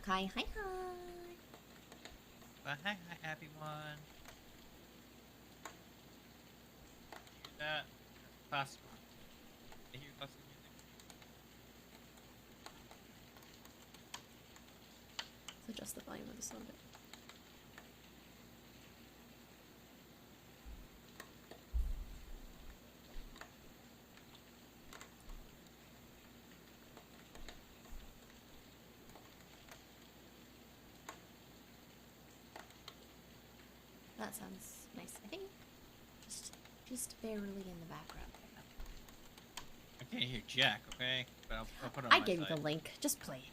Yokai. Hi, hi. But hi, hi, everyone. Hear that? Classical. I hear classical music. So adjust the volume of this a little bit. That sounds nice. I think just barely in the background. I can't hear Jack, okay? But I'll put it on I my gave you side. the link. Just play it.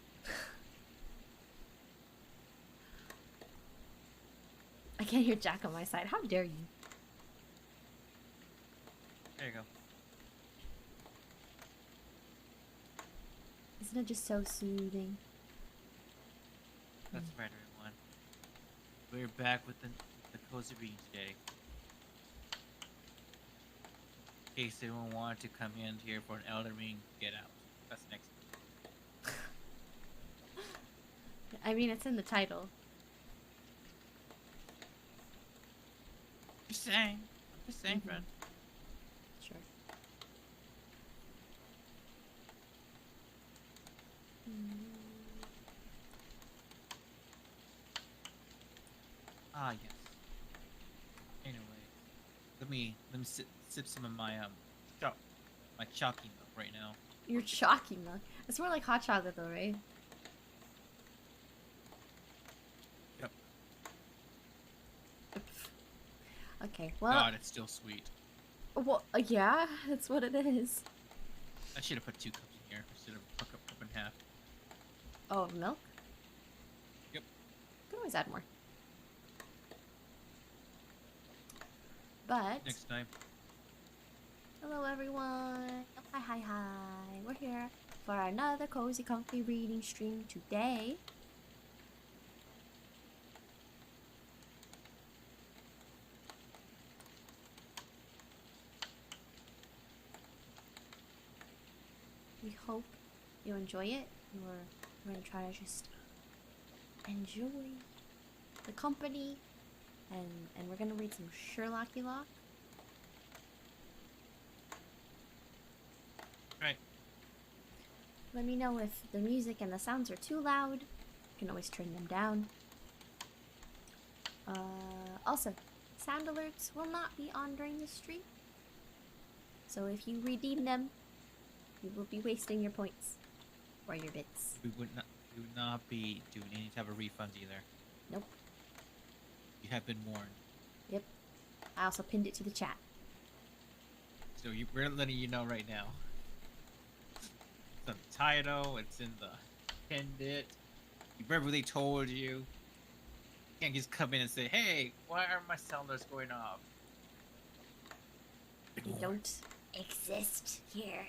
I can't hear Jack on my side. How dare you? There you go. Isn't it just so soothing? That's right, everyone. We're back with the cozy reading today. In case anyone wanted to come in here for an Elder Ring, get out. That's next. I mean, it's in the title. Just saying. I'm just saying, friend. Sure. Ah, yes. Anyway, let me sip some of my my chalky milk right now. You're chalky milk. It's more like hot chocolate, though, right? Yep. Okay. Well. God, it's still sweet. Well, yeah, that's what it is. I should have put 2 cups in here instead of a cup and a half. Oh, milk? Yep. Could always add more. But Next time. hello everyone. Hi, hi, hi. We're here for another cozy, comfy reading stream today. We hope you enjoy it. We're gonna try to just enjoy the company, and we're gonna read some Sherlocky Lock. Right. Let me know if the music and the sounds are too loud. You can always turn them down. Also, sound alerts will not be on during the stream. So if you redeem them, you will be wasting your points or your bits. We would not be doing any type of refunds either. Nope. You have been warned. Yep. I also pinned it to the chat. So we're letting you know right now. It's in the title. It's in the pinned. We verbally told you. You can't just come in and say, "Hey, why are my sound alerts going off?" You don't exist here.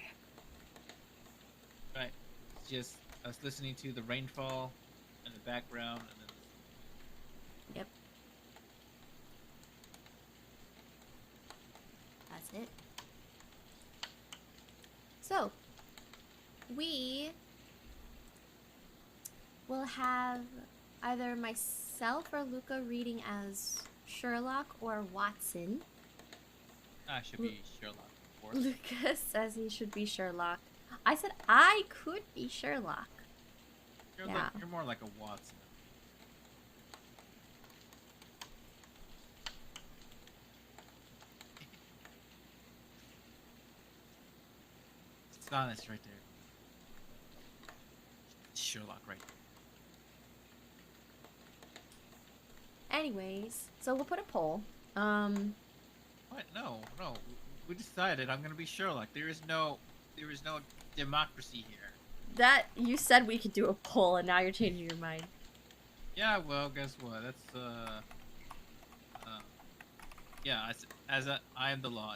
Right. It's just us listening to the rainfall in the background, and then. Yep. That's it. So, we will have either myself or Luca reading as Sherlock or Watson. I should be Sherlock, of course. Lucas says he should be Sherlock. I said I could be Sherlock. You're more like a Watson. It's honest right there. Sherlock right there. Anyways, so we'll put a poll. What? No. We decided I'm gonna be Sherlock. There is no democracy here. That you said we could do a poll, and now you're changing your mind. Yeah. Well, guess what? That's yeah. I am the law.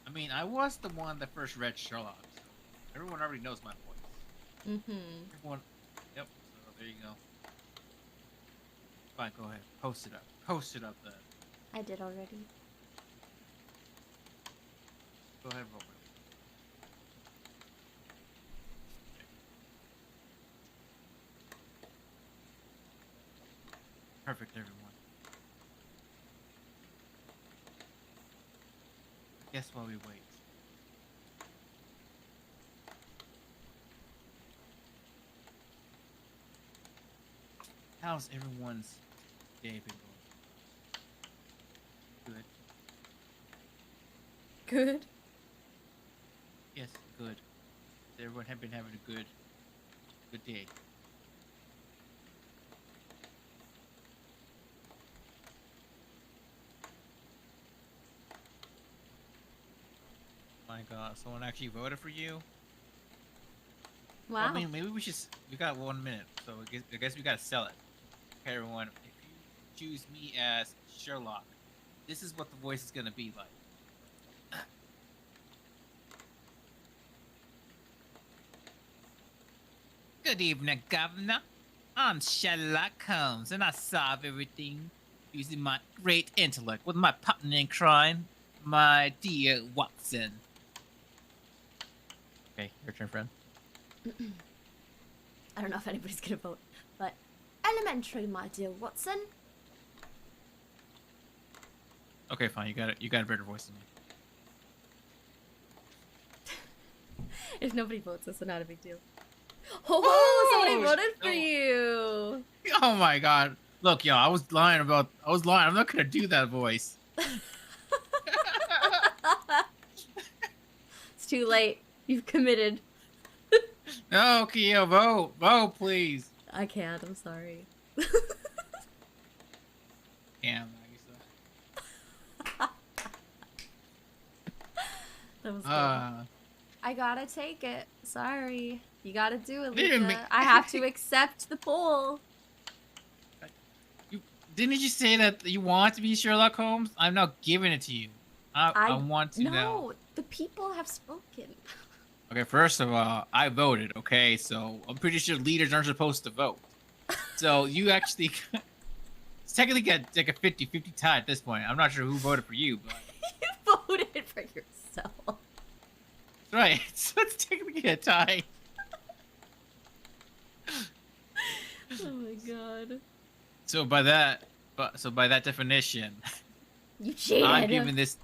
I mean, I was the one that first read Sherlock. So everyone already knows my voice. Everyone. Yep. So there you go. Fine. Go ahead. Post it up. Post it up then. I did already. Go ahead, roll. Perfect, everyone. Guess while we wait. How's everyone's day been going? Good. Good. Yes, good. Everyone have been having a good day. My God, someone actually voted for you? Wow. I mean, maybe we should. We got 1 minute, so I guess we gotta sell it. Okay, everyone. If you choose me as Sherlock, this is what the voice is gonna be like. Good evening, Governor. I'm Sherlock Holmes, and I solve everything using my great intellect with my partner in crime, my dear Watson. Okay, your turn, friend. I don't know if anybody's gonna vote, but elementary, my dear Watson. Okay, fine. You got it. You got a better voice than me. If nobody votes, that's not a big deal. Oh, somebody voted for no. you. Oh my God! Look, y'all. I was lying. I'm not gonna do that voice. It's too late. You've committed. No, Keo, vote, please. I can't. I'm sorry. Damn, That was good. I gotta take it. Sorry. You gotta do it, Luca. I have to accept the poll. Didn't you say that you want to be Sherlock Holmes? I'm not giving it to you. I want to now. No, the people have spoken. Okay, first of all, I voted, okay? So I'm pretty sure leaders aren't supposed to vote. So you actually... It's technically got like a 50-50 tie at this point. I'm not sure who voted for you, but... You voted for yourself. Right, so it's technically a tie. Oh my God. So by that definition... You cheated. I'm giving this...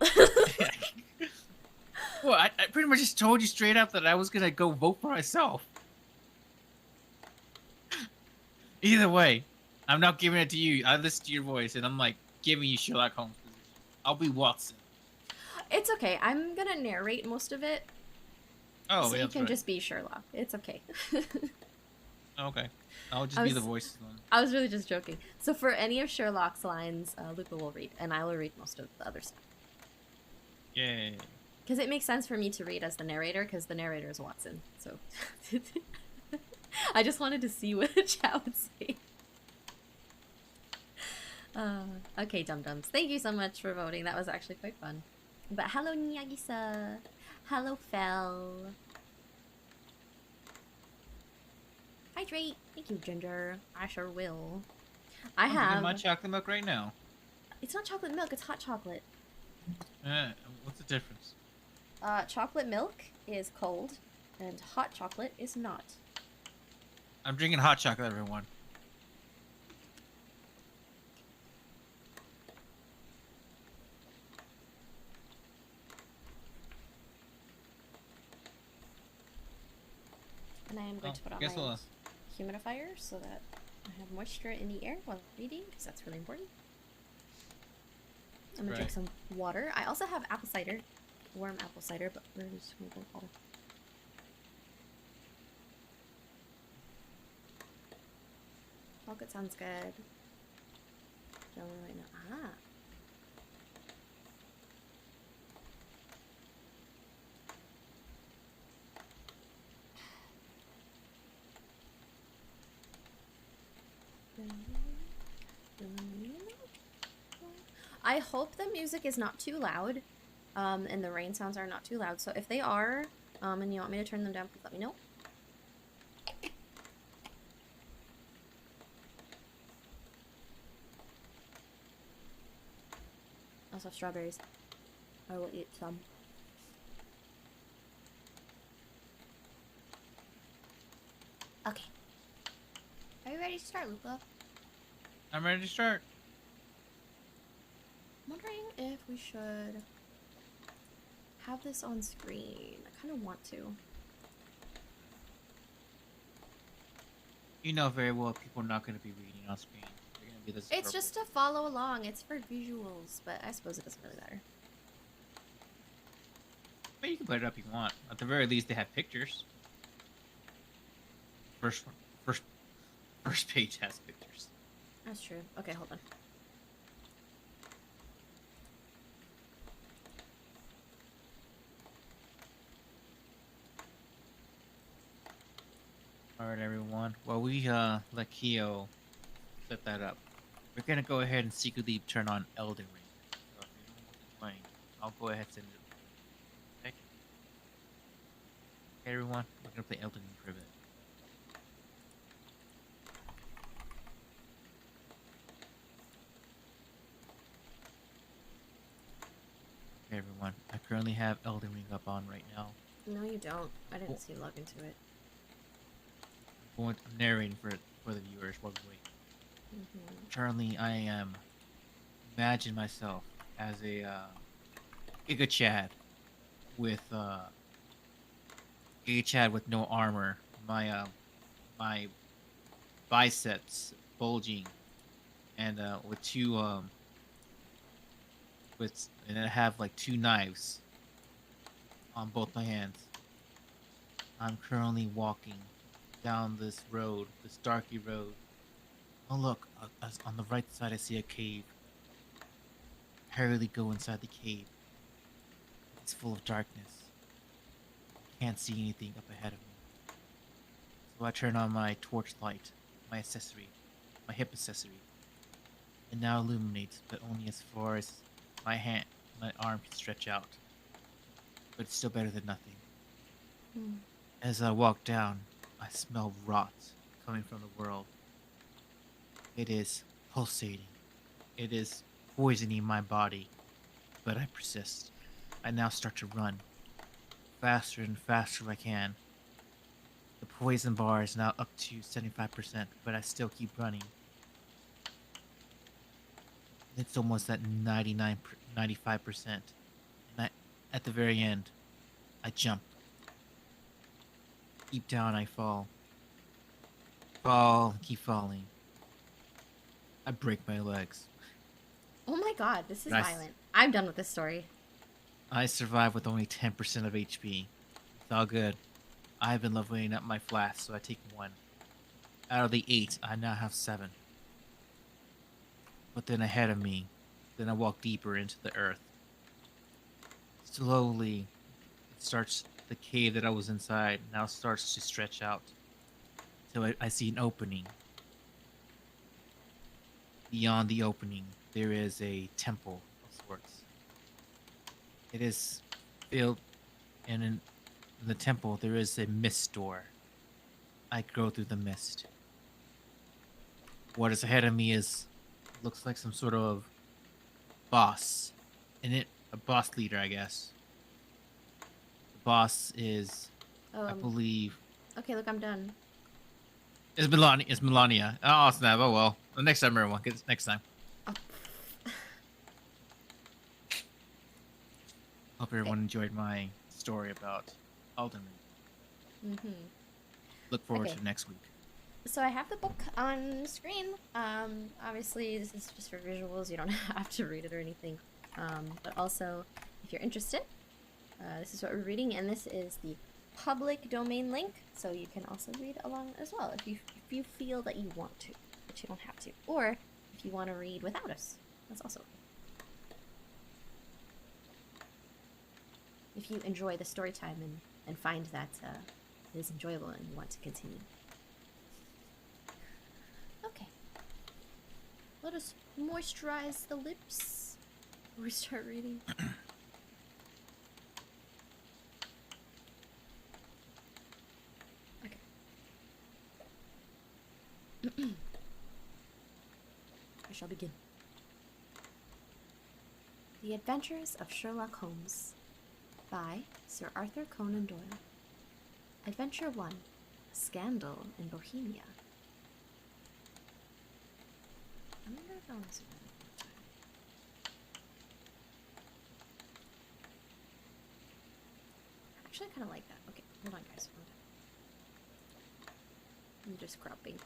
Well, I pretty much just told you straight up that I was gonna go vote for myself. Either way, I'm not giving it to you. I listened to your voice, and I'm like giving you Sherlock Holmes' position. I'll be Watson. It's okay. I'm gonna narrate most of it. Oh, so yeah, you can right. just be Sherlock. It's okay. Okay. I'll just be the voice then. I was really just joking. So for any of Sherlock's lines, Luca will read, and I will read most of the other stuff. Yay. Because it makes sense for me to read as the narrator, because the narrator is Watson. So I just wanted to see what the chat would say. Okay, dum-dums. Thank you so much for voting. That was actually quite fun. But hello, Niyagi-sa. Hello, Fel. Hydrate. Thank you, Ginger. I sure will. I'm drinking my chocolate milk right now. It's not chocolate milk, it's hot chocolate. What's the difference? Chocolate milk is cold, and hot chocolate is not. I'm drinking hot chocolate, everyone. And I am going to put on my humidifier so that I have moisture in the air while reading, because that's really important. I'm gonna drink some water. I also have apple cider, warm apple cider, but we're just gonna go water. Chocolate sounds good. Don't really know. Ah. I hope the music is not too loud, and the rain sounds are not too loud. So if they are, and you want me to turn them down, please let me know. I also have strawberries. I will eat some. Okay. Are you ready to start, Luca? I'm ready to start. I'm wondering if we should have this on screen. I kind of want to. You know very well people are not going to be reading on screen. They're going to be this. It's just to follow along. It's for visuals, but I suppose it doesn't really matter. But you can put it up if you want. At the very least, they have pictures. First one, first page has pictures. That's true. Okay, hold on. Alright, everyone. While we let Keo set that up, we're gonna go ahead and secretly turn on Elden Ring. So if anyone wants to join, I'll go ahead and send it. Okay? Okay, everyone. We're gonna play Elden Ring for a bit. Okay, everyone. I currently have Elden Ring up on right now. No, you don't. I didn't see you log into it. I'm narrating for the viewers while we wait. Currently, I am imagine myself as a Giga Chad with no armor. My biceps bulging, and with two and I have like two knives on both my hands. I'm currently walking down this road, this darky road. Oh look, on the right side I see a cave. Hurriedly go inside the cave. It's full of darkness. Can't see anything up ahead of me. So I turn on my torchlight, my accessory, my hip accessory. It now illuminates, but only as far as my arm can stretch out. But it's still better than nothing. As I walk down, I smell rot coming from the world. It is pulsating. It is poisoning my body. But I persist. I now start to run. Faster and faster I can. The poison bar is now up to 75%, but I still keep running. It's almost at 95%. And at the very end, I jump. Deep down I fall. Fall, keep falling. I break my legs. Oh my god, this is violent. I'm done with this story. I survive with only 10% of HP. It's all good. I've been leveling up my flask, so I take 1. Out of the 8, I now have 7. But then ahead of me, then I walk deeper into the earth. Slowly, the cave that I was inside now starts to stretch out. So I see an opening. Beyond the opening, there is a temple of sorts. It is filled, and in the temple there is a mist door. I go through the mist. What is ahead of me looks like some sort of boss. A boss leader, I guess. The boss is, I believe. Okay, look, I'm done. It's Melania. Oh snap! Oh well. The next time, everyone. Next time. Oh. Hope everyone enjoyed my story about Elden Ring. Look forward to next week. So I have the book on screen. Obviously this is just for visuals. You don't have to read it or anything. But also, if you're interested, this is what we're reading, and this is the public domain link, so you can also read along as well if you feel that you want to, but you don't have to, or if you want to read without us, that's also okay. If you enjoy the story time and find that it is enjoyable and you want to continue. Okay, let us moisturize the lips before we start reading. I shall begin. The Adventures of Sherlock Holmes by Sir Arthur Conan Doyle. Adventure 1. A Scandal in Bohemia. I wonder if I want to zoom in one more time. Actually, I kind of like that. Okay, hold on, guys. Hold on. I'm just cropping.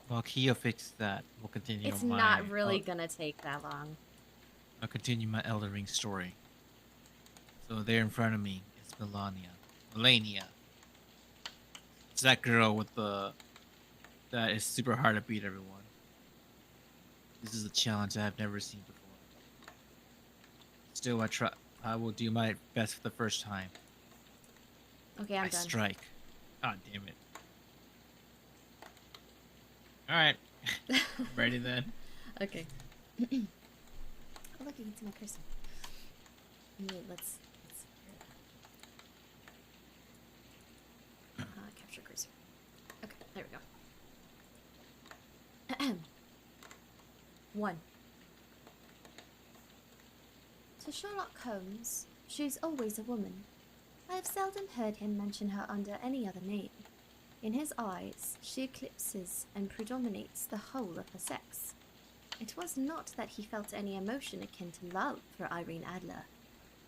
While Kia fixes that, we'll continue It's my. not really gonna take that long. I'll continue my Elder Ring story. So there in front of me is Melania. It's that girl with the that is super hard to beat everyone. This is a challenge I have never seen before. Still, I will do my best for the first time. Okay, I'm I done. strike. God damn it. Alright. Ready then? Okay. Oh, look, you can see my cursor. Let's capture cursor. Okay, there we go. 1. To Sherlock Holmes, she's always a woman. I have seldom heard him mention her under any other name. In his eyes, she eclipses and predominates the whole of her sex. It was not that he felt any emotion akin to love for Irene Adler.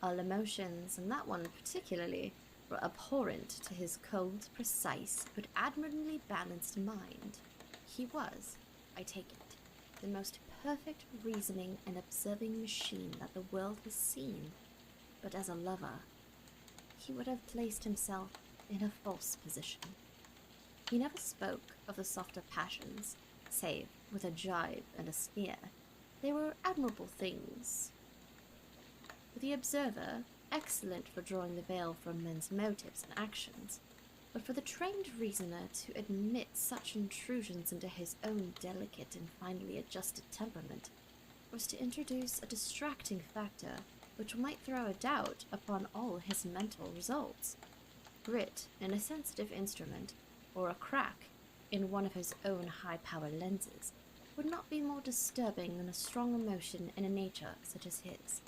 All emotions, and that one particularly, were abhorrent to his cold, precise, but admirably balanced mind. He was, I take it, the most perfect reasoning and observing machine that the world has seen. But as a lover, he would have placed himself in a false position. He never spoke of the softer passions, save with a jibe and a sneer. They were admirable things. For the observer, excellent for drawing the veil from men's motives and actions, but for the trained reasoner to admit such intrusions into his own delicate and finely adjusted temperament was to introduce a distracting factor which might throw a doubt upon all his mental results. Grit in a sensitive instrument, or a crack in one of his own high-power lenses, would not be more disturbing than a strong emotion in a nature such as his.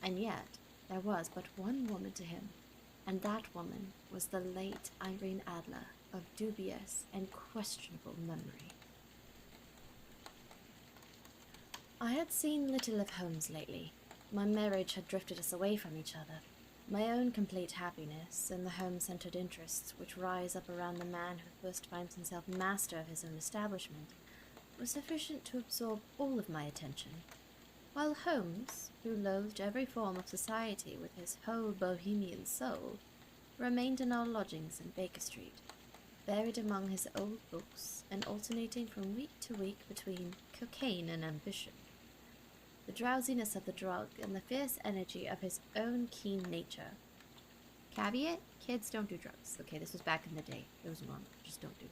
And yet, there was but one woman to him, and that woman was the late Irene Adler of dubious and questionable memory. I had seen little of Holmes lately. My marriage had drifted us away from each other. My own complete happiness and the home-centered interests which rise up around the man who first finds himself master of his own establishment were sufficient to absorb all of my attention, while Holmes, who loathed every form of society with his whole bohemian soul, remained in our lodgings in Baker Street, buried among his old books and alternating from week to week between cocaine and ambition. The drowsiness of the drug and the fierce energy of his own keen nature. Caveat, kids don't do drugs. Okay, this was back in the day. It was normal. Just don't do it.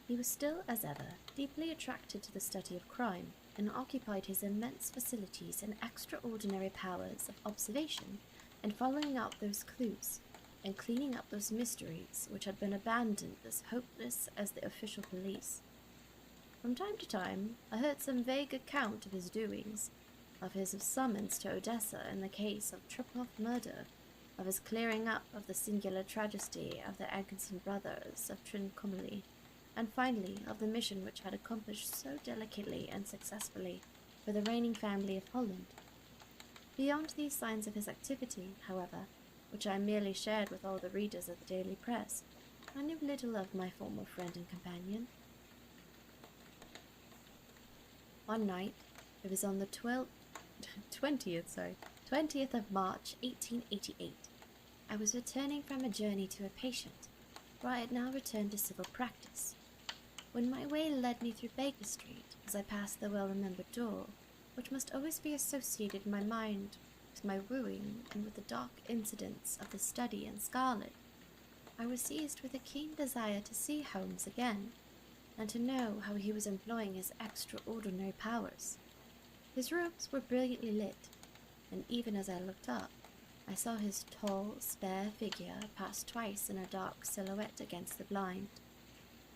He was still, as ever, deeply attracted to the study of crime, and occupied his immense facilities and extraordinary powers of observation in following out those clues, and cleaning up those mysteries which had been abandoned as hopeless as the official police. From time to time, I heard some vague account of his doings, of his summons to Odessa in the case of Tripov murder, of his clearing up of the singular tragedy of the Atkinson brothers of Trincomalee, and finally of the mission which had accomplished so delicately and successfully for the reigning family of Holland. Beyond these signs of his activity, however, which I merely shared with all the readers of the daily press, I knew little of my former friend and companion. One night, it was on the 20th of March, 1888, I was returning from a journey to a patient, where I had now returned to civil practice, when my way led me through Baker Street as I passed the well-remembered door, which must always be associated in my mind with my wooing and with the dark incidents of the study in scarlet. I was seized with a keen desire to see Holmes again, and to know how he was employing his extraordinary powers. His rooms were brilliantly lit, and even as I looked up, I saw his tall, spare figure pass twice in a dark silhouette against the blind.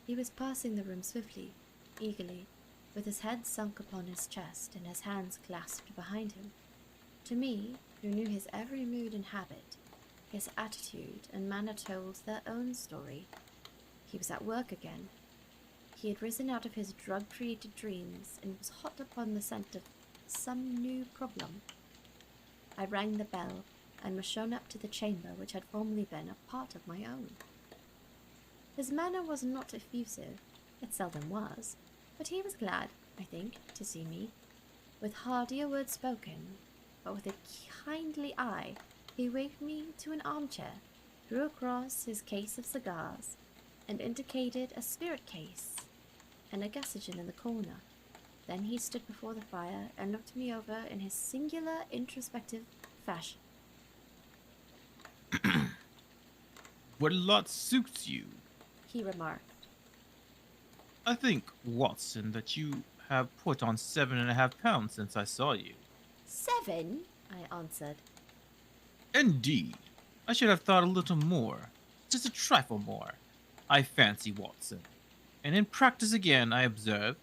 He was passing the room swiftly, eagerly, with his head sunk upon his chest and his hands clasped behind him. To me, who knew his every mood and habit, his attitude and manner told their own story. He was at work again. He had risen out of his drug-created dreams and was hot upon the scent of some new problem. I rang the bell and was shown up to the chamber which had formerly been a part of my own. His manner was not effusive, it seldom was, but he was glad, I think, to see me. With hardly a word spoken, but with a kindly eye, he waved me to an armchair, drew across his case of cigars, and indicated a spirit case and a gasogen in the corner. Then he stood before the fire and looked me over in his singular introspective fashion. What a lot suits you. He remarked. I think, Watson, that you have put on 7.5 pounds since I saw you. 7? I answered. Indeed. I should have thought a little more. Just a trifle more. I fancy, Watson. And in practice again, I observe.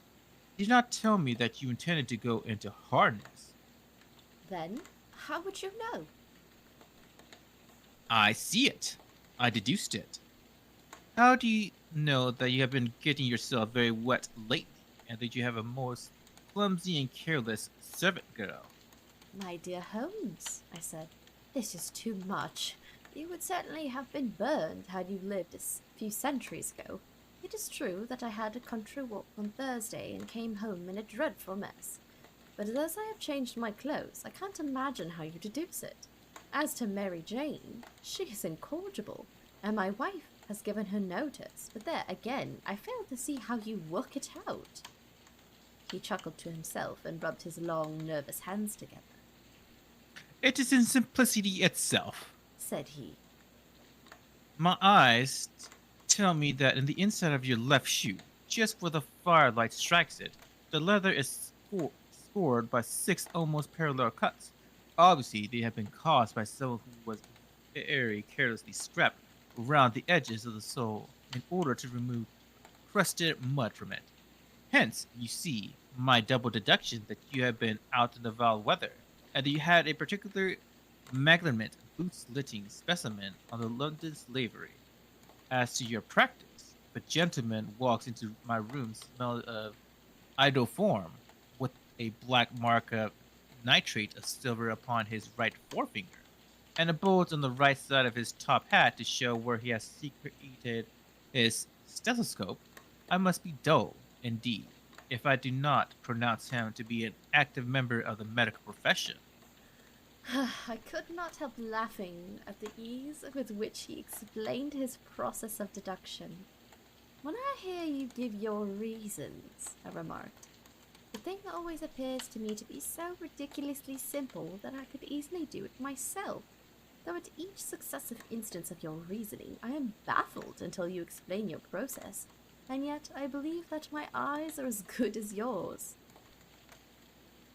You did not tell me that you intended to go into harness. Then, how would you know? I see it. I deduced it. How do you know that you have been getting yourself very wet lately, and that you have a most clumsy and careless servant girl? My dear Holmes, I said, this is too much. You would certainly have been burned had you lived a few centuries ago. It is true that I had a country walk on Thursday and came home in a dreadful mess. But as I have changed my clothes, I can't imagine how you deduce it. As to Mary Jane, she is incorrigible, and my wife has given her notice. But there, again, I fail to see how you work it out. He chuckled to himself and rubbed his long, nervous hands together. It is in simplicity itself, said he. My eyes tell me that in the inside of your left shoe, just where the firelight strikes it, the leather is scored by 6 almost parallel cuts. Obviously, they have been caused by someone who was very carelessly scraped around the edges of the sole in order to remove crusted mud from it. Hence, you see, my double deduction that you have been out in the foul weather, and that you had a particular magnificent boot-slitting specimen on the London slavery. As to your practice, if a gentleman walks into my room smelling of idle form, with a black mark of nitrate of silver upon his right forefinger, and a bulge on the right side of his top hat to show where he has secreted his stethoscope, I must be dull, indeed, if I do not pronounce him to be an active member of the medical profession. I could not help laughing at the ease with which he explained his process of deduction. When I hear you give your reasons, I remarked, the thing always appears to me to be so ridiculously simple that I could easily do it myself, though at each successive instance of your reasoning I am baffled until you explain your process, and yet I believe that my eyes are as good as yours.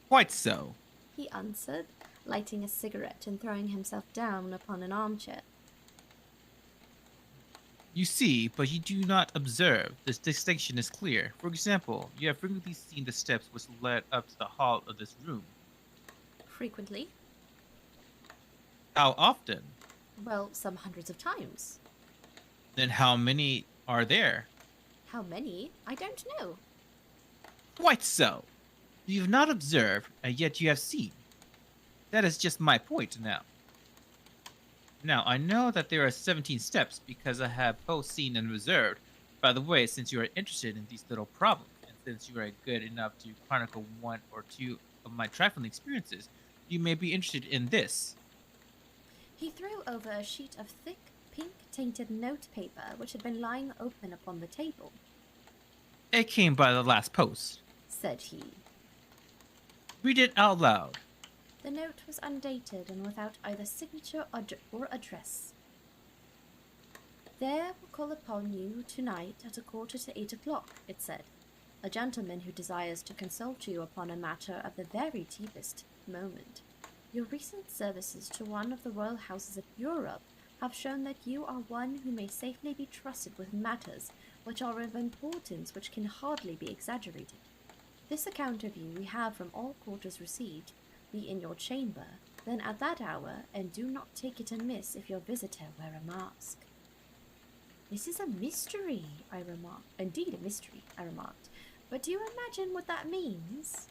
Quite so, he answered, lighting a cigarette and throwing himself down upon an armchair. You see, but you do not observe. This distinction is clear. For example, you have frequently seen the steps which led up to the hall of this room. Frequently? How often? Well, some hundreds of times. Then how many are there? How many? I don't know. Quite so. You have not observed, and yet you have seen. That is just my point now. Now, I know that there are 17 steps because I have both seen and observed. By the way, since you are interested in these little problems, and since you are good enough to chronicle one or two of my trifling experiences, you may be interested in this. He threw over a sheet of thick, pink-tainted notepaper which had been lying open upon the table. It came by the last post, said he. Read it out loud. The note was undated and without either signature or address. There will call upon you tonight at 7:45, it said. A gentleman who desires to consult you upon a matter of the very deepest moment. Your recent services to one of the royal houses of Europe have shown that you are one who may safely be trusted with matters which are of importance which can hardly be exaggerated. This account of you we have from all quarters received. Be in your chamber, then at that hour, and do not take it amiss if your visitor wear a mask. This is a mystery, I remarked. Indeed, a mystery, I remarked. But do you imagine what that means?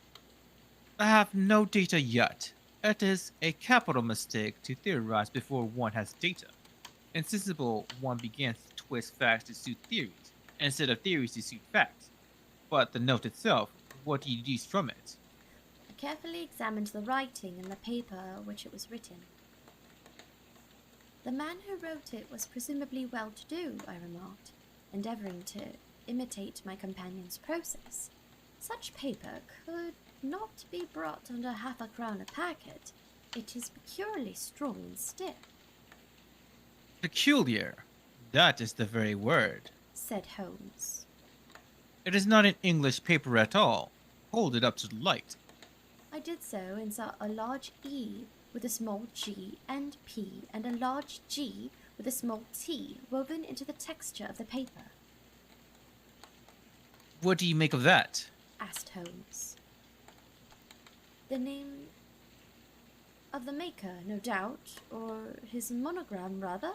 I have no data yet. It is a capital mistake to theorize before one has data. Insensible one begins to twist facts to suit theories, instead of theories to suit facts. But the note itself, what do you deduce from it? I carefully examined the writing in the paper which it was written. The man who wrote it was presumably well-to-do, I remarked, endeavouring to imitate my companion's process. Such paper could not be brought under half a crown a packet. It is peculiarly strong and stiff, Peculiar. That is the very word. said Holmes. It is not an English paper at all. Hold it up to the light. I did so and saw a large E with a small g and P and a large G with a small t woven into the texture of the paper, What do you make of that? asked Holmes. The name of the maker, no doubt, or his monogram, rather?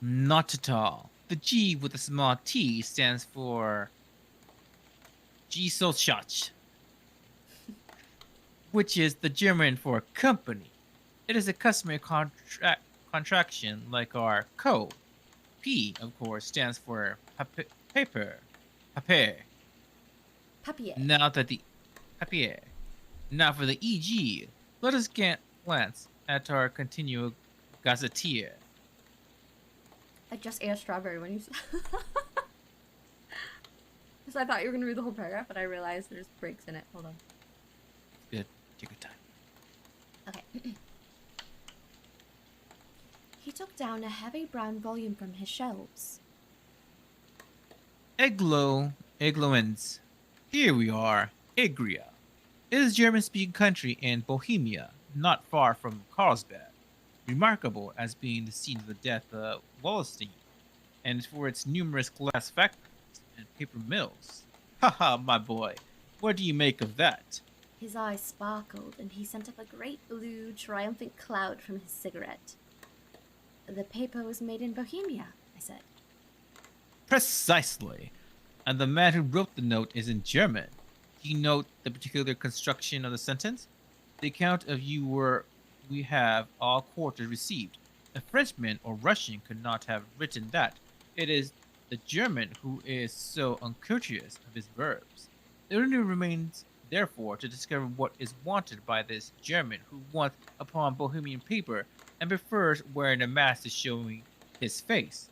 Not at all. The G with a small t stands for Gesellschaft, which is the German for company. It is a customary contraction like our co. P, of course, stands for paper. Papier. Papier. Now that the papier. Now for the EG, let us glance at our continual gazetteer. I just ate a strawberry when you said because I thought you were going to read the whole paragraph, but I realized there's breaks in it. Hold on. Good. Take your time. Okay. He took down a heavy brown volume from his shelves. Egloens. Here we are. Egria. It is a German-speaking country in Bohemia, not far from Carlsbad, remarkable as being the scene of the death of Wallenstein, and for its numerous glass factories and paper mills. Haha, my boy, what do you make of that? His eyes sparkled, and he sent up a great blue, triumphant cloud from his cigarette. The paper was made in Bohemia, I said. Precisely. And the man who wrote the note is in German. Do you note the particular construction of the sentence? The account of you were we have all quarters received. A Frenchman or Russian could not have written that. It is the German who is so uncourteous of his verbs. It only remains, therefore, to discover what is wanted by this German who wants upon Bohemian paper and prefers wearing a mask to showing his face.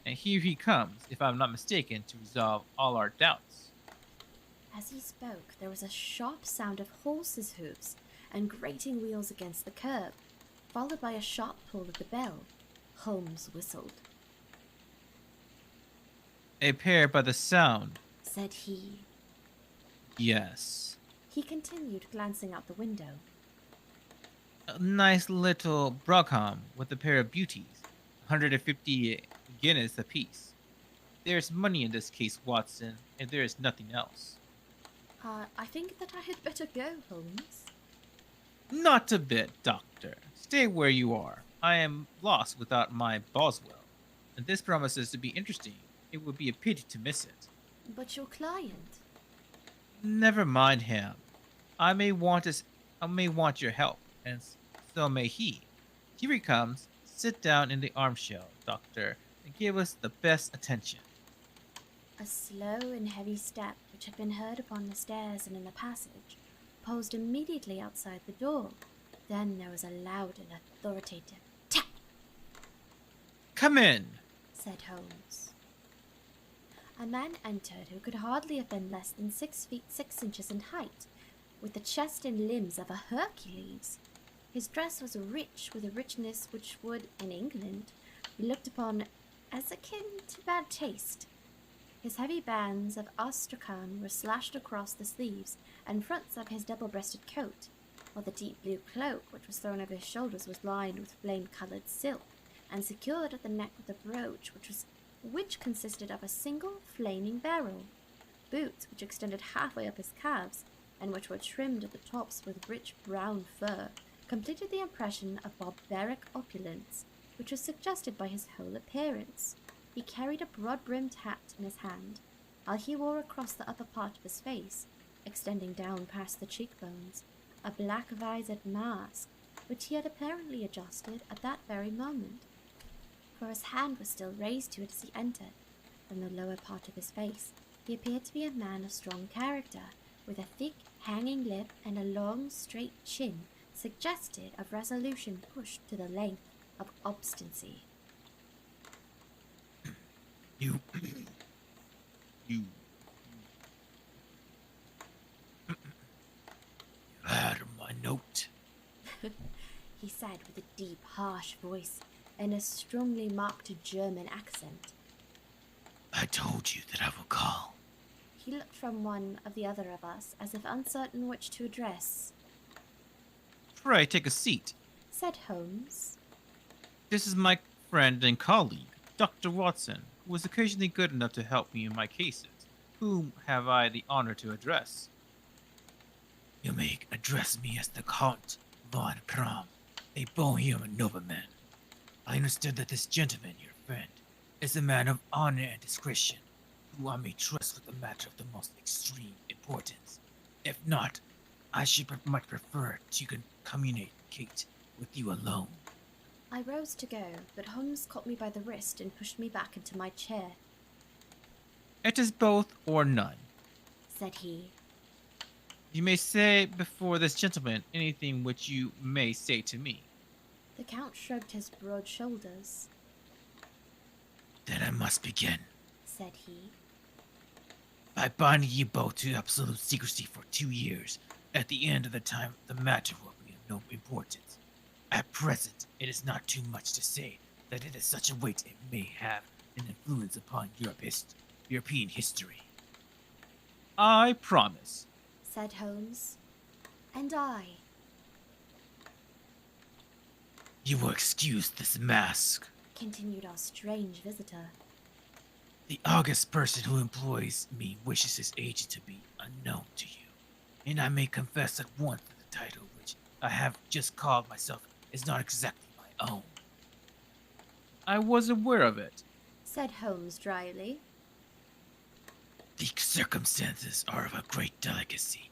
And here he comes, if I'm not mistaken, to resolve all our doubts. As he spoke, there was a sharp sound of horses' hoofs and grating wheels against the curb, followed by a sharp pull of the bell. Holmes whistled. A pair by the sound. Said he. Yes. He continued, glancing out the window. A nice little Brockham with a pair of beauties. 150 guineas apiece. There's money in this case, Watson, and there is nothing else. I think that I had better go, Holmes. Not a bit, Doctor. Stay where you are. I am lost without my Boswell, and this promises to be interesting. It would be a pity to miss it. But your client? Never mind him. I may want your help, and so may he. Here he comes. Sit down in the armchair, Doctor, and give us the best attention. A slow and heavy step, which had been heard upon the stairs and in the passage, paused immediately outside the door. Then there was a loud and authoritative tap. Come in, said Holmes. A man entered who could hardly have been less than 6 feet 6 inches in height, with the chest and limbs of a Hercules. His dress was rich with a richness which would, in England, be looked upon as akin to bad taste. His heavy bands of astrakhan were slashed across the sleeves and fronts of his double-breasted coat, while the deep blue cloak which was thrown over his shoulders was lined with flame-coloured silk and secured at the neck with a brooch which consisted of a single flaming barrel. Boots which extended halfway up his calves and which were trimmed at the tops with rich brown fur completed the impression of barbaric opulence which was suggested by his whole appearance. He carried a broad-brimmed hat in his hand, while he wore across the upper part of his face, extending down past the cheekbones, a black-visored mask, which he had apparently adjusted at that very moment, for his hand was still raised to it as he entered. From the lower part of his face, he appeared to be a man of strong character, with a thick, hanging lip and a long, straight chin, suggestive of resolution pushed to the length of obstinacy. You. You had my note. He said with a deep, harsh voice and a strongly marked German accent. I told you that I will call. He looked from one of the other of us, as if uncertain which to address. Pray take a seat. Said Holmes. This is my friend and colleague, Dr. Watson, who was occasionally good enough to help me in my cases. Whom have I the honor to address? You may address me as the Count von Kram, a Bohemian nobleman. I understood that this gentleman, your friend, is a man of honor and discretion, who I may trust with a matter of the most extreme importance. If not, I should much prefer to communicate with you alone. I rose to go, but Holmes caught me by the wrist and pushed me back into my chair. It is both or none. Said he. You may say before this gentleman anything which you may say to me. The Count shrugged his broad shoulders. Then I must begin. Said he. By binding you both to absolute secrecy for 2 years, at the end of the time the matter will be of no importance. At present, it is not too much to say that it is such a weight it may have an influence upon European history. I promise. Said Holmes. And I. You will excuse this mask. Continued our strange visitor. The august person who employs me wishes his agent to be unknown to you, and I may confess at once that the title which I have just called myself is not exactly my own. I was aware of it. Said Holmes dryly. The circumstances are of a great delicacy,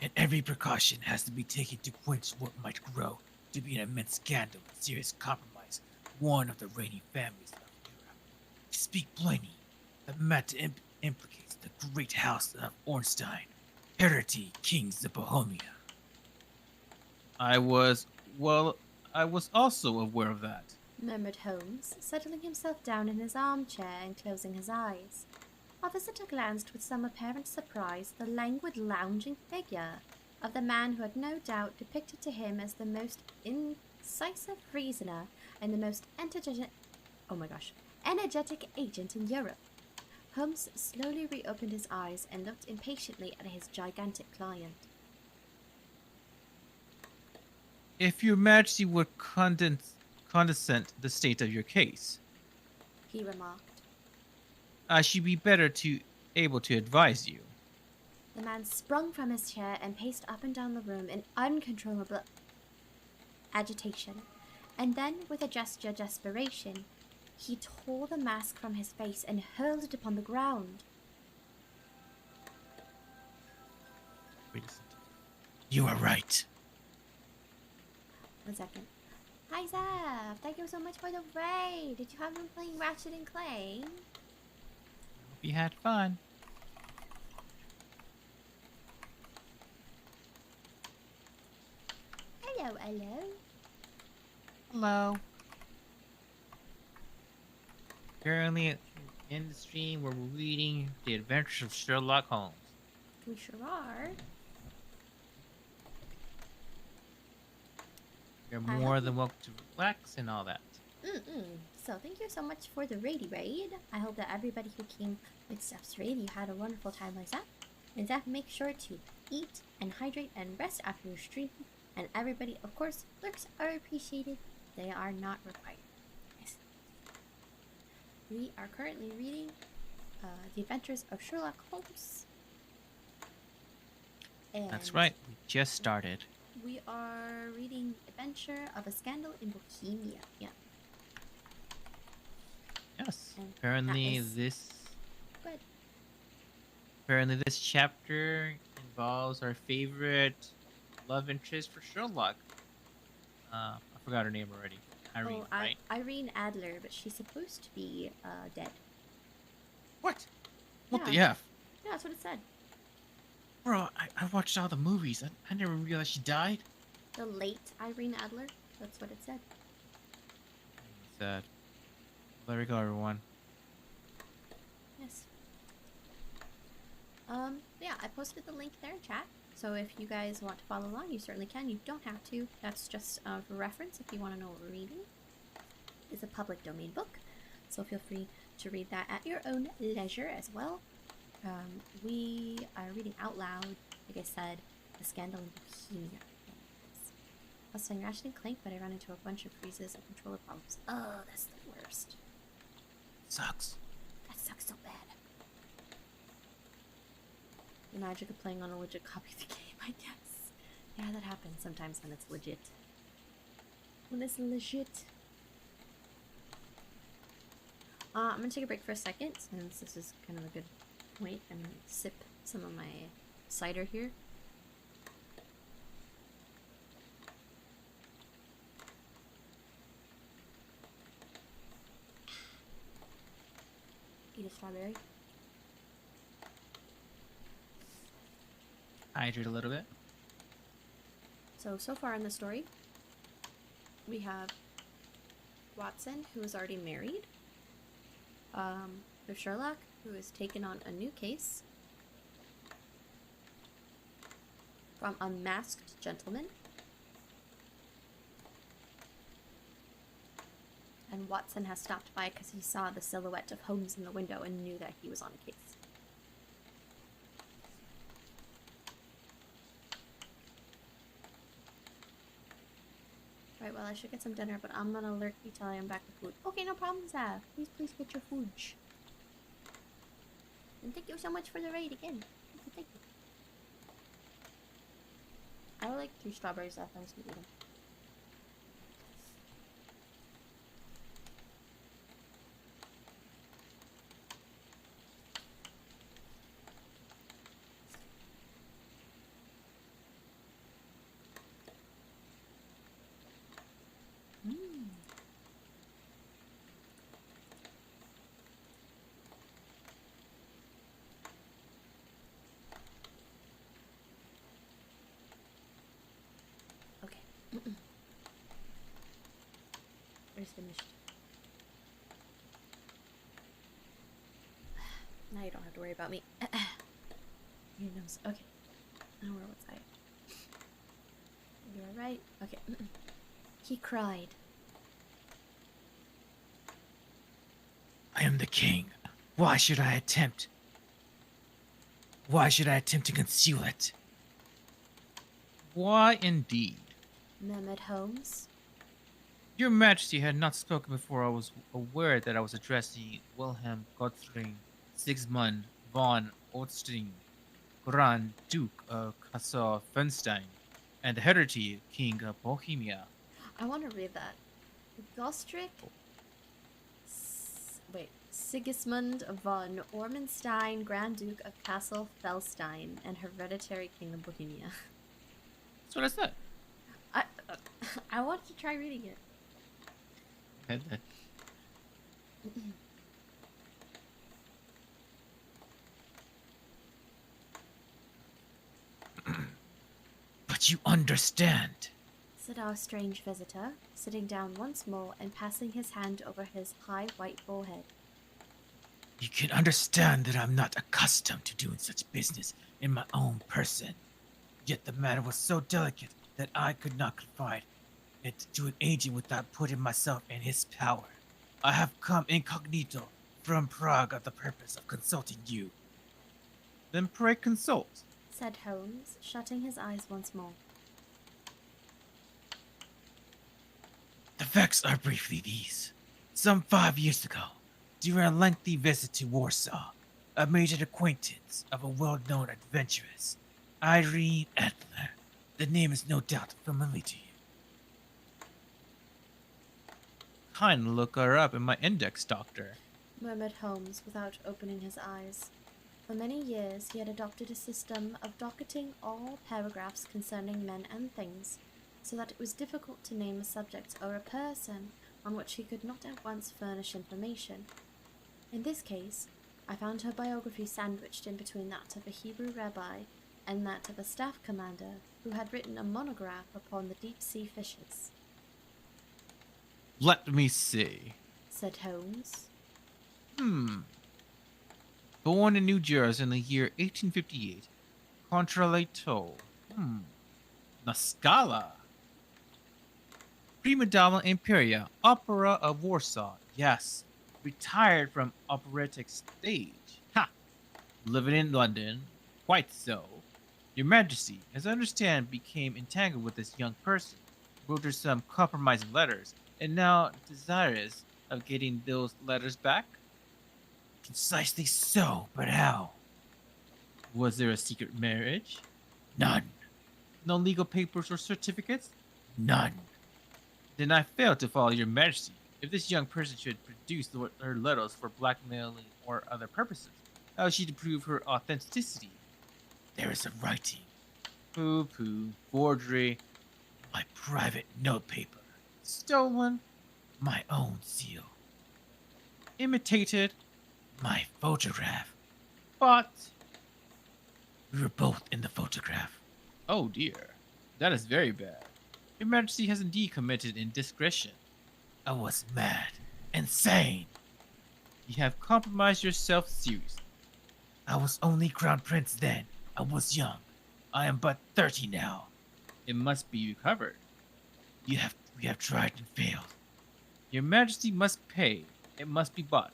and every precaution has to be taken to quench what might grow to be an immense scandal and serious compromise one of the reigning families of Europe. To speak plainly, the matter implicates the great house of Ornstein, hereditary kings of Bohemia. I was also aware of that. Murmured Holmes, settling himself down in his armchair and closing his eyes. Our visitor glanced with some apparent surprise at the languid lounging figure of the man who had no doubt depicted to him as the most incisive reasoner and the most energetic agent in Europe. Holmes slowly reopened his eyes and looked impatiently at his gigantic client. If your majesty would condescend the state of your case, he remarked. I should be better able to advise you. The man sprung from his chair and paced up and down the room in uncontrollable agitation, and then, with a gesture of desperation, he tore the mask from his face and hurled it upon the ground. You are right. 1 second. Hi Zeph, thank you so much for the raid. Did you have been playing Ratchet and Clank? Hope you had fun. Hello, hello. Hello. Currently in the stream where we're reading The Adventures of Sherlock Holmes. We sure are. You're more than welcome to relax and all that. So thank you so much for the raid. I hope that everybody who came with Zeph's raid, you had a wonderful time like Zeph. And Zeph, make sure to eat and hydrate and rest after your stream. And everybody, of course, lurks are appreciated. They are not required. Yes. We are currently reading The Adventures of Sherlock Holmes. And That's right. We just started. we are reading Adventure of a Scandal in Bohemia. Yeah. Yes. And Apparently that is this good. apparently this chapter involves our favorite love interest for Sherlock. I forgot her name already. Irene, Oh, right? Irene Adler, but she's supposed to be dead. What? What Yeah, the F? yeah, that's what it said. Bro, I watched all the movies. I never realized she died. The late Irene Adler. That's what it said. Sad. There we go, everyone. Yes. Yeah, I posted the link there in chat. So if you guys want to follow along, you certainly can. You don't have to. That's just for reference if you want to know what we're reading. It's a public domain book, so feel free to read that at your own leisure as well. We are reading out loud, like I said, The Scandal in Bohemia. I was saying Ratchet and Clank, but I ran into a bunch of freezes and controller problems. Oh, that's the worst. Sucks. That sucks so bad. The magic of playing on a legit copy of the game, I guess. Yeah, that happens sometimes when it's legit. When it's legit. I'm gonna take a break for a second, since this is kind of a good point. I'm gonna sip some of my cider here. Eat a strawberry. Hydrate a little bit. So far in the story, we have Watson, who is already married. We have Sherlock, who has taken on a new case from a masked gentleman. And Watson has stopped by because he saw the silhouette of Holmes in the window and knew that he was on a case. Right, well, I should get some dinner, but I'm gonna lurk you till I am back with food. Okay, no problem, Zah. Please get your food. And thank you so much for the raid again. Thank you. I would like 3 strawberries left. I was gonna eat them. Okay. It's finished. Now you don't have to worry about me. Your nose. Okay. Now where was I? You alright? Okay. He cried. I am the king. Why should I attempt? Why should I attempt to conceal it? Why indeed? Mehmet Holmes. Your Majesty had not spoken before I was aware that I was addressing Wilhelm Gottfried Sigismund von Ottstein, Grand Duke of Cassel-Feinstein, and the hereditary King of Bohemia. I want to read that. Gostrick. Wait. Sigismund von Ormenstein, Grand Duke of Cassel-Felstein, and hereditary King of Bohemia. That's what I said. I want to try reading it. But you understand. Said our strange visitor, sitting down once more and passing his hand over his high white forehead. You can understand that I'm not accustomed to doing such business in my own person. Yet the matter was so delicate that I could not confide it to an agent without putting myself in his power. I have come incognito from Prague of the purpose of consulting you. Then pray consult, Said Holmes, shutting his eyes once more. The facts are briefly these. Some 5 years ago, during a lengthy visit to Warsaw, I made an acquaintance of a well-known adventuress, Irene Adler. The name is no doubt familiar to you. Kindly look her up in my index, Doctor. murmured Holmes without opening his eyes. For many years he had adopted a system of docketing all paragraphs concerning men and things, so that it was difficult to name a subject or a person on which he could not at once furnish information. In this case, I found her biography sandwiched in between that of a Hebrew rabbi and that of a staff commander who had written a monograph upon the deep-sea fishes. Let me see. Said Holmes. Born in New Jersey in the year 1858. Contralto. La Scala. Prima Donna Imperia. Opera of Warsaw. Yes. Retired from operatic stage. Ha! Living in London. Quite so. Your Majesty, as I understand, became entangled with this young person, wrote her some compromising letters, and now desirous of getting those letters back? Precisely so, but how? Was there a secret marriage? None. No legal papers or certificates? None. Then I fail to follow your Majesty. If this young person should produce her letters for blackmailing or other purposes, how is she to prove her authenticity? There is a writing. Pooh, forgery. My private notepaper. Stolen. My own seal. Imitated. My photograph. But we were both in the photograph. Oh dear. That is very bad. Your Majesty has indeed committed indiscretion. I was mad. Insane. You have compromised yourself seriously. I was only Crown Prince then. I was young. I am but 30 now. It must be recovered. We have tried and failed. Your Majesty must pay. It must be bought.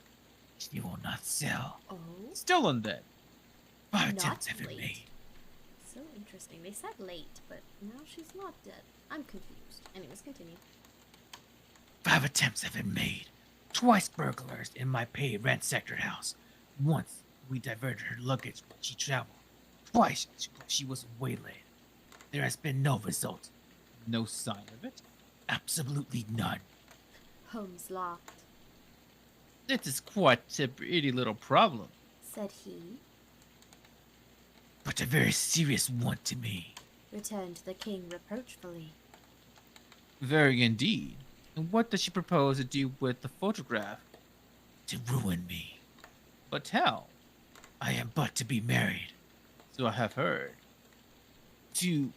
She will not sell. Oh? Stolen then. 5 Not attempts have been late. made. So interesting. They said late, but now she's not dead. I'm confused. Anyways, continue. 5 attempts have been made. Twice burglars in my paid ransacked her house. Once we diverted her luggage when she traveled. Twice she was waylaid. There has been no result. No sign of it? Absolutely none. Holmes laughed. This is quite a pretty little problem, Said he. but a very serious one to me. Returned the king reproachfully. Very indeed. And what does she propose to do with the photograph? To ruin me. But how? I am but to be married. So I have heard. To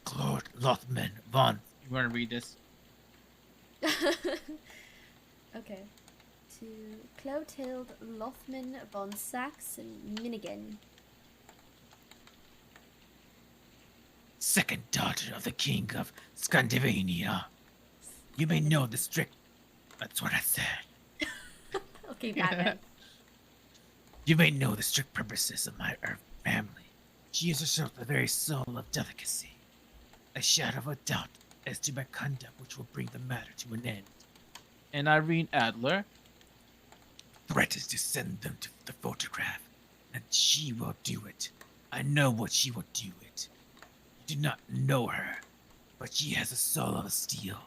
Claude Lothman von. You want to read this? Okay. To Clotilde Lothman von Saxe-Minigen. Second daughter of the king of Scandinavia. You may know the strict. That's what I said. Okay, Batman. You may know the strict purposes of my Earth family. She is herself the very soul of delicacy. A shadow of a doubt as to my conduct which will bring the matter to an end. And Irene Adler threatens to send them to the photograph, and she will do it. I know what she will do it. You do not know her, but she has the soul of steel.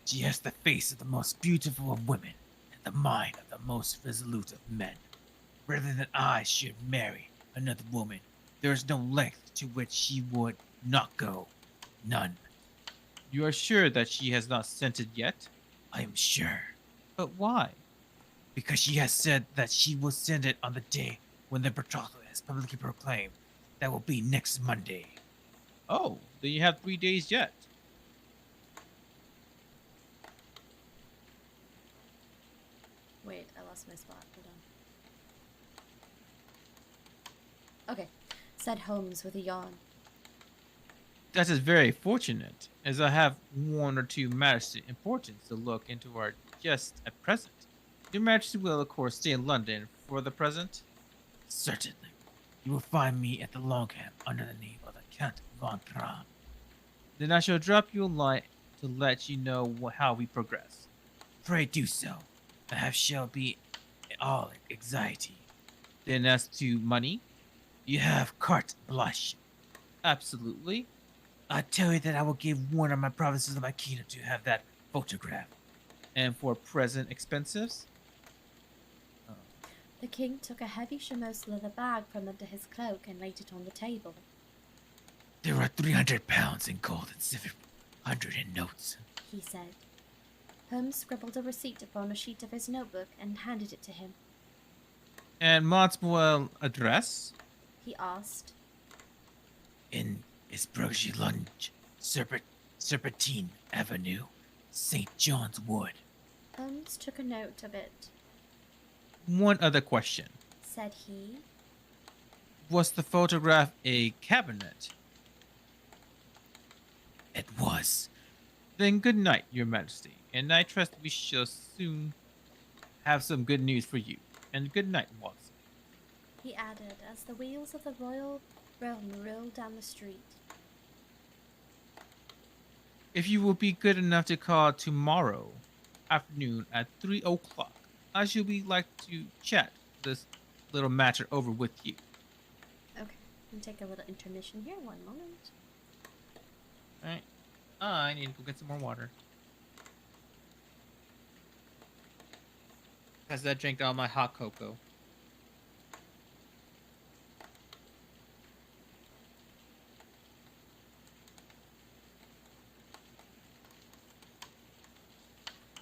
She has the face of the most beautiful of women, and the mind of the most resolute of men. Rather than I should marry another woman, there is no length to which she would not go. None. You are sure that she has not sent it yet? I am sure. But why? Because she has said that she will send it on the day when the betrothal is publicly proclaimed. That will be next Monday. Oh, then you have 3 days yet. Wait, I lost my spot. Hold on. Okay, said Holmes with a yawn. That is very fortunate, as I have 1 or 2 matters of importance to look into our just at present. Your Majesty will, of course, stay in London for the present? Certainly. You will find me at the Longham under the name of the Count von Kram. Then I shall drop you a line to let you know how we progress. Pray do so. Shall be all anxiety. Then as to money, you have carte blanche. Absolutely. I tell you that I will give one of my provinces of my kingdom to have that photograph. And for present expenses? The king took a heavy chamois leather bag from under his cloak and laid it on the table. There are 300 pounds in gold and 700 in notes, He said. Holmes scribbled a receipt upon a sheet of his notebook and handed it to him. And Montswell address? He asked. In Isbrogie Lunge, Serpentine Avenue, St. John's Wood. Holmes took a note of it. One other question. Said he. Was the photograph a cabinet? It was. Then good night, Your Majesty, and I trust we shall soon have some good news for you. And good night, Watson. He added as the wheels of the royal realm rolled down the street. If you will be good enough to call tomorrow afternoon at 3 o'clock, I shall be like to chat this little matter over with you. Okay, we'll take a little intermission here. 1 moment. Alright. I need to go get some more water. Because I drank all my hot cocoa.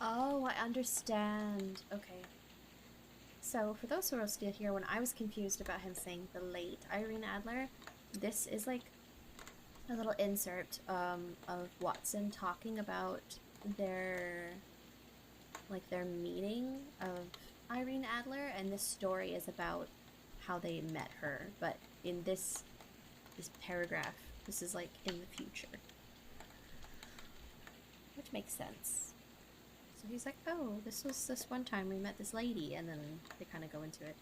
Oh, I understand. Okay. So, for those who are still here, when I was confused about him saying the late Irene Adler, this is like a little insert of Watson talking about their meeting of Irene Adler, and this story is about how they met her, but in this paragraph, this is like in the future. Which makes sense. So he's like, oh, this was this one time we met this lady, and then they kind of go into it.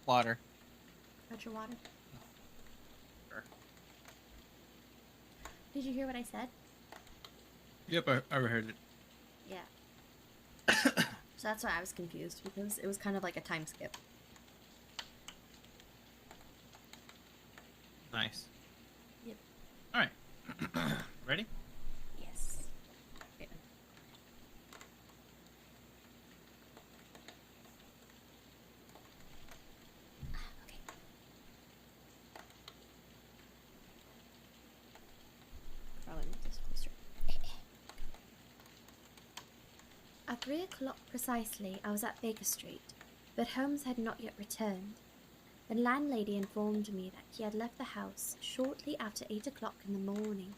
Water. Got your water? Sure. Did you hear what I said? Yep, I heard it. Yeah. So that's why I was confused, because it was kind of like a time skip. Nice. Yep. Alright. Ready? Yes. Okay. Okay. Probably move this closer. At 3 o'clock precisely, I was at Baker Street, but Holmes had not yet returned. The landlady informed me that he had left the house shortly after 8 o'clock in the morning.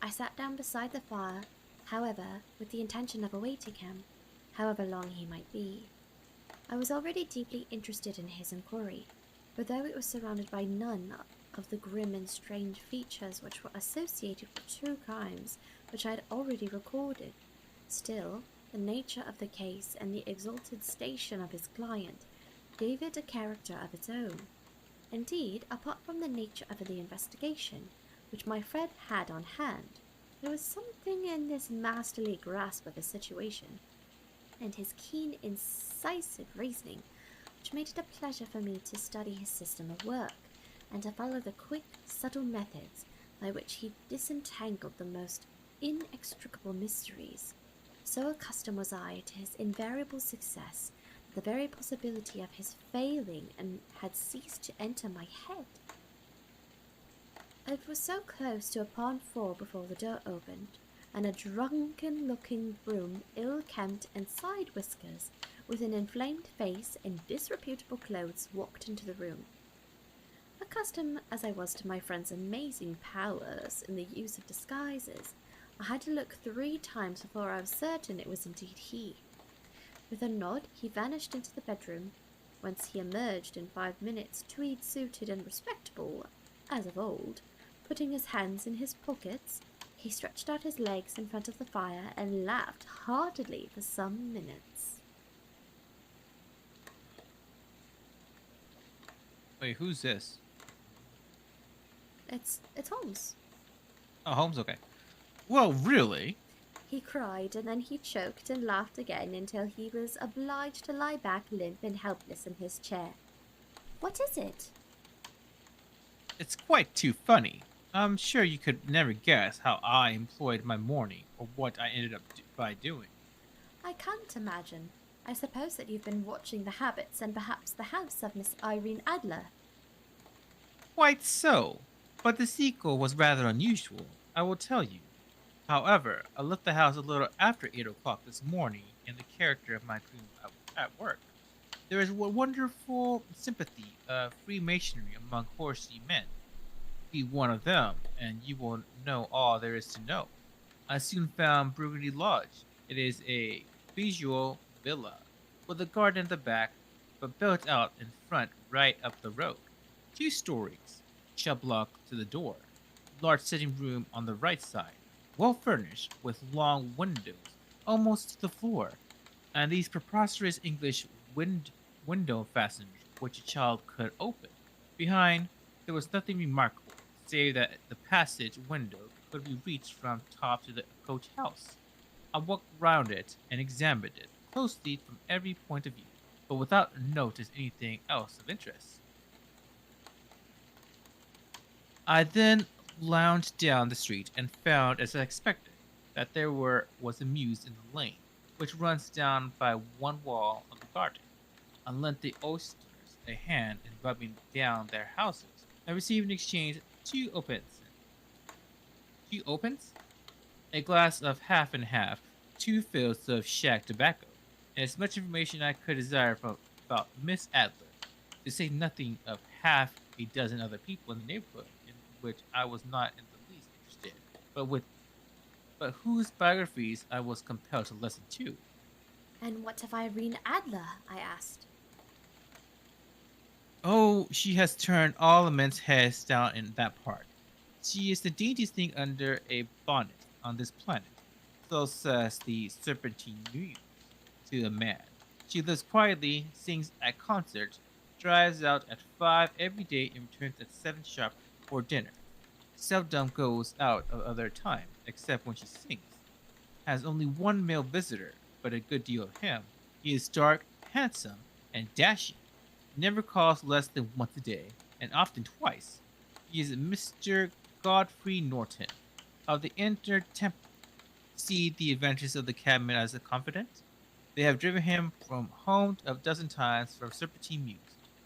I sat down beside the fire, however, with the intention of awaiting him, however long he might be. I was already deeply interested in his inquiry, for though it was surrounded by none of the grim and strange features which were associated with true crimes which I had already recorded, still, the nature of the case and the exalted station of his client gave it a character of its own. Indeed, apart from the nature of the investigation, which my friend had on hand, there was something in this masterly grasp of the situation, and his keen, incisive reasoning, which made it a pleasure for me to study his system of work, and to follow the quick, subtle methods by which he disentangled the most inextricable mysteries. So accustomed was I to his invariable success, that the very possibility of his failing and had ceased to enter my head. It was so close to 4 before the door opened, and a drunken-looking groom, ill-kempt and side-whiskers, with an inflamed face and disreputable clothes, walked into the room. Accustomed as I was to my friend's amazing powers in the use of disguises, I had to look 3 times before I was certain it was indeed he. With a nod, he vanished into the bedroom, whence he emerged in 5 minutes, tweed-suited and respectable, as of old. Putting his hands in his pockets, he stretched out his legs in front of the fire and laughed heartily for some minutes. Wait, who's this? It's Holmes. Oh, Holmes, okay. Well, really? He cried and then he choked and laughed again until he was obliged to lie back limp and helpless in his chair. What is it? It's quite too funny. I'm sure you could never guess how I employed my morning or what I ended up by doing. I can't imagine. I suppose that you've been watching the habits and perhaps the house of Miss Irene Adler. Quite so, but the sequel was rather unusual, I will tell you. However, I left the house a little after 8 o'clock this morning in the character of my crew at work. There is a wonderful sympathy of Freemasonry among horsey men. Be one of them, and you will know all there is to know. I soon found Burgundy Lodge. It is a visual villa with a garden at the back, but built out in front right up the road. 2 stories, shut block to the door. Large sitting room on the right side, well furnished with long windows almost to the floor, and these preposterous English window fasteners which a child could open. Behind, there was nothing remarkable, save that the passage window could be reached from top to the coach house. I walked round it and examined it closely from every point of view, but without notice anything else of interest. I then lounged down the street and found, as I expected, that was a mews in the lane, which runs down by one wall of the garden. I lent the oysters a hand in rubbing down their houses, and received in exchange 2 opens. 2 opens? A glass of half and half, 2 fills of shag tobacco, and as much information I could desire about Miss Adler, to say nothing of half a dozen other people in the neighborhood in which I was not in the least interested, but whose biographies I was compelled to listen to. And what of Irene Adler? I asked. Oh, she has turned all the men's heads down in that part. She is the daintiest thing under a bonnet on this planet. So says the Serpentine Muse to a man. She lives quietly, sings at concerts, drives out at 5 every day, and returns at 7 sharp for dinner. Seldom goes out at other times, except when she sings. Has only one male visitor, but a good deal of him. He is dark, handsome, and dashing. Never calls less than once a day, and often twice. He is Mr. Godfrey Norton, of the Inner Temple. See the adventures of the cabman as a confidant? They have driven him from home a dozen times from Serpentine Mews,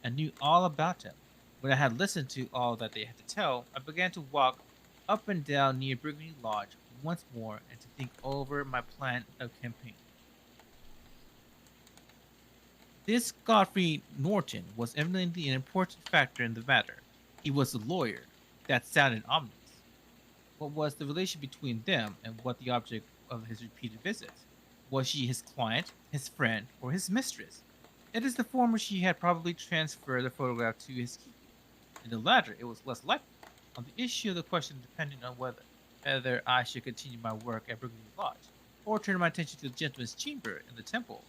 and knew all about him. When I had listened to all that they had to tell, I began to walk up and down near Burgundy Lodge once more and to think over my plan of campaign. This Godfrey Norton was evidently an important factor in the matter. He was a lawyer. That sounded ominous. What was the relation between them, and what the object of his repeated visits? Was she his client, his friend, or his mistress? It is the former she had probably transferred the photograph to his keeping. In the latter, it was less likely. On the issue of the question depending on whether I should continue my work at Burgundy Lodge, or turn my attention to the gentleman's chamber in the temple.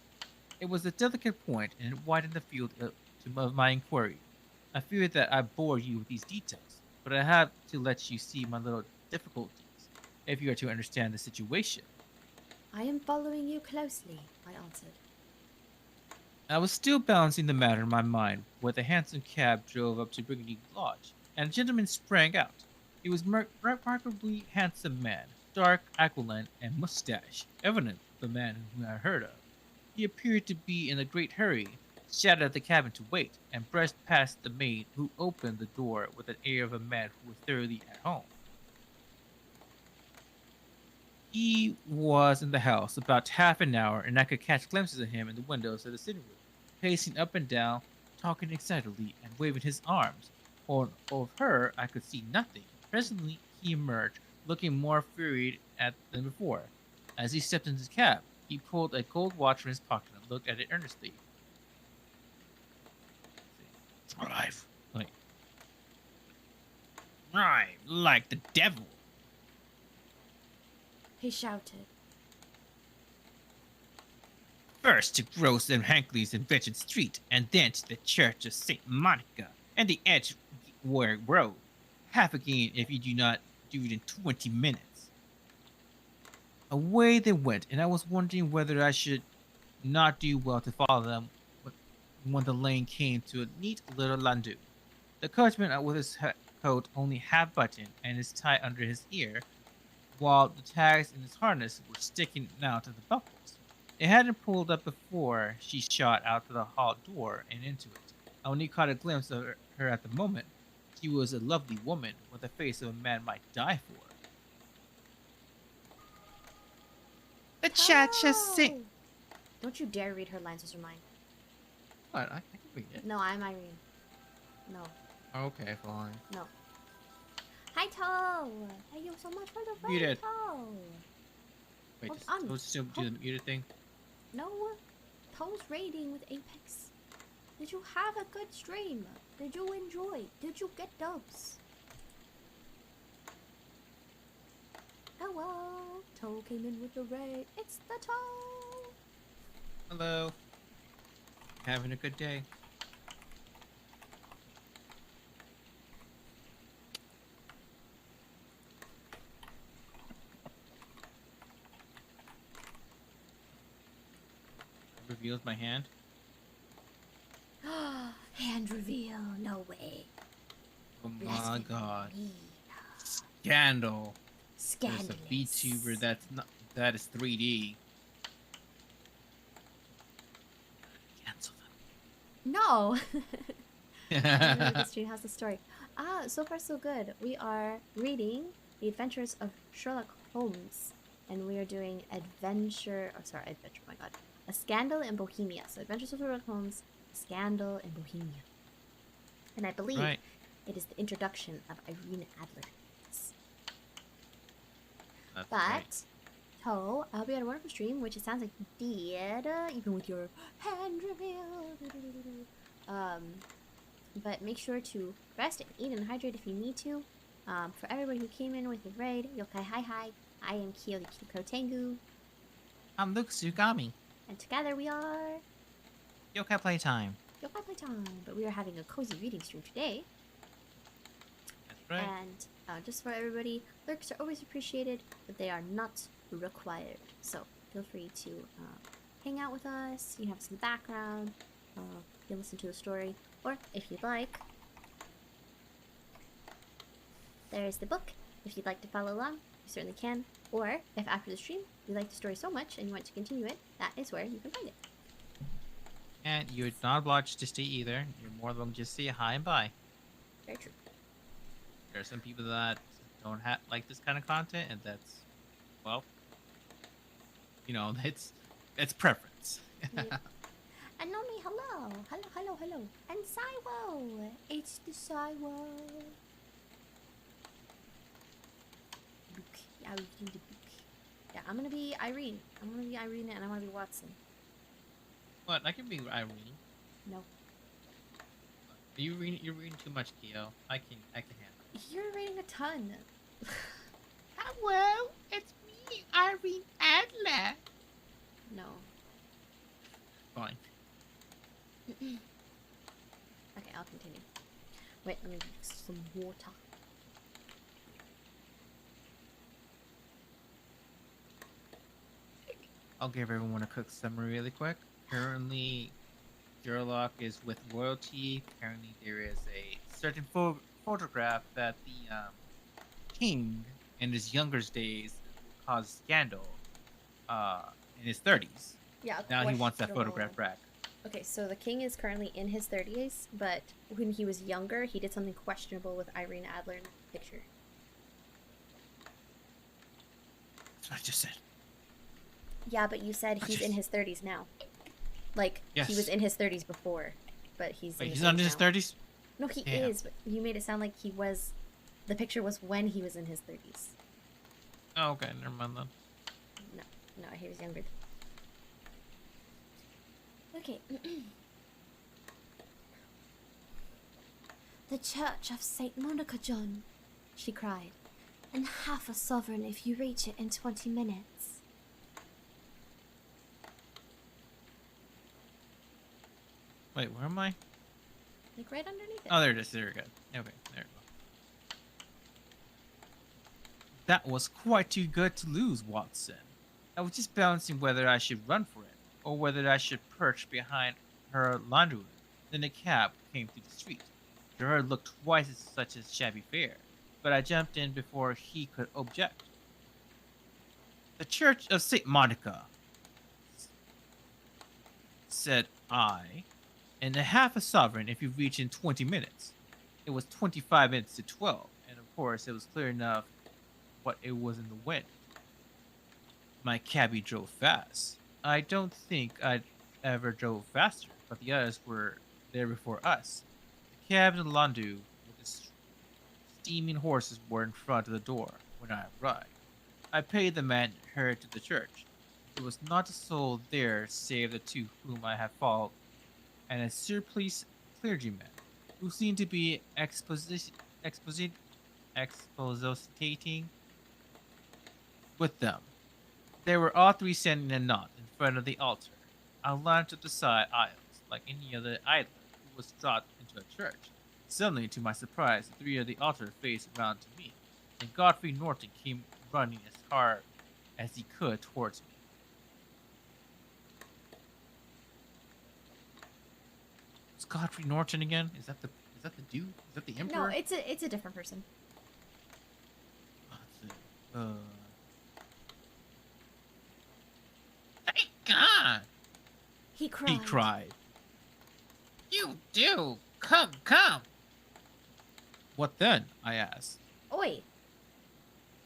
It was a delicate point, and it widened the field of my inquiry. I fear that I bore you with these details, but I have to let you see my little difficulties, if you are to understand the situation. I am following you closely, I answered. I was still balancing the matter in my mind when a hansom cab drove up to Burgundy Lodge, and a gentleman sprang out. He was a remarkably handsome man, dark, aquiline, and moustache, evidently the man whom I heard of. He appeared to be in a great hurry, shouted at the cabin to wait, and brushed past the maid, who opened the door with an air of a man who was thoroughly at home. He was in the house about half an hour, and I could catch glimpses of him in the windows of the sitting room, pacing up and down, talking excitedly, and waving his arms. Of her I could see nothing. Presently he emerged, looking more flurried than before. As he stepped into the cab, he pulled a gold watch from his pocket and looked at it earnestly. Drive. Right, like the devil. He shouted. First to Gross and Hankley's in Richard Street, and then to the Church of St. Monica and the Edgeware Road. half again if you do not do it in 20 minutes. Away they went, and I was wondering whether I should not do well to follow them when the lane came to a neat little landau. The coachman, with his coat only half buttoned and his tie under his ear, while the tags in his harness were sticking out of the buckles. It hadn't pulled up before she shot out the hall door and into it. I only caught a glimpse of her at the moment. She was a lovely woman with the face of a man might die for. The cha-cha sing. Oh! Don't you dare read her lines as mine. What? I can read it. No, I'm Irene. No. Okay, fine. No. Hi, Toe! Thank you so much for the Read raid, it. Toe! Wait, Hold just on. let's still do the muted thing. No, Toe's raiding with Apex. Did you have a good stream? Did you enjoy? Did you get dubs? Hello! Toe came in with the raid. It's the Toe! Hello. Having a good day. Reveals my hand. Hand reveal, no way. Oh my Blasphemy. god. Scandal. Scandalous. There's a VTuber that is 3D. Cancel No! them. The stream has the story. So far so good. We are reading The Adventures of Sherlock Holmes. And we are doing adventure, my god. A Scandal in Bohemia. So Adventures of Sherlock Holmes, A Scandal in Bohemia. And I believe Right. it is the introduction of Irene Adler. That's But, right. Toe, I hope you had a wonderful stream, which it sounds like you did, even with your hand reveal. But make sure to rest and eat and hydrate if you need to. For everybody who came in with the raid, Yokai hi. I am Kyo the Kyuko Tengu. I'm Luke Tsugami. And together we are Yokai Playtime. Yokai Playtime. But we are having a cozy reading stream today. That's right. And just for everybody, lurks are always appreciated, but they are not required. So feel free to hang out with us. You have some background. You can listen to the story, or if you'd like, there's the book. If you'd like to follow along, you certainly can. Or if after the stream you like the story so much and you want to continue it, that is where you can find it. And you're not obliged to stay either. You're more than welcome to just say hi and bye. Very true. There are some people that don't like this kind of content, and that's, well, it's preference. Yep. And Nomi, hello. Hello. And Saiwo. It's the Saiwo. Book. Yeah, we can do the book. Yeah, I'm gonna be Irene. And I wanna be Watson. What? I can be Irene. No. You're reading too much, Kyo. I can handle it. You're reading a ton. Hello, it's me, Irene Adler. No. Fine. Okay, I'll continue. Wait, let me drink some water. I'll give everyone a quick summary really quick. Currently, Sherlock is with royalty. Apparently, there is a certain photograph that the king in his younger days caused scandal in his 30s. Yeah. Now he wants that photograph back. Okay, so the king is currently in his 30s, but when he was younger, he did something questionable with Irene Adler in the picture. That's what I just said. Yeah, but you said he's in his 30s now. Like, Yes. he was in his 30s before, but he's Wait, in his he's not in 30s his now. 30s? No, he Damn. is, but you made it sound like he was... The picture was when he was in his 30s. Oh, okay, never mind then. No, he was younger. Okay. The Church of St. Monica, John, she cried. And half a sovereign if you reach it in 20 minutes. Wait, where am I? Like right underneath it. Oh, there it is. There we go. Okay, there we go. That was quite too good to lose, Watson. I was just balancing whether I should run for it, or whether I should perch behind her laundry room. Then a cab came through the street. Gerard looked twice as such as shabby fare, but I jumped in before he could object. The Church of St. Monica, said I, and a half a sovereign if you reach in 20 minutes. It was 25 minutes to 12, and of course it was clear enough what it was in the wind. My cabbie drove fast. I don't think I'd ever drove faster, but the others were there before us. The cab and the landau with the steaming horses were in front of the door when I arrived. I paid the man and hurried to the church. There was not a soul there save the two whom I had followed, and a surpliced clergyman, who seemed to be expositating with them. They were all three standing in a knot in front of the altar. I lounged up the side aisles like any other idler who was dropped into a church. Suddenly, to my surprise, the three of the altar faced round to me, and Godfrey Norton came running as hard as he could towards me. It's Godfrey Norton again? Is that the dude? Is that the Emperor? No, it's a different person. Thank God! He cried. He cried. You do! Come, come! What then? I asked. Oi,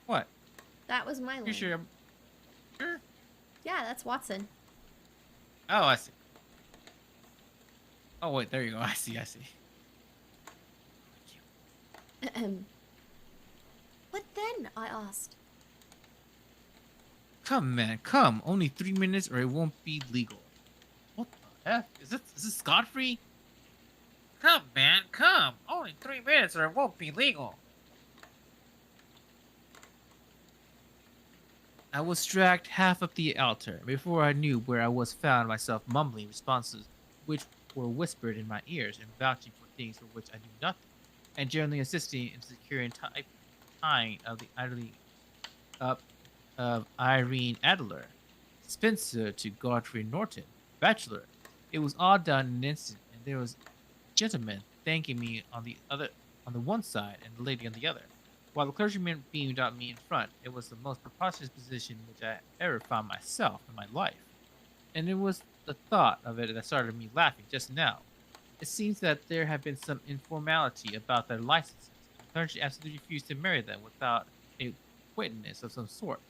What? that was my line. You sure? Sure? Yeah, that's Watson. Oh, I see. Oh, wait, there you go. I see. What then? I asked. Come, man, come. Only 3 minutes or it won't be legal. What the F? Is this Godfrey? Come, man, come! Only 3 minutes or it won't be legal. I was dragged half up the altar. Before I knew where I was, found myself mumbling responses which were whispered in my ears and vouching for things for which I knew nothing, and generally assisting in securing tying of the idly up of Irene Adler, spinster, to Godfrey Norton, bachelor. It was all done in an instant, and there was a gentleman thanking me on the one side and the lady on the other, while the clergyman beamed at me in front. It was the most preposterous position in which I ever found myself in my life, and it was the thought of it that started me laughing just now. It seems that there had been some informality about their licenses. The clergy absolutely refused to marry them without a witness of some sort,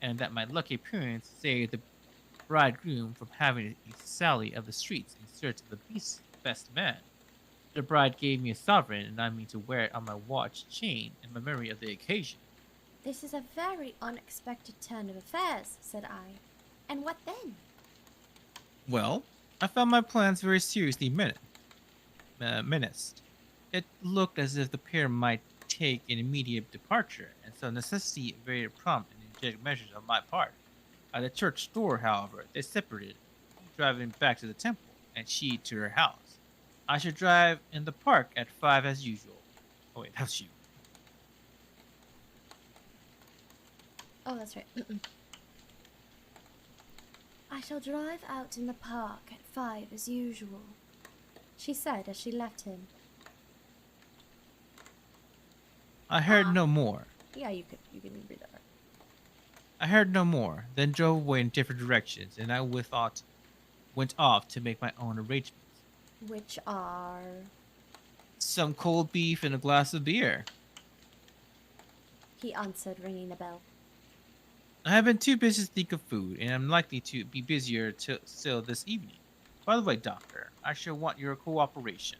and that my lucky appearance saved the bridegroom from having a sally of the streets in search of the best man. The bride gave me a sovereign, and I mean to wear it on my watch chain in memory of the occasion. This is a very unexpected turn of affairs, said I. And what then? Well, I found my plans very seriously menaced. It looked as if the pair might take an immediate departure, and so necessity very prompt and energetic measures on my part. At the church door, however, they separated, he driving back to the temple, and she to her house. I should drive in the park at 5 as usual. Oh wait, that's you. Oh, that's right. I shall drive out in the park at 5 as usual, she said as she left him. I heard no more. Yeah, you can read that. I heard no more, then drove away in different directions, and I went off to make my own arrangements. Which are... Some cold beef and a glass of beer. He answered, ringing the bell. I have been too busy to think of food, and I'm likely to be busier still this evening. By the way, Doctor, I shall want your cooperation.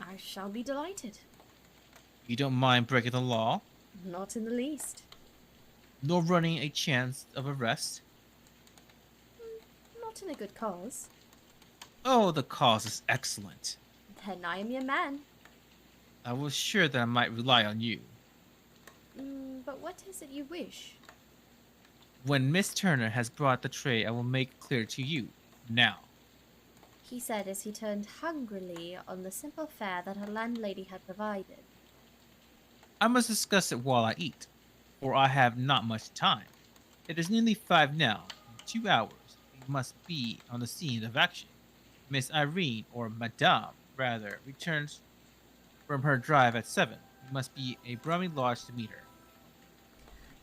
I shall be delighted. You don't mind breaking the law? Not in the least. Nor running a chance of arrest? Not in a good cause. Oh, the cause is excellent. Then I am your man. I was sure that I might rely on you. But what is it you wish? When Miss Turner has brought the tray, I will make it clear to you. Now. He said as he turned hungrily on the simple fare that her landlady had provided. I must discuss it while I eat. for I have not much time. It is nearly 5 now. In 2 hours, we must be on the scene of action. Miss Irene, or Madame, rather, returns from her drive at 7. We must be a Brummy Lodge to meet her.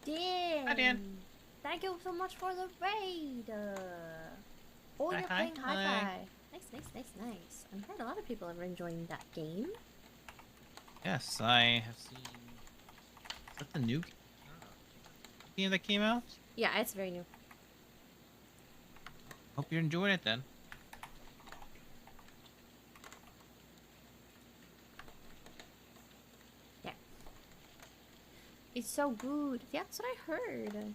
Hi, Dan. Dan, thank you so much for the raid. Oh, you're Hi, playing hi. Hi-Fi. Nice. I've heard a lot of people are enjoying that game. Yes, I have seen. Is that the new game that came out? Yeah, it's very new. Hope you're enjoying it then. Yeah. It's so good. Yeah, that's what I heard.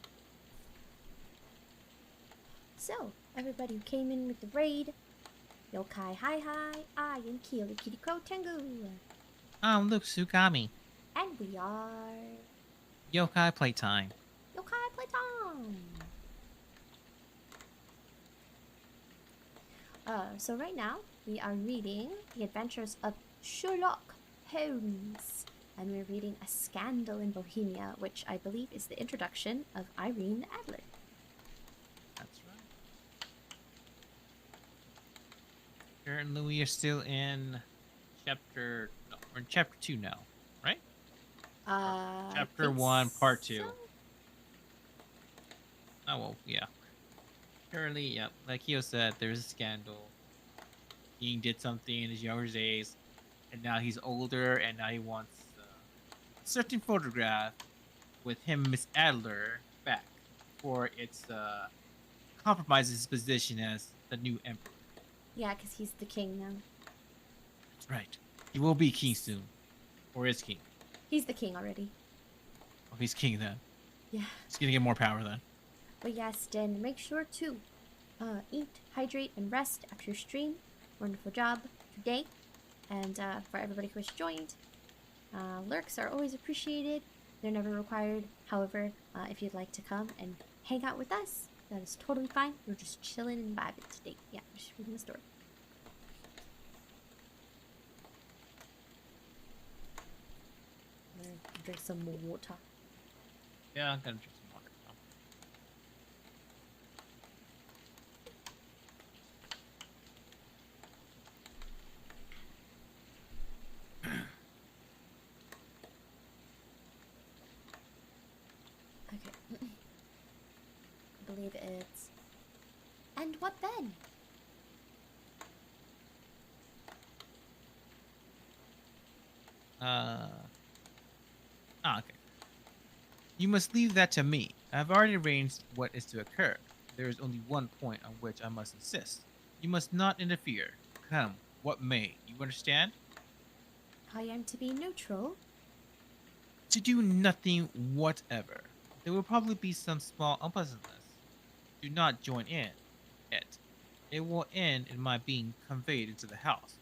So, everybody who came in with the raid, Yokai Hi, I am Kyo the Kitty Crow Tengu. I'm Luke Tsugami. And we are Yokai Playtime. YokaiPlaytime. So right now we are reading The Adventures of Sherlock Holmes, and we're reading A Scandal in Bohemia, which I believe is the introduction of Irene Adler. That's right. Currently, we are still in chapter. No, we're in chapter 2 now, right? Chapter 1, part 2. So? Oh well, yeah. Currently, yeah, like Kyo said, there's a scandal. He did something in his younger days, and now he's older, and now he wants a certain photograph with him, and Miss Adler, back, for it's compromises his position as the new emperor. Yeah, because he's the king now. That's right. He will be king soon, or is king. He's the king already. Oh, he's king then. Yeah. He's gonna get more power then. But yes, then make sure to eat, hydrate, and rest after your stream. Wonderful job today. And for everybody who has joined, lurks are always appreciated. They're never required. However, if you'd like to come and hang out with us, that is totally fine. We're just chilling and vibing today. Yeah, we're just reading the story. I'm gonna drink some more water. Yeah, I'm gonna drink some water now. Okay. I believe it's... And what then? Okay. You must leave that to me. I have already arranged what is to occur. There is only one point on which I must insist. You must not interfere. Come, what may. You understand? I am to be neutral. To do nothing whatever. There will probably be some small unpleasantness. Do not join in it. It will end in my being conveyed into the house.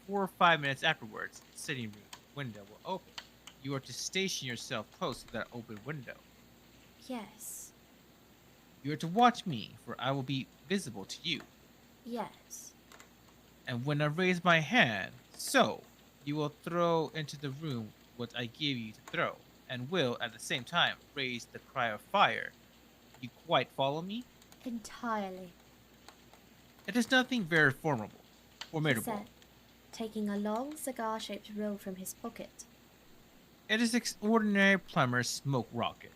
4 or 5 minutes afterwards, the sitting room window will open. You are to station yourself close to that open window. Yes. You are to watch me, for I will be visible to you. Yes. And when I raise my hand, so, you will throw into the room what I give you to throw, and will, at the same time, raise the cry of fire. You quite follow me? Entirely. It is nothing very He formidable. said, taking a long cigar-shaped roll from his pocket. It is an ordinary plumber's smoke rocket,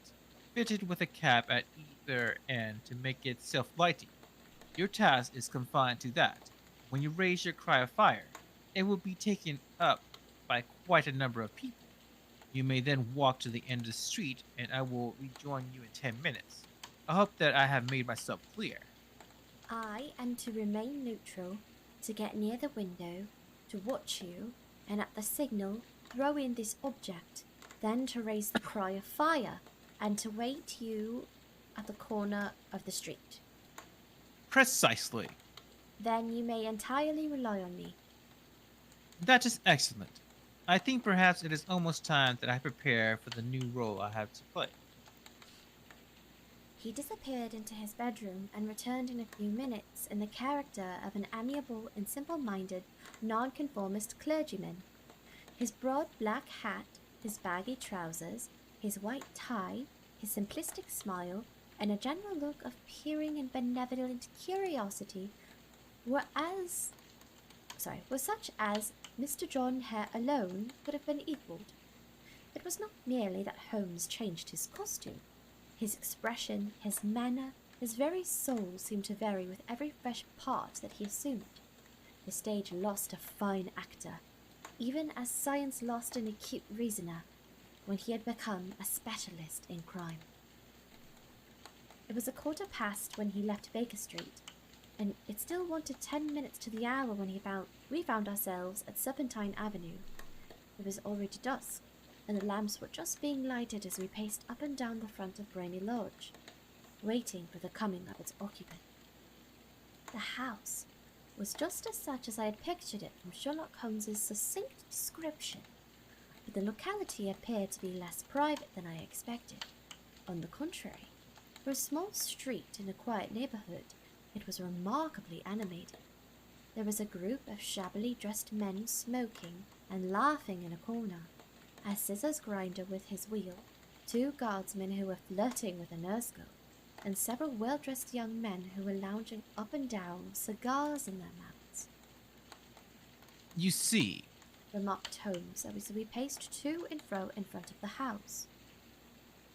fitted with a cap at either end to make it self-lighting. Your task is confined to that. When you raise your cry of fire, it will be taken up by quite a number of people. You may then walk to the end of the street, and I will rejoin you in 10 minutes. I hope that I have made myself clear. I am to remain neutral, to get near the window, to watch you, and at the signal, throw in this object, then to raise the cry of fire, and to wait you at the corner of the street. Precisely. Then you may entirely rely on me. That is excellent. I think perhaps it is almost time that I prepare for the new role I have to play. He disappeared into his bedroom and returned in a few minutes in the character of an amiable and simple-minded, nonconformist clergyman. His broad black hat, his baggy trousers, his white tie, His simplistic smile and a general look of peering and benevolent curiosity were such as Mr. John Hare alone could have been equalled. It was not merely that Holmes changed his costume. His expression, his manner, his very soul seemed to vary with every fresh part that he assumed. The stage lost a fine actor, even as science lost an acute reasoner, when he had become a specialist in crime. It was 1:15 when he left Baker Street, and it still wanted 10 minutes to the hour when we found ourselves at Serpentine Avenue. It was already dusk, and the lamps were just being lighted as we paced up and down the front of Brainy Lodge, waiting for the coming of its occupant. The house was just as such as I had pictured it from Sherlock Holmes's succinct description, but the locality appeared to be less private than I expected. On the contrary, for a small street in a quiet neighborhood, it was remarkably animated. There was a group of shabbily dressed men smoking and laughing in a corner, a scissors grinder with his wheel, 2 guardsmen who were flirting with a nurse girl, and several well-dressed young men who were lounging up and down with cigars in their mouths. You see, Remarked Holmes as we paced to and fro in front of the house.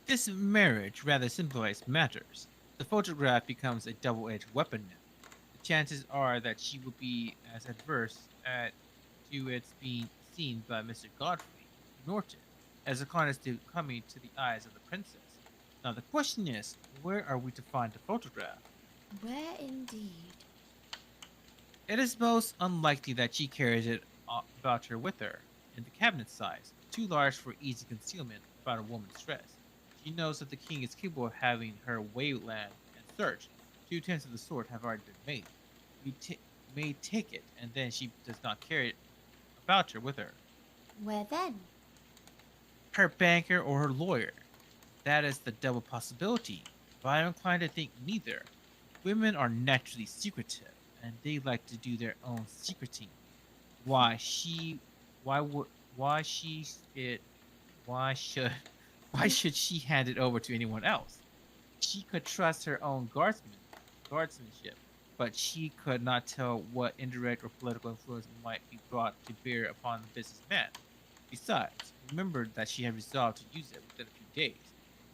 this marriage rather simplifies matters. The photograph becomes a double-edged weapon now. The chances are that she will be as adverse to its being seen by Mr. Godfrey Norton as a contest to coming to the eyes of the princess. Now the question is, where are we to find the photograph? Where indeed? It is most unlikely that she carries it about her with her, in the cabinet size, too large for easy concealment about a woman's dress. She knows that the king is capable of having her wayland and search. 2 attempts of the sort have already been made. We may take it, and then she does not carry it about her with her. Where then? Her banker or her lawyer. That is the double possibility, but I am inclined to think neither. Women are naturally secretive, and they like to do their own secreting. Why should she hand it over to anyone else? She could trust her own guardsmanship, but she could not tell what indirect or political influence might be brought to bear upon the businessman. Besides, remember that she had resolved to use it within a few days.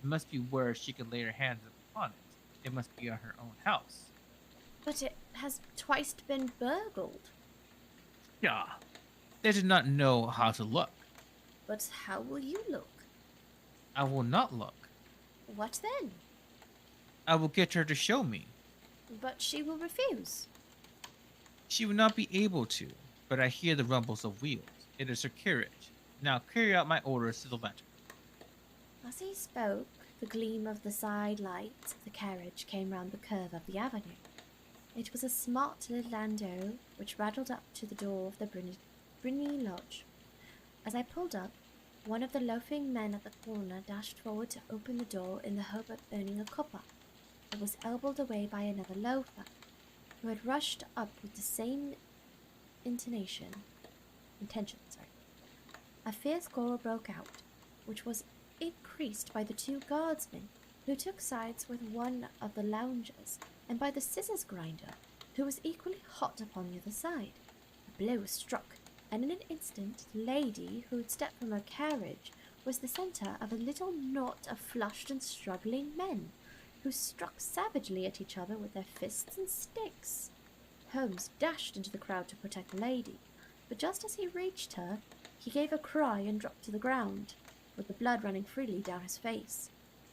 It must be where she can lay her hands upon it. It must be on her own house. But it has twice been burgled. Yeah, they did not know how to look. But how will you look? I will not look. What then? I will get her to show me. But she will refuse. She will not be able to, but I hear the rumbles of wheels. It is her carriage. Now carry out my orders to the letter. As he spoke, the gleam of the side lights of the carriage came round the curve of the avenue. It was a smart little landau which rattled up to the door of the Brinney Lodge. As I pulled up, one of the loafing men at the corner dashed forward to open the door in the hope of earning a copper, but was elbowed away by another loafer, who had rushed up with the same intention. A fierce quarrel broke out, which was increased by the 2 guardsmen, who took sides with one of the loungers, and by the scissors grinder, who was equally hot upon the other side. A blow was struck, and in an instant the lady who had stepped from her carriage was the centre of a little knot of flushed and struggling men, who struck savagely at each other with their fists and sticks. Holmes dashed into the crowd to protect the lady, but just as he reached her, he gave a cry and dropped to the ground, with the blood running freely down his face.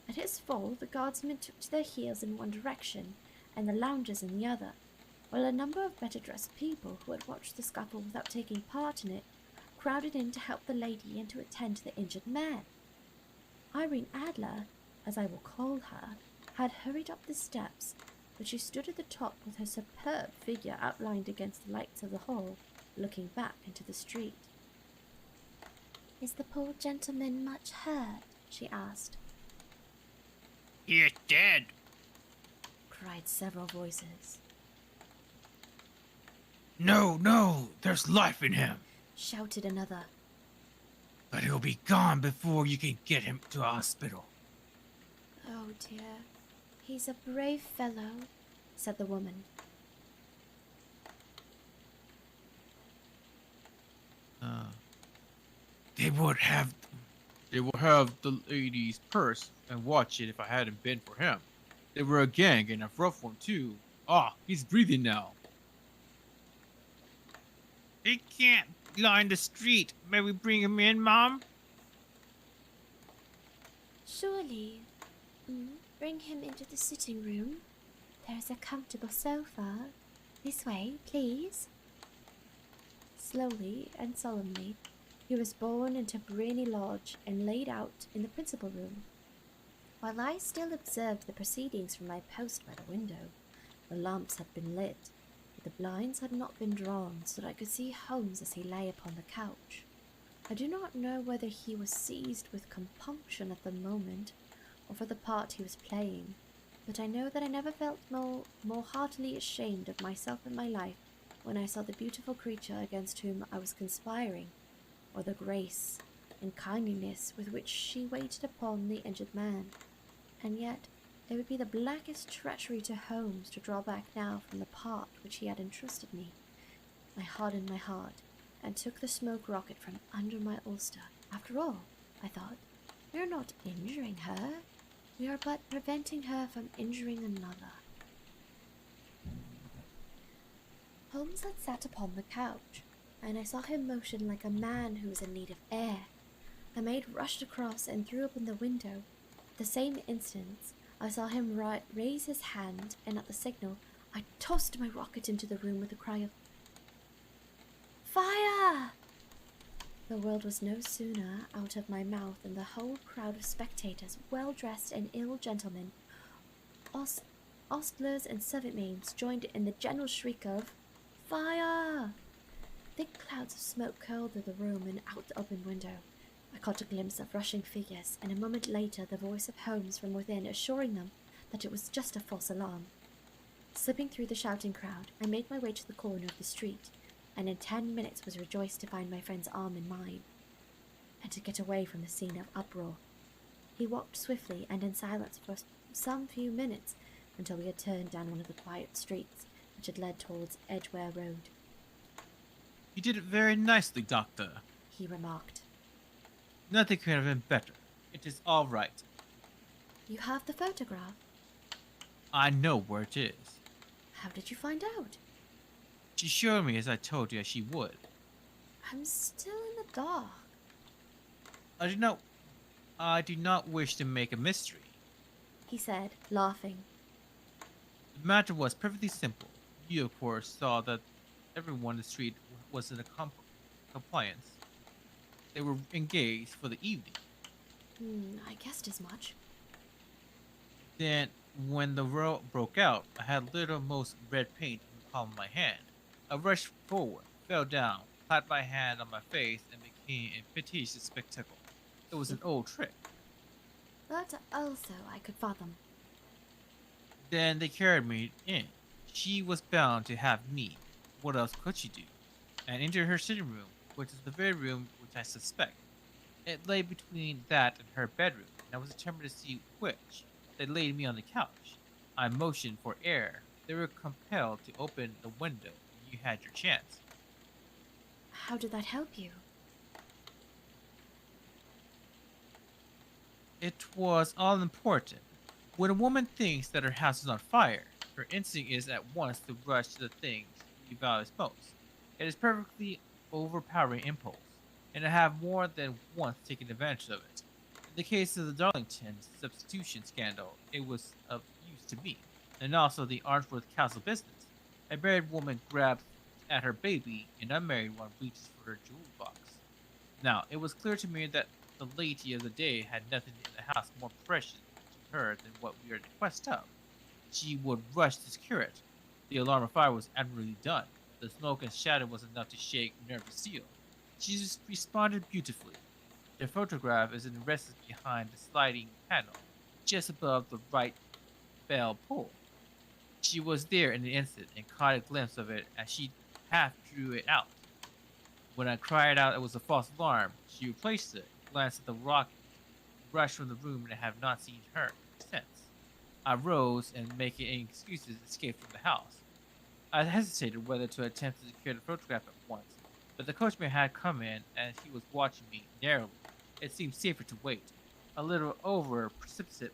At his fall, the guardsmen took to their heels in one direction, and the loungers in the other, while a number of better-dressed people who had watched the scuffle without taking part in it crowded in to help the lady and to attend to the injured man. Irene Adler, as I will call her, had hurried up the steps, but she stood at the top with her superb figure outlined against the lights of the hall, looking back into the street. "Is the poor gentleman much hurt?" she asked. He is dead. Cried several voices. No, there's life in him. Shouted another. But he'll be gone before you can get him to a hospital. Oh dear, he's a brave fellow, said the woman. Uh, they would have they would have the lady's purse and watch it if I hadn't been for him. They were a gang and a rough one too. Ah, he's breathing now. He can't line the street. May we bring him in, Mom? Surely. Bring him into the sitting room. There's a comfortable sofa. This way, please. Slowly and solemnly, he was borne into Briony Lodge and laid out in the principal room. While I still observed the proceedings from my post by the window, the lamps had been lit, but the blinds had not been drawn so that I could see Holmes as he lay upon the couch. I do not know whether he was seized with compunction at the moment, or for the part he was playing, but I know that I never felt more heartily ashamed of myself and my life when I saw the beautiful creature against whom I was conspiring, or the grace and kindliness with which she waited upon the injured man. And yet it would be the blackest treachery to Holmes to draw back now from the part which he had entrusted me. I hardened my heart and took the smoke rocket from under my ulster. After all, I thought, we are not injuring her. We are but preventing her from injuring another. Holmes had sat upon the couch, and I saw him motion like a man who was in need of air. The maid rushed across and threw open the window. At the same instant, I saw him raise his hand, and at the signal, I tossed my rocket into the room with a cry of "Fire!" The word was no sooner out of my mouth than the whole crowd of spectators, well-dressed and ill gentlemen, ostlers and servant maids, joined in the general shriek of "Fire!" Thick clouds of smoke curled through the room and out the open window. I caught a glimpse of rushing figures, and a moment later the voice of Holmes from within assuring them that it was just a false alarm. Slipping through the shouting crowd, I made my way to the corner of the street, and in 10 minutes was rejoiced to find my friend's arm in mine, and to get away from the scene of uproar. He walked swiftly and in silence for some few minutes until we had turned down one of the quiet streets which had led towards Edgware Road. You did it very nicely, Doctor. He remarked. Nothing could have been better. It is all right. You have the photograph? I know where it is. How did you find out? She showed me as I told you she would. I'm still in the dark. I do not wish to make a mystery. He said, laughing. The matter was perfectly simple. You, of course, saw that everyone in the street was in compliance. They were engaged for the evening. I guessed as much. Then, when the row broke out, I had little most red paint in the palm of my hand. I rushed forward, fell down, clapped my hand on my face, and became a piteous spectacle. It was an old trick. That also I could fathom. Then they carried me in. She was bound to have me. What else could she do? And entered her sitting room, which is the very room which I suspect. It lay between that and her bedroom, and I was determined to see which. They laid me on the couch. I motioned for air. They were compelled to open the window. You had your chance. How did that help you? It was all important. When a woman thinks that her house is on fire, her instinct is at once to rush to the things she values most. It is perfectly overpowering impulse, and I have more than once taken advantage of it. In the case of the Darlington substitution scandal, it was of use to me, and also the Arnsworth Castle business. A married woman grabs at her baby, an unmarried one reaches for her jewel box. Now, it was clear to me that the lady of the day had nothing in the house more precious to her than what we are in quest of. She would rush to secure it. The alarm of fire was admirably done. The smoke and shadow was enough to shake nervous steel. She responded beautifully. The photograph is in the recess behind the sliding panel, just above the right bell pull. She was there in an instant and caught a glimpse of it as she half drew it out. When I cried out it was a false alarm, she replaced it, glanced at the rocket, rushed from the room, and I have not seen her since. I rose and, making any excuses, escaped from the house. I hesitated whether to attempt to secure the photograph at once, but the coachman had come in and he was watching me narrowly. It seemed safer to wait. A little over precipitance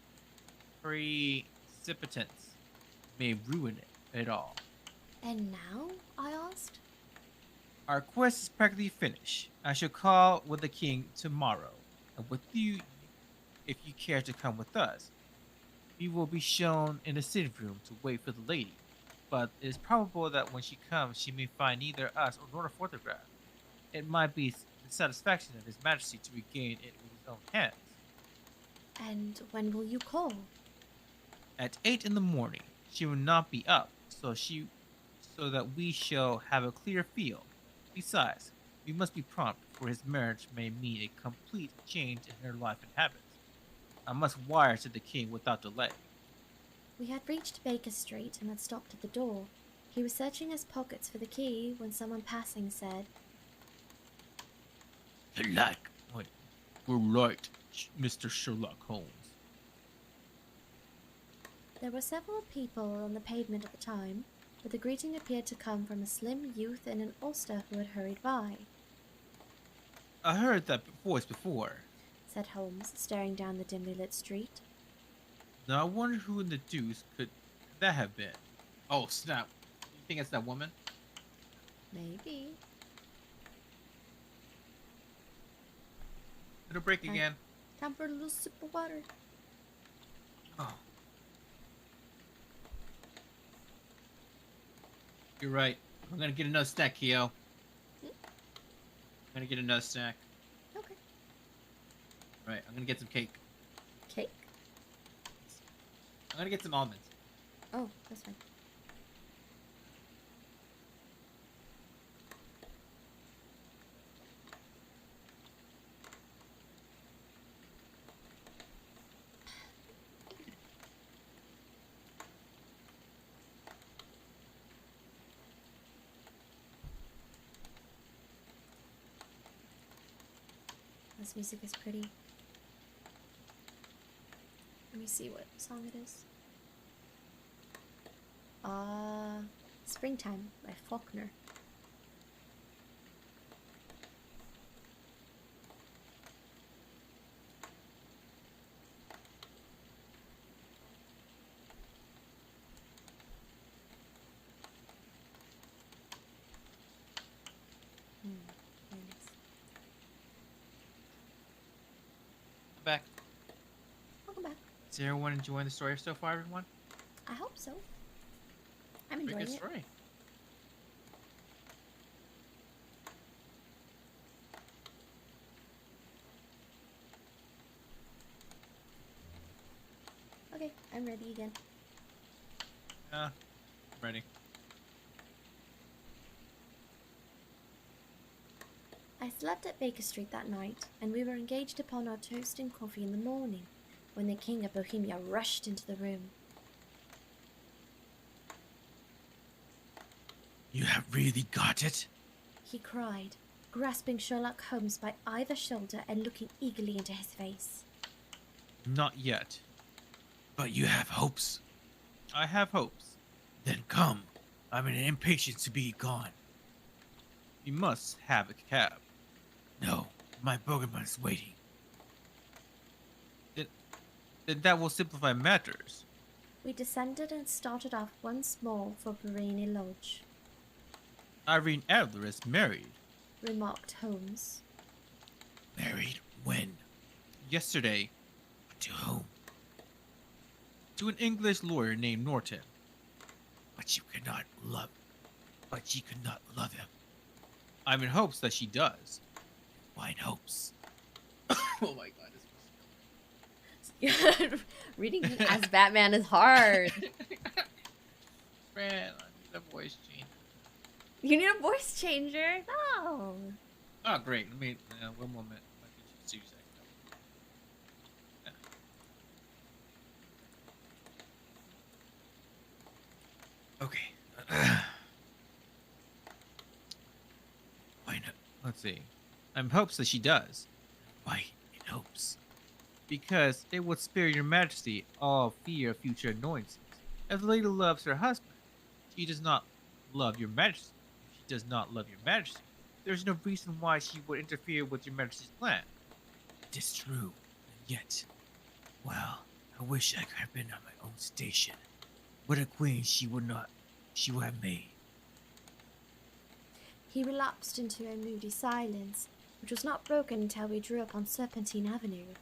may ruin it all. And now? I asked. Our quest is practically finished. I shall call with the king tomorrow, and with you, if you care to come with us. We will be shown in the sitting room to wait for the lady, but it is probable that when she comes, she may find neither us nor the photograph. It might be the satisfaction of His Majesty to regain it with his own hands. And when will you call? At 8 in the morning, she will not be up, so that we shall have a clear field. Besides, we must be prompt, for his marriage may mean a complete change in her life and habits. I must wire to the king without delay. We had reached Baker Street and had stopped at the door. He was searching his pockets for the key when someone passing said, We're right, Mr. Sherlock Holmes. There were several people on the pavement at the time, but the greeting appeared to come from a slim youth in an ulster who had hurried by. I heard that voice before. Said Holmes, staring down the dimly lit street. Now I wonder who in the deuce could that have been? Oh, snap. You think it's that woman? Maybe. It'll break again. Time for a little sip of water. Oh. You're right. I'm gonna get another snack, Keo. I'm gonna get another snack. Okay. Right, I'm gonna get some cake. Cake? I'm gonna get some almonds. Oh, that's fine. This music is pretty. Let me see what song it is. Springtime by Faulkner. Very nice. Back. Welcome back. Is everyone enjoying the story so far, everyone? I hope so. I'm Pretty enjoying good it. story. Okay, I'm ready again. I'm ready. I slept at Baker Street that night, and we were engaged upon our toast and coffee in the morning, when the King of Bohemia rushed into the room. You have really got it? He cried, grasping Sherlock Holmes by either shoulder and looking eagerly into his face. Not yet. But you have hopes? I have hopes. Then come. I'm in impatience to be gone. You must have a cab. No, my Bogerman is waiting. Then that will simplify matters. We descended and started off once more for Perini Lodge, Irene Adler is married. remarked Holmes. Married when? Yesterday, To whom? to an English lawyer named Norton. But you cannot love. But she could not love him. I'm in hopes that she does. Fine hopes. Oh my god, Reading as Batman is hard. Man, I need a voice change. You need a voice changer? No. Oh, great. Let me, one moment. Let me just 2 seconds. Okay. Why not? Let's see. I'm in hopes that she does. Why in hopes? because it would spare your majesty all fear of future annoyances. If the lady loves her husband, she does not love your majesty. If she does not love your majesty, there is no reason why she would interfere with your majesty's plan. It is true, and yet, well, I wish I could have been on my own station. What a queen she would have made. He relapsed into a moody silence, which was not broken until we drew up on Serpentine Avenue.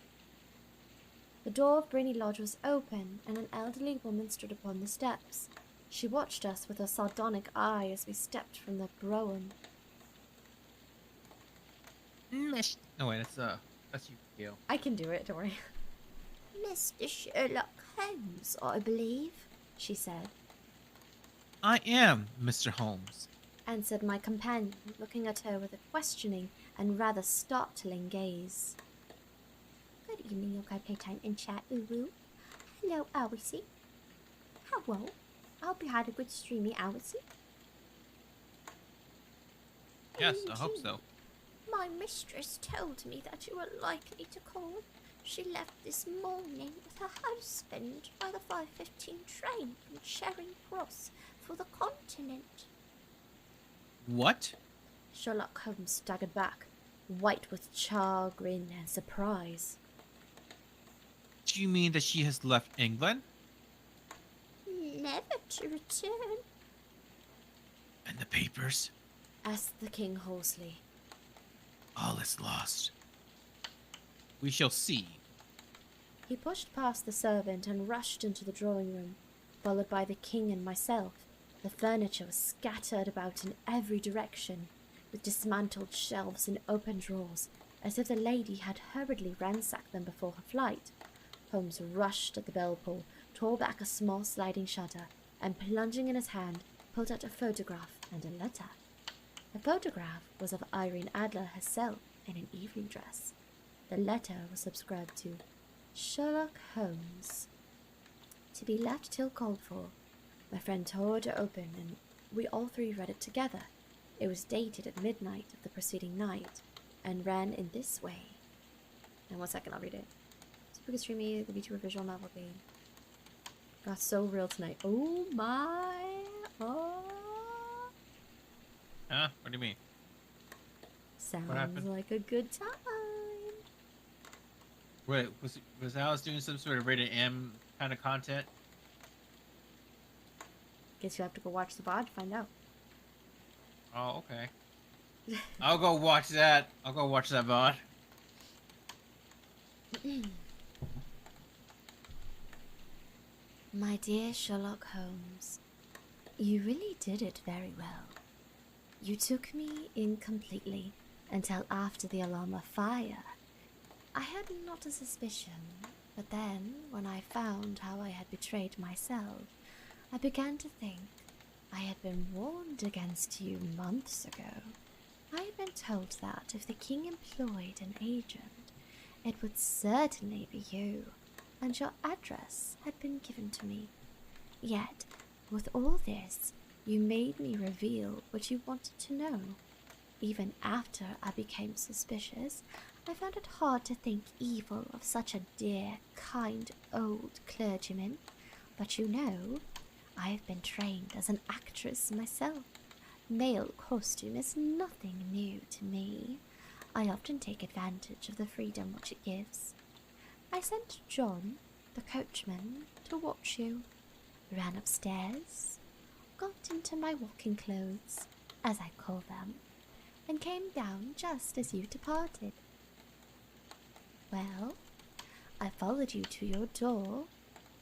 The door of Brainy Lodge was open, and an elderly woman stood upon the steps. She watched us with a sardonic eye as we stepped from the brougham. No wait, that's you, Gail. I can do it, don't worry. Mr. Sherlock Holmes, I believe, she said, I am Mr. Holmes. answered my companion, looking at her with a questioning and rather startling gaze. Good evening, Yokai Playtime and chat, Uwu. Hello, Owlsy. Hello. I hope you had a good streamy, Owlsy. Yes, I hope so. My mistress told me that you were likely to call. She left this morning with her husband by the 5:15 train from Charing Cross for the continent. What? Sherlock Holmes staggered back, white with chagrin and surprise. Do you mean that she has left England? Never to return, And the papers? asked the king hoarsely. All is lost. We shall see. He pushed past the servant and rushed into the drawing room, followed by the king and myself. The furniture was scattered about in every direction, with dismantled shelves and open drawers, as if the lady had hurriedly ransacked them before her flight. Holmes rushed at the bell pull, tore back a small sliding shutter, and plunging in his hand, pulled out a photograph and a letter. The photograph was of Irene Adler herself in an evening dress. The letter was subscribed to Sherlock Holmes. To be left till called for. My friend tore it open, and we all three read it together. It was dated at midnight of the preceding night, and ran in this way. And 1 second, I'll read it. Super streamy, the VTuber visual novel game. Got so real tonight. Oh my! Oh. Huh? What do you mean? Sounds happened? like a good time. Wait, was Alice doing some sort of rated M kind of content? Guess you have to go watch the VOD to find out. Oh, okay. I'll go watch that. I'll go watch that VOD. My dear Sherlock Holmes, you really did it very well. You took me in completely until after the alarm of fire. I had not a suspicion, but then, when I found how I had betrayed myself, I began to think I had been warned against you months ago. I had been told that if the king employed an agent, it would certainly be you, and your address had been given to me. Yet, with all this, you made me reveal what you wanted to know. Even after I became suspicious, I found it hard to think evil of such a dear, kind old clergyman. But you know, I have been trained as an actress myself. Male costume is nothing new to me. I often take advantage of the freedom which it gives. I sent John, the coachman, to watch you, ran upstairs, got into my walking clothes, as I call them, and came down just as you departed. Well, I followed you to your door,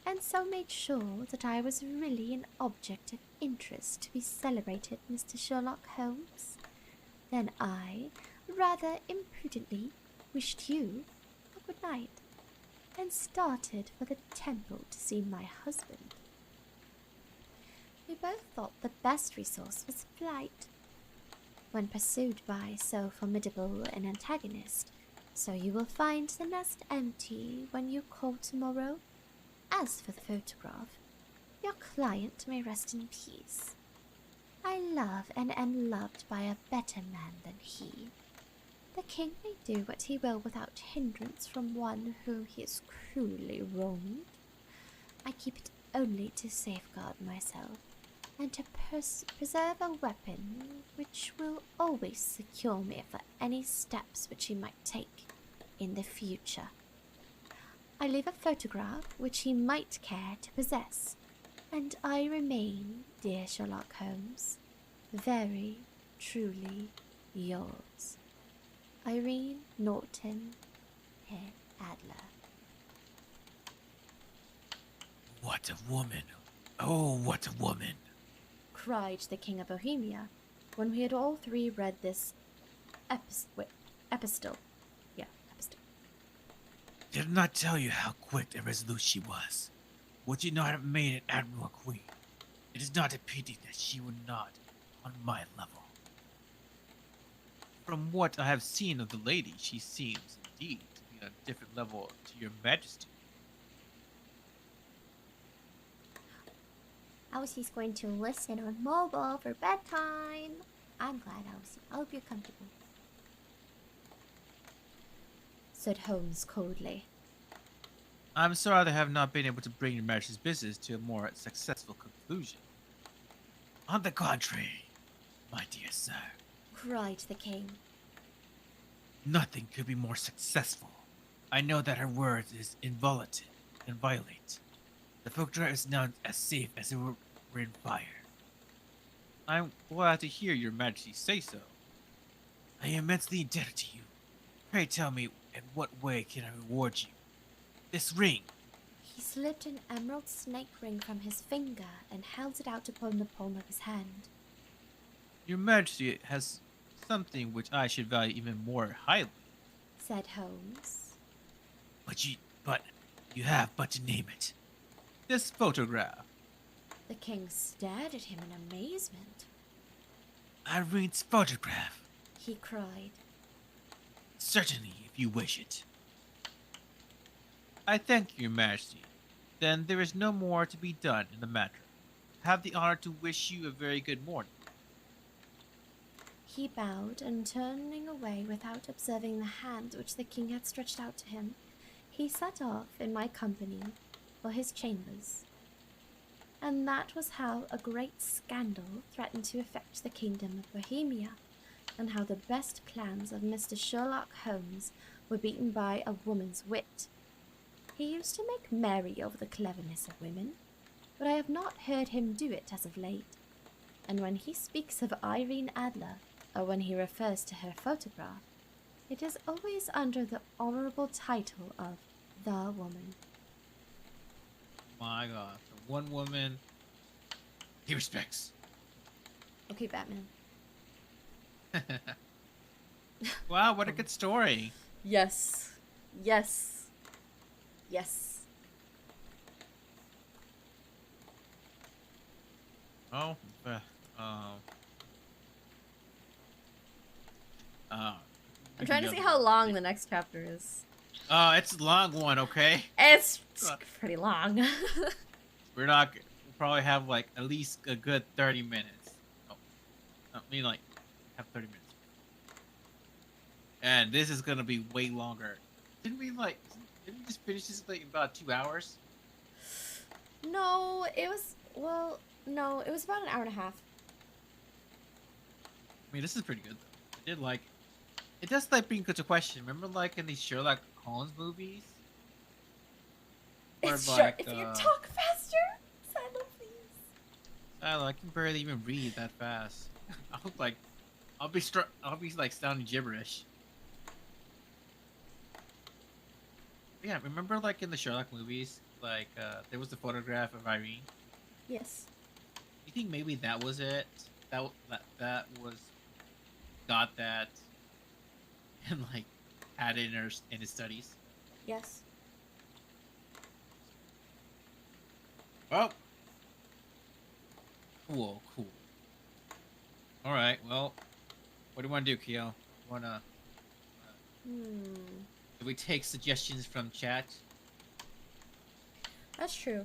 and so made sure that I was really an object of interest to be celebrated, Mr. Sherlock Holmes. Then I, rather imprudently, wished you a good night, and started for the temple to see my husband. We both thought the best resource was flight, when pursued by so formidable an antagonist, so you will find the nest empty when you call tomorrow. As for the photograph, your client may rest in peace. I love and am loved by a better man than he. The king may do what he will without hindrance from one whom he has cruelly wronged. I keep it only to safeguard myself, and to preserve a weapon which will always secure me for any steps which he might take in the future. I leave a photograph which he might care to possess, and I remain, dear Sherlock Holmes, very truly yours, Irene Norton Adler. What a woman. Oh, what a woman. Cried the King of Bohemia, when we had all three read this epistle. Yeah, epistle. Did not tell you how quick and resolute she was. Would you not have made an admirable queen? It is not a pity that she would not on my level. From what I have seen of the lady, she seems indeed to be on a different level to your majesty. Elsie's going to listen on mobile for bedtime. I'm glad, Elsie. I hope you're comfortable. Said Holmes coldly. I'm sorry that I have not been able to bring your majesty's business to a more successful conclusion. On the contrary, my dear sir, Cried the king. nothing could be more successful. I know that her word is inviolate. The photograph is now as safe as it were in fire. I'm glad to hear your majesty say so. I am immensely indebted to you. Pray tell me, in what way can I reward you? This ring. He slipped an emerald snake ring from his finger and held it out upon the palm of his hand. Your majesty has something which I should value even more highly. Said Holmes. But you have but to name it. This photograph. The king stared at him in amazement. Irene's photograph. He cried. Certainly, if you wish it. I thank you, your majesty. Then there is no more to be done in the matter. I have the honor to wish you a very good morning. He bowed, and turning away without observing the hand which the king had stretched out to him, he set off in my company for his chambers. And that was how a great scandal threatened to affect the kingdom of Bohemia, and how the best plans of Mr. Sherlock Holmes were beaten by a woman's wit. He used to make merry over the cleverness of women, but I have not heard him do it as of late. And when he speaks of Irene Adler, or when he refers to her photograph, it is always under the honorable title of the woman. My God, the one woman he respects. Okay, Batman. Wow, what a good story. Yes. Yes. Yes. Oh, I'm trying to see how long the next chapter is. It's a long one, okay? It's pretty long. We'll probably have like at least a good 30 minutes. Oh, I mean like have 30 minutes. And this is gonna be way longer. Didn't we just finish this like in about 2 hours? No, it was about an hour and a half. I mean, this is pretty good though. It does like bring into question. Remember like in these Sherlock Holmes movies? It's Where, short. like, If you talk faster, Silo, please. I can barely even read that fast. I'll be like sounding gibberish. Yeah, remember like in the Sherlock movies, like there was the photograph of Irene. Yes. You think maybe that was it? That was got that and like had it in his studies. Yes. Well, cool. All right, well, what do you want to do, Kyo? Do we take suggestions from chat? That's true.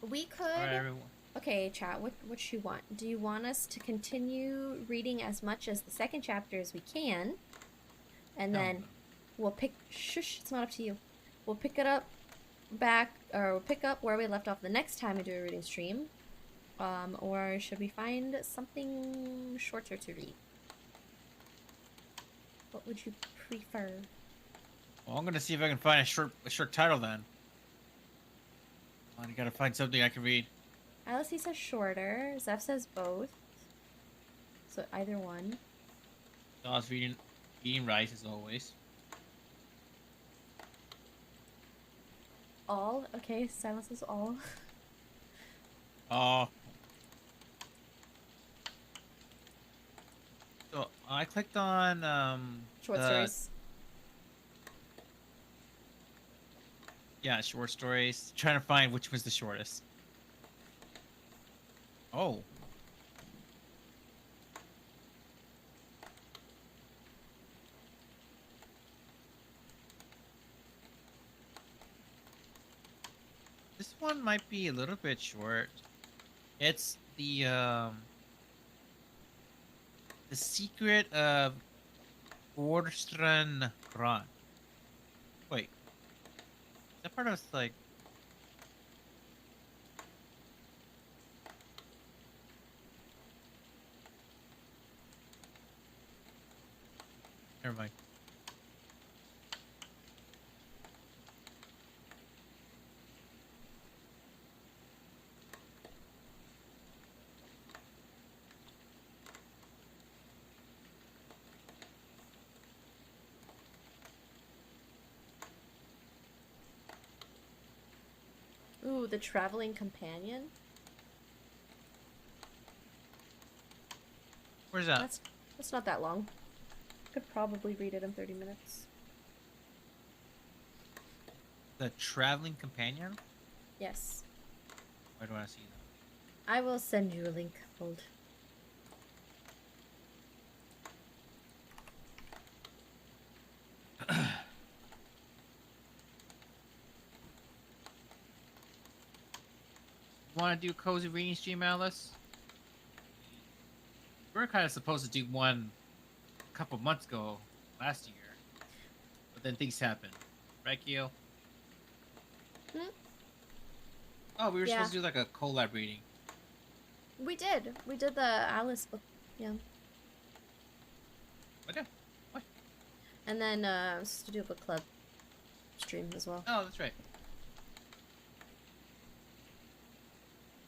We could. All right, everyone. Okay, chat. What you want? Do you want us to continue reading as much as the second chapter as we can, and No, then no. we'll pick. Shush, it's not up to you. We'll pick it up we'll pick up where we left off the next time we do a reading stream. Or should we find something shorter to read? What would you prefer? Well, I'm gonna see if I can find a short title then. I gotta find something I can read. Alice says shorter. Zeph says both. So either one. So I was eating rice as always. All. Okay, Silence is all. Oh. So I clicked on Short the- stories. Yeah, short stories. Trying to find which was the shortest. Oh. This one might be a little bit short. It's the secret of Orstran Gran. Wait. That part was like never mind. Ooh, the traveling companion. Where's that? That's not that long. Could probably read it in 30 minutes. The traveling companion? Yes. Where do I see that? I will send you a link. Hold. Want to do a cozy reading stream, Alice? We were kind of supposed to do one a couple months ago, last year, but then things happened, right, Kyo? Hmm? Oh, we were Yeah. supposed to do like a collab reading. We did. We did the Alice book. Yeah. What? What? And then I was supposed to do a book club stream as well. Oh, that's right.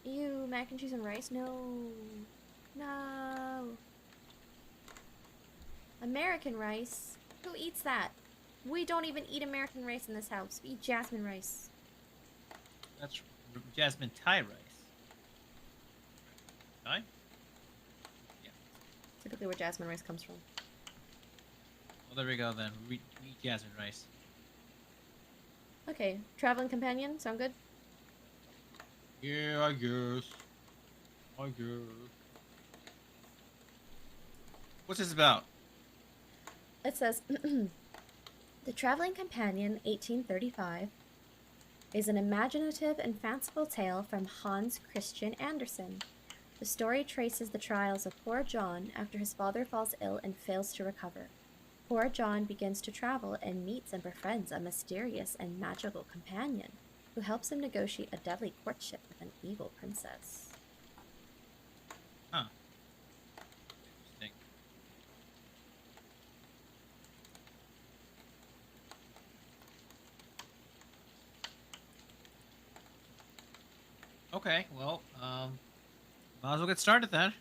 Ew, mac and cheese and rice? No. No. American rice? Who eats that? We don't even eat American rice in this house. We eat jasmine rice. That's jasmine Thai rice. Thai? Yeah. Typically where jasmine rice comes from. Well, there we go then. We eat jasmine rice. Okay, traveling companion, sound good? Yeah, I guess. I guess. What's this about? It says, The Traveling Companion, 1835, is an imaginative and fanciful tale from Hans Christian Andersen. The story traces the trials of poor John after his father falls ill and fails to recover. Poor John begins to travel and meets and befriends a mysterious and magical companion who helps him negotiate a deadly courtship with an evil princess. Huh. Interesting. Okay, well, might as well get started then.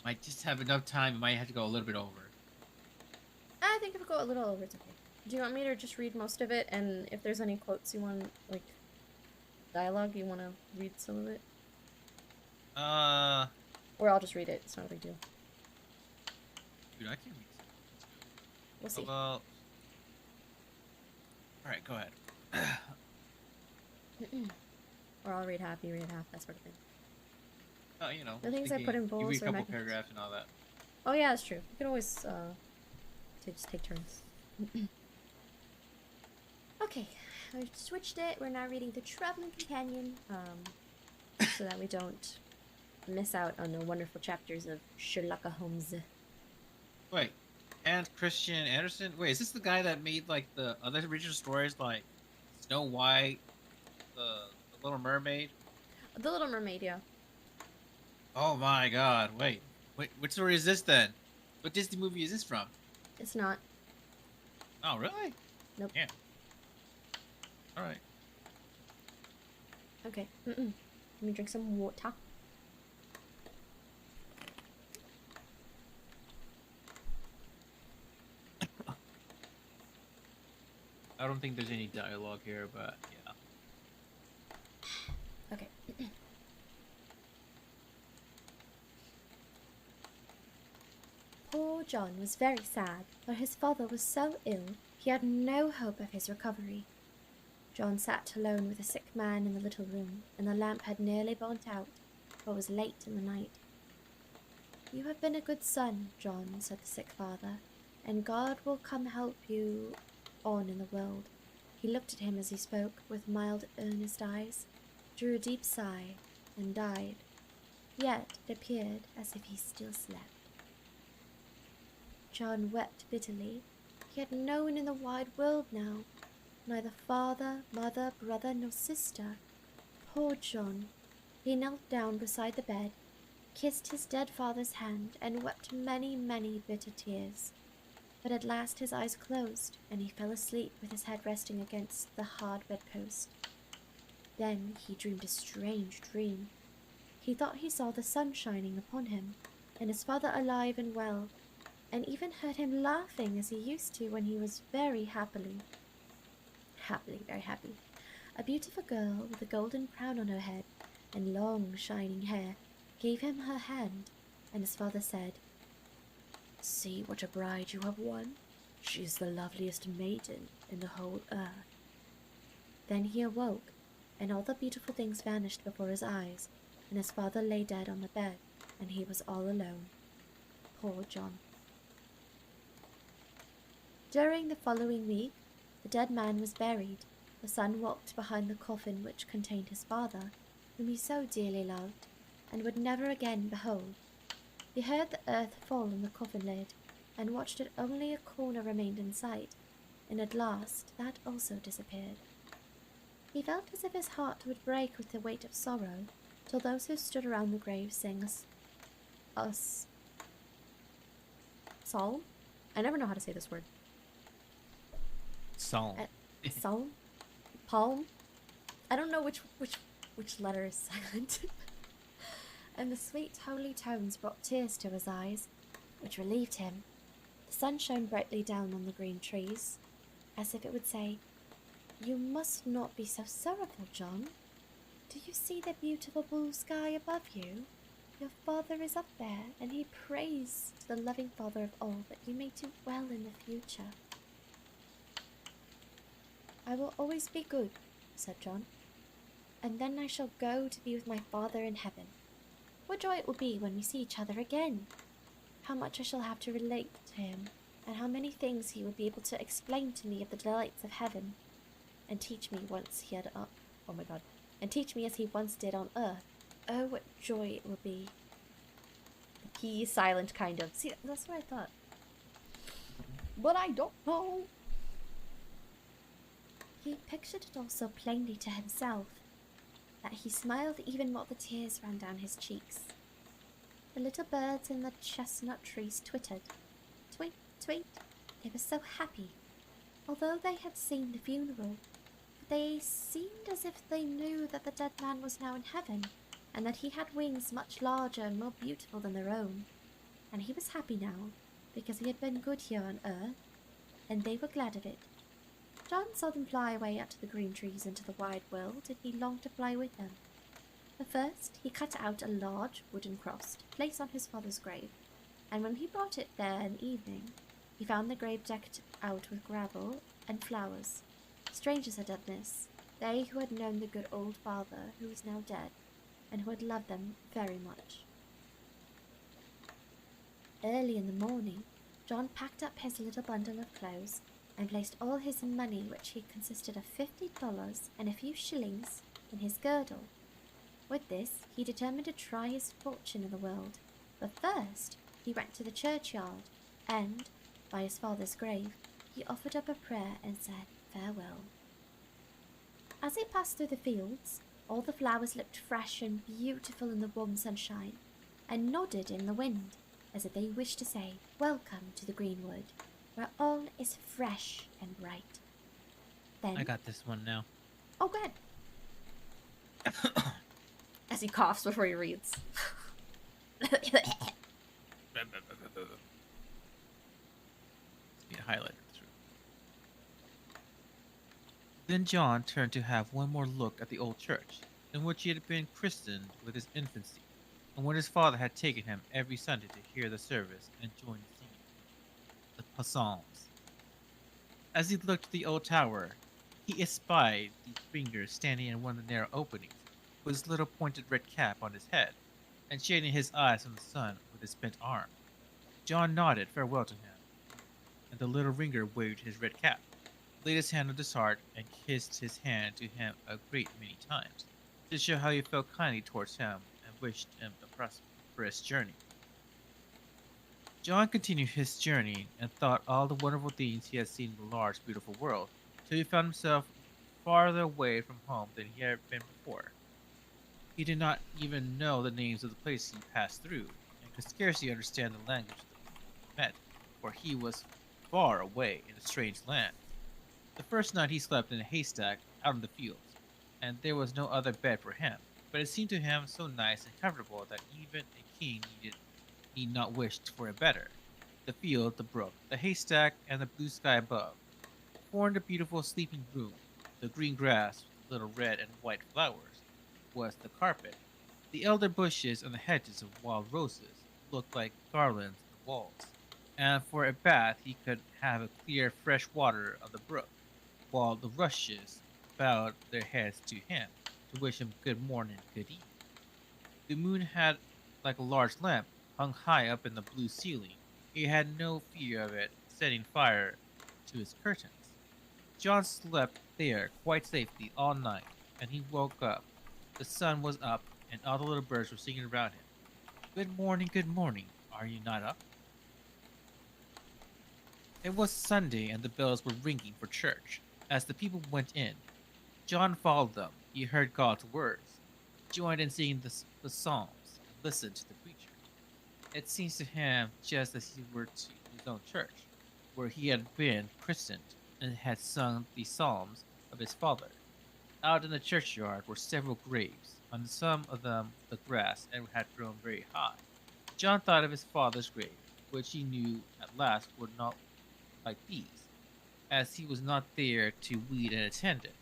Might just have enough time. Might have to go a little bit over. I think if we go a little over, it's okay. Do you want me to just read most of it, and if there's any quotes you want, like, dialogue, you want to read some of it? Or I'll just read it, it's not a big deal. Dude, I can read. We'll see. Well, all right, go ahead. Or I'll read half, you read half, that sort of thing. Oh, you know. The things I thinking put in you bowls read a or couple mac and cheese. paragraphs and all that. Oh yeah, that's true. You can always, just take turns. Okay, I switched it. We're now reading The Traveling Companion, so that we don't miss out on the wonderful chapters of Sherlock Holmes. Wait, Hans Christian Andersen? Wait, is this the guy that made like the other original stories like Snow White, the Little Mermaid? The Little Mermaid, yeah. Oh my god, wait, which story is this then? What Disney movie is this from? It's not. Oh, really? Nope. Yeah. Alright. Okay. Let me drink some water. I don't think there's any dialogue here, but yeah. Okay. Poor John was very sad, for his father was so ill he had no hope of his recovery. John sat alone with the sick man in the little room, and the lamp had nearly burnt out, for it was late in the night. "You have been a good son, John," said the sick father, "and God will come help you on in the world." He looked at him as he spoke, with mild, earnest eyes, drew a deep sigh, and died. Yet it appeared as if he still slept. John wept bitterly. He had no one in the wide world now, neither father, mother, brother, nor sister. Poor John! He knelt down beside the bed, kissed his dead father's hand, and wept many, many bitter tears. But at last his eyes closed, and he fell asleep with his head resting against the hard bedpost. Then he dreamed a strange dream. He thought he saw the sun shining upon him, and his father alive and well, and even heard him laughing as he used to when he was very very happy. A beautiful girl with a golden crown on her head and long shining hair gave him her hand, and his father said, "See what a bride you have won. She is the loveliest maiden in the whole earth." Then he awoke, and all the beautiful things vanished before his eyes, and his father lay dead on the bed, and he was all alone. Poor John. During the following week, the dead man was buried. The son walked behind the coffin which contained his father, whom he so dearly loved, and would never again behold. He heard the earth fall on the coffin lid, and watched it only a corner remained in sight, and at last that also disappeared. He felt as if his heart would break with the weight of sorrow, till those who stood around the grave sang a psalm? I never know how to say this word. Psalm. Psalm? Palm? I don't know which letter is silent. And the sweet holy tones brought tears to his eyes, which relieved him. The sun shone brightly down on the green trees, as if it would say, "You must not be so sorrowful, John. Do you see the beautiful blue sky above you? Your father is up there, and he prays to the loving Father of all that you may do well in the future." "I will always be good," said John, "and then I shall go to be with my father in heaven. What joy it will be when we see each other again! How much I shall have to relate to him, and how many things he would be able to explain to me of the delights of heaven, and teach me and teach me as he once did on earth. Oh, what joy it will be!" He is silent, kind of. See, that's what I thought. But I don't know. He pictured it all so plainly to himself that he smiled even while the tears ran down his cheeks. The little birds in the chestnut trees twittered. Tweet, tweet. They were so happy, although they had seen the funeral. But they seemed as if they knew that the dead man was now in heaven, and that he had wings much larger and more beautiful than their own. And he was happy now, because he had been good here on earth, and they were glad of it. John saw them fly away out to the green trees into the wide world, and he longed to fly with them. But first he cut out a large wooden cross to place on his father's grave, and when he brought it there in the evening, he found the grave decked out with gravel and flowers. Strangers had done this, they who had known the good old father who was now dead, and who had loved them very much. Early in the morning, John packed up his little bundle of clothes and placed all his money, which he consisted of $50 and a few shillings, in his girdle. With this, he determined to try his fortune in the world, but first he went to the churchyard, and, by his father's grave, he offered up a prayer and said farewell. As they passed through the fields, all the flowers looked fresh and beautiful in the warm sunshine, and nodded in the wind, as if they wished to say, "Welcome to the greenwood, where all is fresh and bright." Then, I got this one now. oh, good. As he coughs before he reads. Be a highlighter through. Then John turned to have one more look at the old church, in which he had been christened with his infancy, and where his father had taken him every Sunday to hear the service and join the singing, the psalms. As he looked at the old tower, he espied the finger standing in one of the narrow openings, with his little pointed red cap on his head, and shading his eyes from the sun with his bent arm. John nodded farewell to him, and the little ringer waved his red cap, laid his hand on his heart, and kissed his hand to him a great many times, to show how he felt kindly towards him and wished him a prosperous journey. John continued his journey and thought all the wonderful things he had seen in the large, beautiful world, till he found himself farther away from home than he had been before. He did not even know the names of the places he passed through, and could scarcely understand the language that he met, for he was far away in a strange land. The first night he slept in a haystack out in the fields, and there was no other bed for him, but it seemed to him so nice and comfortable that even a king need not wish for a better. The field, the brook, the haystack, and the blue sky above formed a beautiful sleeping room. The green grass, with little red and white flowers, was the carpet. The elder bushes and the hedges of wild roses looked like garlands on the walls, and for a bath he could have a clear, fresh water of the brook, while the rushes bowed their heads to him to wish him good morning, good evening. The moon had, like a large lamp, hung high up in the blue ceiling. He had no fear of it setting fire to his curtains. John slept there quite safely all night, and he woke up. The sun was up, and all the little birds were singing around him. Good morning, are you not up? It was Sunday, and the bells were ringing for church. As the people went in, John followed them. He heard God's words, joined in singing the psalms, and listened to the preacher. It seems to him just as he were to his own church, where he had been christened and had sung the psalms of his father. Out in the churchyard were several graves. On some of them the grass had grown very high. John thought of his father's grave, which he knew at last would not like these, as he was not there to weed and attend it.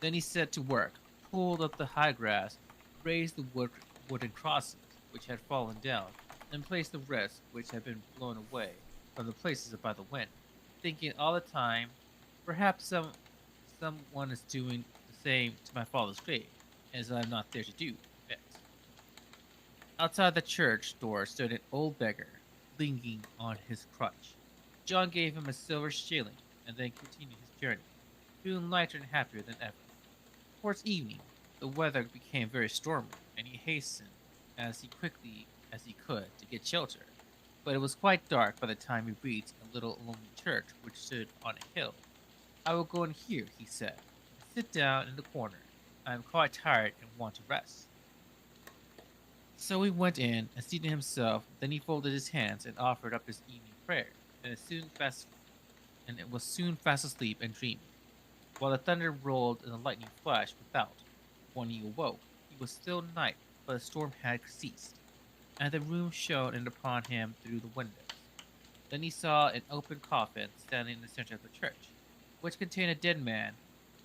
Then he set to work, pulled up the high grass, raised the wooden crosses which had fallen down, and placed the rest which had been blown away from the places by the wind, thinking all the time, perhaps someone is doing the same to my father's grave, as I am not there to do it. Outside the church door stood an old beggar, leaning on his crutch. John gave him a silver shilling, and then continued his journey, feeling lighter and happier than ever. Towards evening, the weather became very stormy, and he hastened as quickly as he could to get shelter. But it was quite dark by the time he reached a little lonely church which stood on a hill. I will go in here, he said, and sit down in the corner. I am quite tired and want to rest. So he went in and seated himself. Then he folded his hands and offered up his evening prayer, and it was soon fast asleep and dreaming, while the thunder rolled and the lightning flashed without. When he awoke, it was still night, but the storm had ceased, and the room shone in upon him through the windows. Then he saw an open coffin standing in the center of the church, which contained a dead man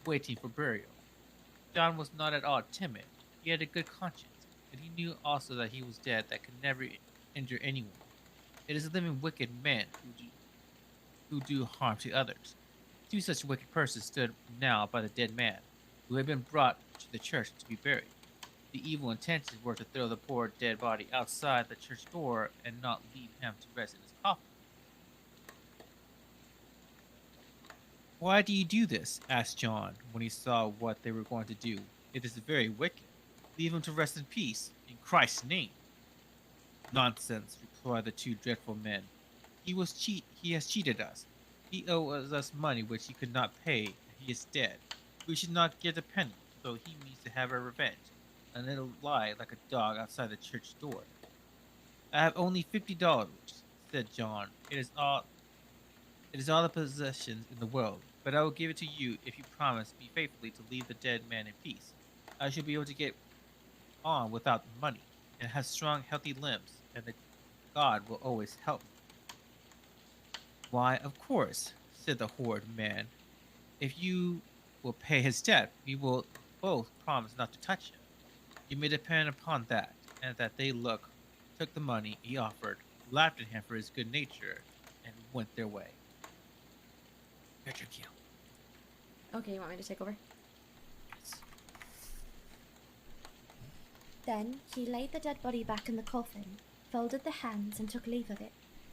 waiting for burial. John was not at all timid. He had a good conscience, and he knew also that he was dead that could never injure anyone. It is living wicked men who do harm to others. Two such wicked persons stood now by the dead man, who had been brought to the church to be buried. The evil intentions were to throw the poor dead body outside the church door and not leave him to rest in his coffin. Why do you do this? Asked John, when he saw what they were going to do. It is very wicked. Leave him to rest in peace, in Christ's name. Nonsense, replied the two dreadful men. He has cheated us. He owes us money which he could not pay, and he is dead. We should not get a penny, so he means to have our revenge, and it'll lie like a dog outside the church door. I have only $50, said John. It is all the possessions in the world, but I will give it to you if you promise me faithfully to leave the dead man in peace. I shall be able to get on without money, and have strong, healthy limbs, and the God will always help me. Why, of course, said the horrid man. If you will pay his debt, we will both promise not to touch him. You may depend upon that, and that they took the money he offered, laughed at him for his good nature, and went their way. Your turn, Keel. Okay, you want me to take over? Yes. Then he laid the dead body back in the coffin, folded the hands and took leave of it,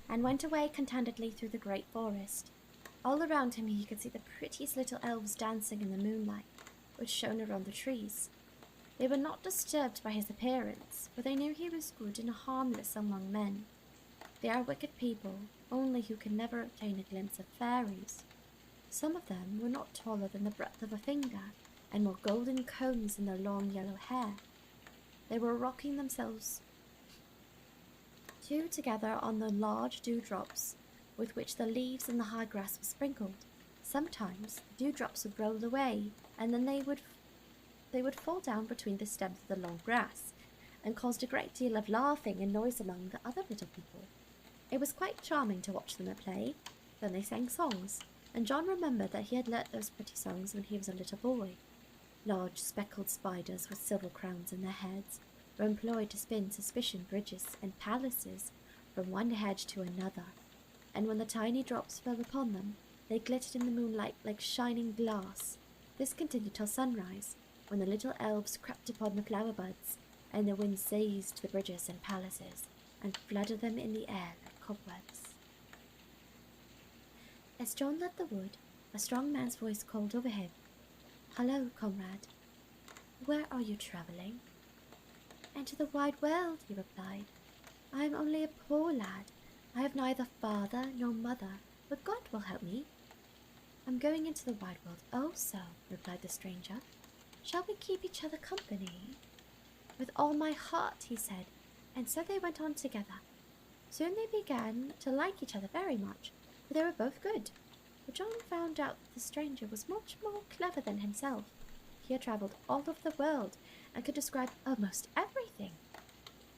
and went away contentedly through the great forest. All around him he could see the prettiest little elves dancing in the moonlight, which shone around the trees. They were not disturbed by his appearance, for they knew he was good and harmless among men. They are wicked people, only who can never obtain a glimpse of fairies. Some of them were not taller than the breadth of a finger, and wore golden combs in their long yellow hair. They were rocking themselves two together on the large dewdrops with which the leaves and the high grass were sprinkled. Sometimes the dewdrops would roll away, and then they would fall down between the stems of the long grass, and caused a great deal of laughing and noise among the other little people. It was quite charming to watch them at play. Then they sang songs, and John remembered that he had learnt those pretty songs when he was a little boy. Large speckled spiders with silver crowns in their heads were employed to spin suspicion bridges and palaces from one hedge to another, and when the tiny drops fell upon them, they glittered in the moonlight like shining glass. This continued till sunrise, when the little elves crept upon the flower buds, and the wind seized the bridges and palaces, and flooded them in the air like cobwebs. As John left the wood, a strong man's voice called over him, "Hello, comrade. Where are you travelling?" "Into the wide world," he replied. "I am only a poor lad. I have neither father nor mother, but God will help me." "I'm going into the wide world also," replied the stranger. "Shall we keep each other company?" "With all my heart," he said, and so they went on together. Soon they began to like each other very much, for they were both good. But John found out that the stranger was much more clever than himself. He had travelled all over the world and could describe almost everything.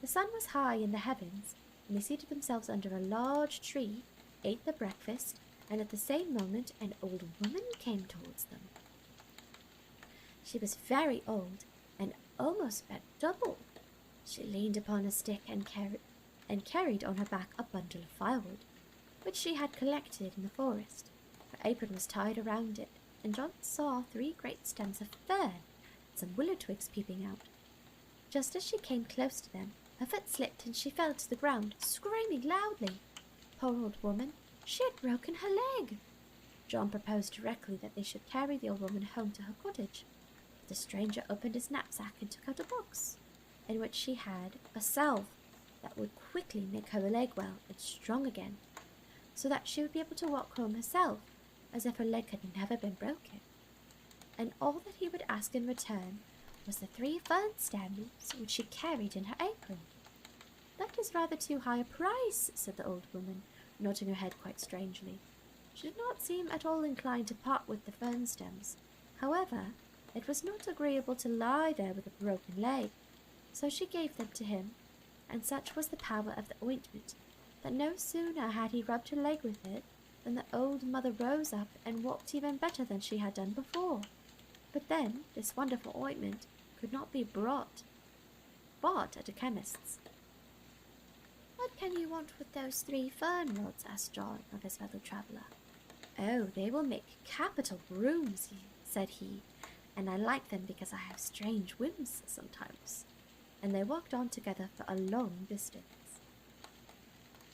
The sun was high in the heavens, and they seated themselves under a large tree, ate their breakfast, and at the same moment an old woman came towards them. She was very old and almost bent double. She leaned upon a stick and carried on her back a bundle of firewood, which she had collected in the forest. Her apron was tied around it, and John saw 3 great stems of fern and some willow twigs peeping out. Just as she came close to them, her foot slipped and she fell to the ground, screaming loudly. Poor old woman, she had broken her leg. John proposed directly that they should carry the old woman home to her cottage. The stranger opened his knapsack and took out a box, in which she had a salve that would quickly make her leg well and strong again, so that she would be able to walk home herself, as if her leg had never been broken. And all that he would ask in return was the 3 fern stems which she carried in her apron. "That is rather too high a price," said the old woman, nodding her head quite strangely. She did not seem at all inclined to part with the fern stems. However, it was not agreeable to lie there with a broken leg, so she gave them to him, and such was the power of the ointment that no sooner had he rubbed her leg with it than the old mother rose up and walked even better than she had done before. But then this wonderful ointment could not be bought at a chemist's. "What can you want with those 3 fern rods?" asked John of his fellow traveller. "Oh, they will make capital brooms," said he, "and I like them because I have strange whims sometimes." And they walked on together for a long distance.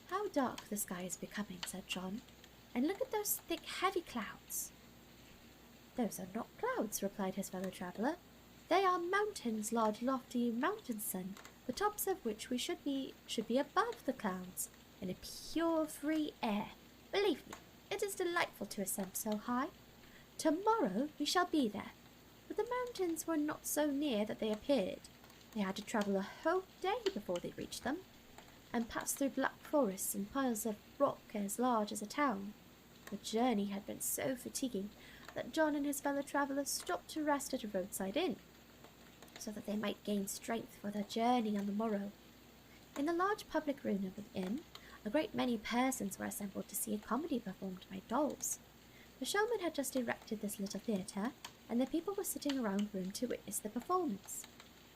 "How dark the sky is becoming," said John, "and look at those thick, heavy clouds." "Those are not clouds," replied his fellow traveller. "They are mountains, large, lofty mountains, son, the tops of which should be above the clouds, and a pure free air. Believe me, it is delightful to ascend so high. Tomorrow we shall be there, but the mountains were not so near that they appeared. They had to travel a whole day before they reached them, and pass through black forests and piles of rock as large as a town. The journey had been so fatiguing that John and his fellow travellers stopped to rest at a roadside inn, so that they might gain strength for their journey on the morrow. In the large public room of the inn, a great many persons were assembled to see a comedy performed by dolls. The showman had just erected this little theatre, and the people were sitting around the room to witness the performance.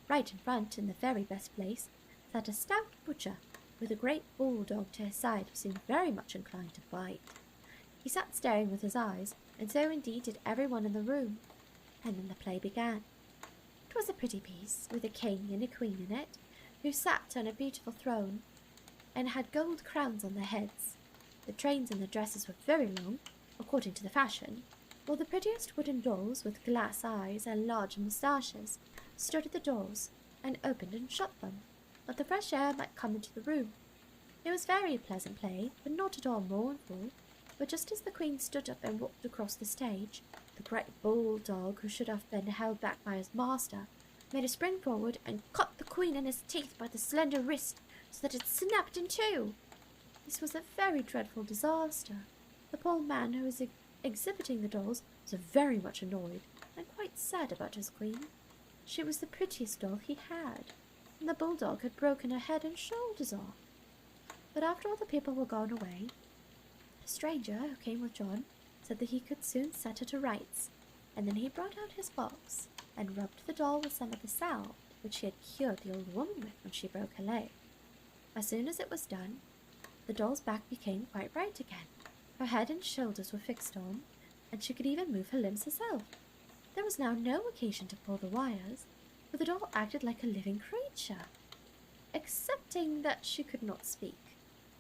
Right in front, in the very best place, sat a stout butcher, with a great bulldog to his side who seemed very much inclined to bite. He sat staring with his eyes, and so indeed did everyone in the room. And then the play began. It was a pretty piece, with a king and a queen in it, who sat on a beautiful throne, and had gold crowns on their heads. The trains and the dresses were very long, according to the fashion, while the prettiest wooden dolls, with glass eyes and large moustaches, stood at the doors, and opened and shut them, that the fresh air might come into the room. It was very pleasant play, but not at all mournful, but just as the queen stood up and walked across the stage, the great bulldog, who should have been held back by his master, made a spring forward and caught the queen in his teeth by the slender wrist, so that it snapped in two. This was a very dreadful disaster. The poor man who was exhibiting the dolls was very much annoyed and quite sad about his queen. She was the prettiest doll he had, and the bulldog had broken her head and shoulders off. But after all the people were gone away, a stranger who came with John said that he could soon set her to rights, and then he brought out his box and rubbed the doll with some of the salve which he had cured the old woman with when she broke her leg. As soon as it was done, the doll's back became quite right again. Her head and shoulders were fixed on, and she could even move her limbs herself. There was now no occasion to pull the wires, for the doll acted like a living creature, excepting that she could not speak.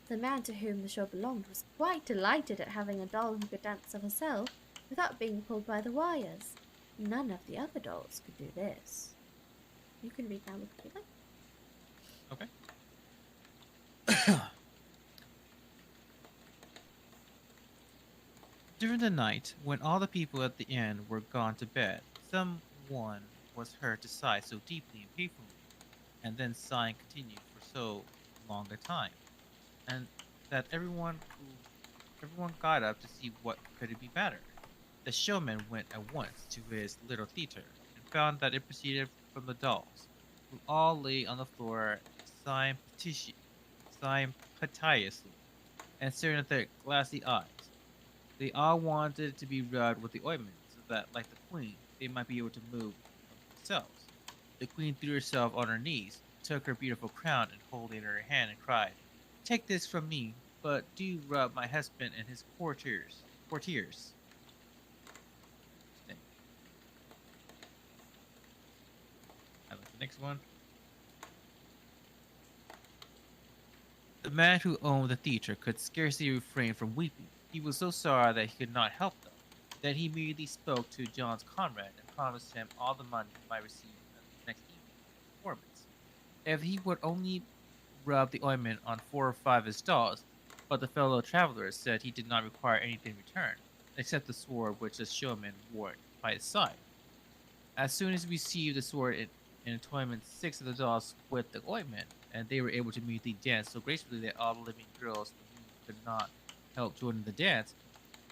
The man to whom the show belonged was quite delighted at having a doll who could dance of herself without being pulled by the wires. None of the other dolls could do this. You can read now, look at it. Okay. During the night, when all the people at the inn were gone to bed, someone was heard to sigh so deeply and painfully, and then sighing continued for so long a time, and that everyone got up to see what could it be better. The showman went at once to his little theater, and found that it proceeded from the dolls, who all lay on the floor sighing piteously, and staring at their glassy eyes. They all wanted to be rubbed with the ointment, so that, like the queen, they might be able to move themselves. The queen threw herself on her knees, took her beautiful crown and holding it in her hand, and cried, "Take this from me, but do rub my husband and his courtiers." I like the next one. The man who owned the theatre could scarcely refrain from weeping. He was so sorry that he could not help them. Then he immediately spoke to John's comrade and promised him all the money he might receive next evening's performance, if he would only rub the ointment on 4 or 5 of his dolls. But the fellow traveler said he did not require anything in return, except the sword which the showman wore by his side. As soon as he received the sword in ointment 6 of the dolls with the ointment, and they were able to immediately dance so gracefully that all the living girls could not help joining the dance.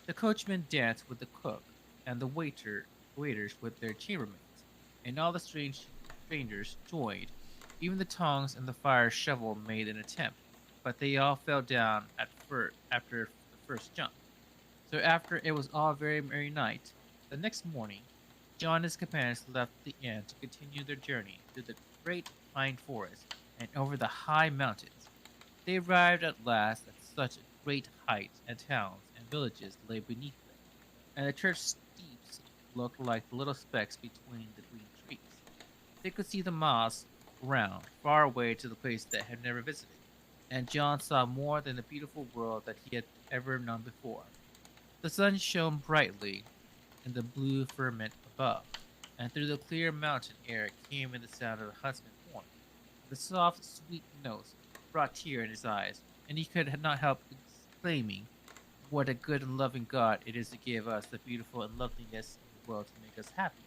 The coachman danced with the cook, and the waiters with their chambermaids, and all the strangers joined. Even the tongs and the fire shovel made an attempt, but they all fell down after the first jump. So after it was all very merry night, the next morning, John and his companions left the inn to continue their journey through the great pine forest and over the high mountains. They arrived at last at such a great height, and towns and villages lay beneath them, and the church steeps looked like little specks between the green trees. They could see the moss around, far away to the place they had never visited, and John saw more than the beautiful world that he had ever known before. The sun shone brightly in the blue firmament above, and through the clear mountain air came in the sound of the huntsman's horn. The soft, sweet notes brought tears in his eyes, and he could not help exclaiming, "What a good and loving God it is to give us the beautiful and loveliness of the world to make us happy."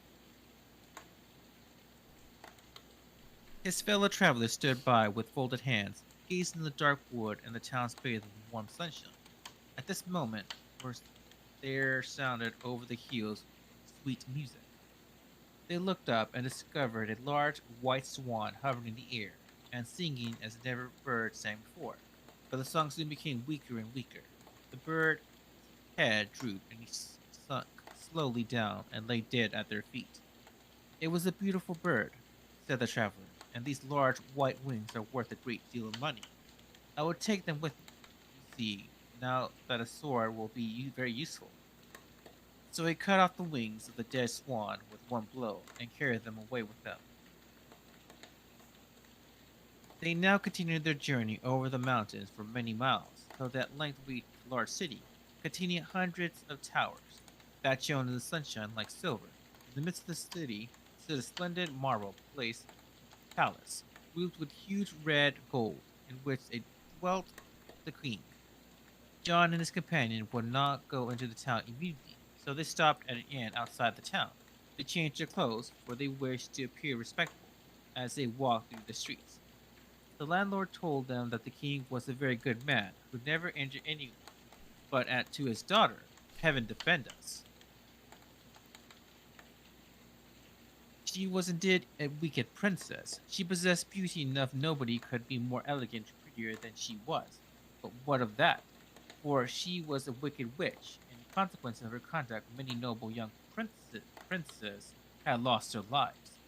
His fellow travelers stood by with folded hands, gazing in the dark wood and the towns bathed in warm sunshine. At this moment, there sounded over the hills sweet music. They looked up and discovered a large white swan hovering in the air and singing as never bird sang before. But the song soon became weaker and weaker. The bird's head drooped and he sunk slowly down and lay dead at their feet. "It was a beautiful bird," said the traveler, "and these large white wings are worth a great deal of money. I will take them with me. You see, now that a sword will be very useful." So he cut off the wings of the dead swan with one blow and carried them away with him. They now continued their journey over the mountains for many miles, till they at length reached a large city, containing hundreds of towers, that shone in the sunshine like silver. In the midst of the city stood a splendid marble palace, roofed with huge red gold, in which dwelt the king. John and his companion would not go into the town immediately, so they stopped at an inn outside the town. They changed their clothes, for they wished to appear respectable as they walked through the streets. The landlord told them that the king was a very good man, who never injured anyone, but to his daughter, "Heaven defend us! She was indeed a wicked princess. She possessed beauty enough nobody could be more elegant or prettier than she was. But what of that? For she was a wicked witch, and in consequence of her conduct many noble young princes had lost their lives.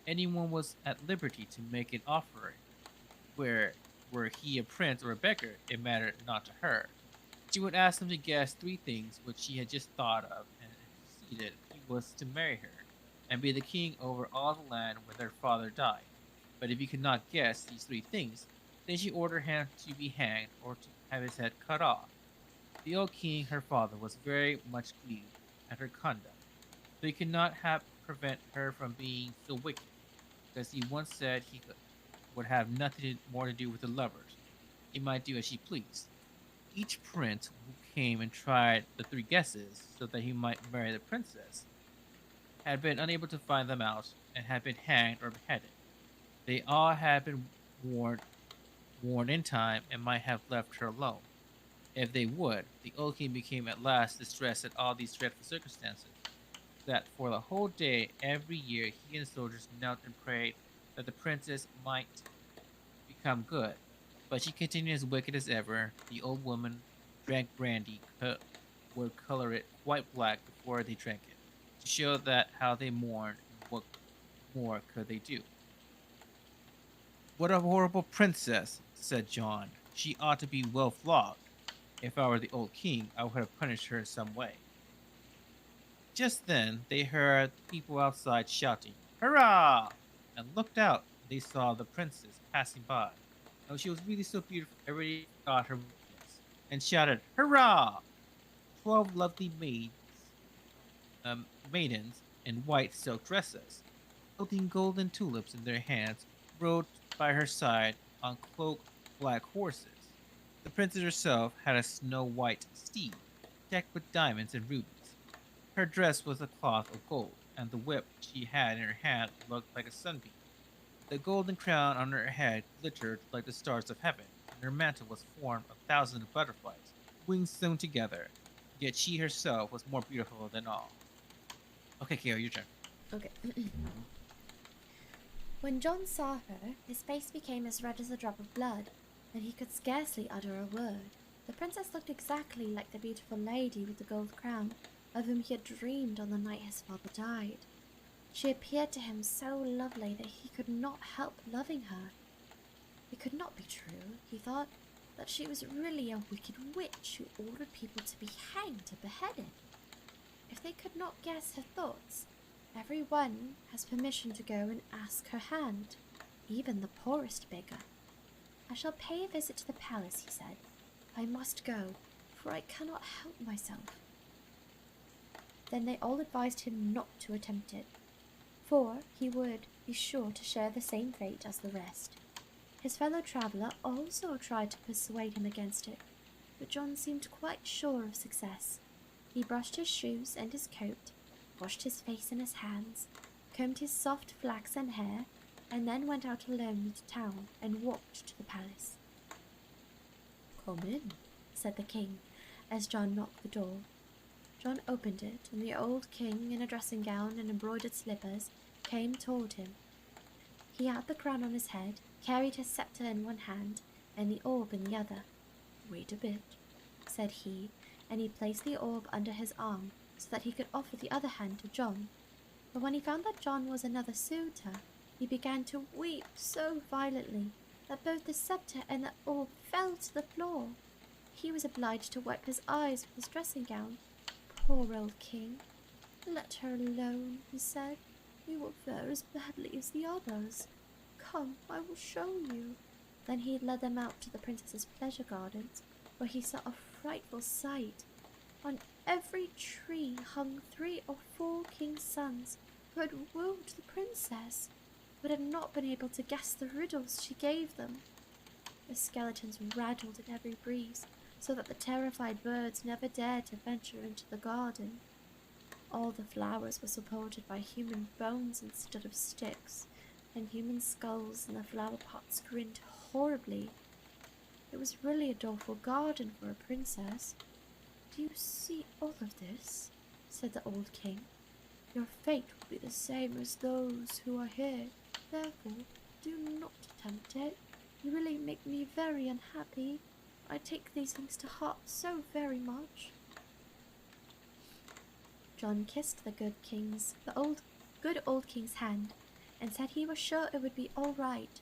Anyone was at liberty to make an offering, were he a prince or a beggar, it mattered not to her. She would ask him to guess three things which she had just thought of, and if he succeeded, he was to marry her, and be the king over all the land where their father died. But if he could not guess these three things, then she ordered him to be hanged or to have his head cut off. The old king, her father, was very much grieved at her conduct, though he could not have prevent her from being so wicked, because he once said would have nothing more to do with the lovers. He might do as she pleased. Each prince who came and tried the three guesses so that he might marry the princess had been unable to find them out and had been hanged or beheaded. They all had been warned in time and might have left her alone. If they would, the old king became at last distressed at all these dreadful circumstances, that for the whole day every year he and the soldiers knelt and prayed that the princess might become good. But she continued as wicked as ever. The old woman drank brandy, would color it quite black before they drank it, to show that how they mourned and what more could they do. "What a horrible princess," said John. "She ought to be well flogged. If I were the old king, I would have punished her in some way." Just then they heard people outside shouting, "Hurrah!" and looked out. They saw the princess passing by. Oh, she was really so beautiful, everybody forgot her weakness and shouted, "Hurrah!" 12 lovely maidens in white silk dresses, holding golden tulips in their hands, rode by her side on cloaked black horses. The princess herself had a snow white steed, decked with diamonds and rubies. Her dress was a cloth of gold, and the whip she had in her hand looked like a sunbeam. The golden crown on her head glittered like the stars of heaven, and her mantle was formed of thousands of butterflies, wings sewn together. Yet she herself was more beautiful than all. Okay, Kale, your turn. Okay. When John saw her, his face became as red as a drop of blood, and he could scarcely utter a word. The princess looked exactly like the beautiful lady with the gold crown, of whom he had dreamed on the night his father died. She appeared to him so lovely that he could not help loving her. It could not be true, he thought, that she was really a wicked witch who ordered people to be hanged or beheaded. If they could not guess her thoughts, every one has permission to go and ask her hand, even the poorest beggar. "I shall pay a visit to the palace," he said. "I must go, for I cannot help myself." Then they all advised him not to attempt it, for he would be sure to share the same fate as the rest. His fellow traveller also tried to persuade him against it, but John seemed quite sure of success. He brushed his shoes and his coat, washed his face and his hands, combed his soft flaxen hair, and then went out alone into town and walked to the palace. "Come in," said the king, as John knocked the door. John opened it, and the old king, in a dressing gown and embroidered slippers, came toward him. He had the crown on his head, carried his sceptre in one hand, and the orb in the other. "Wait a bit," said he, and he placed the orb under his arm so that he could offer the other hand to John. But when he found that John was another suitor, he began to weep so violently that both the sceptre and the orb fell to the floor. He was obliged to wipe his eyes with his dressing gown. Poor old king. "Let her alone," he said. "You will fare as badly as the others. Come, I will show you." Then he led them out to the princess's pleasure gardens, where he saw a frightful sight. On every tree hung 3 or 4 king's sons who had wooed the princess, but had not been able to guess the riddles she gave them. The skeletons rattled in every breeze, so that the terrified birds never dared to venture into the garden. All the flowers were supported by human bones instead of sticks, and human skulls in the flower pots grinned horribly. It was really a doleful garden for a princess. "Do you see all of this?" said the old king. "Your fate will be the same as those who are here. Therefore, do not attempt it. You really make me very unhappy. I take these things to heart so very much." John kissed the good old king's hand, and said he was sure it would be all right,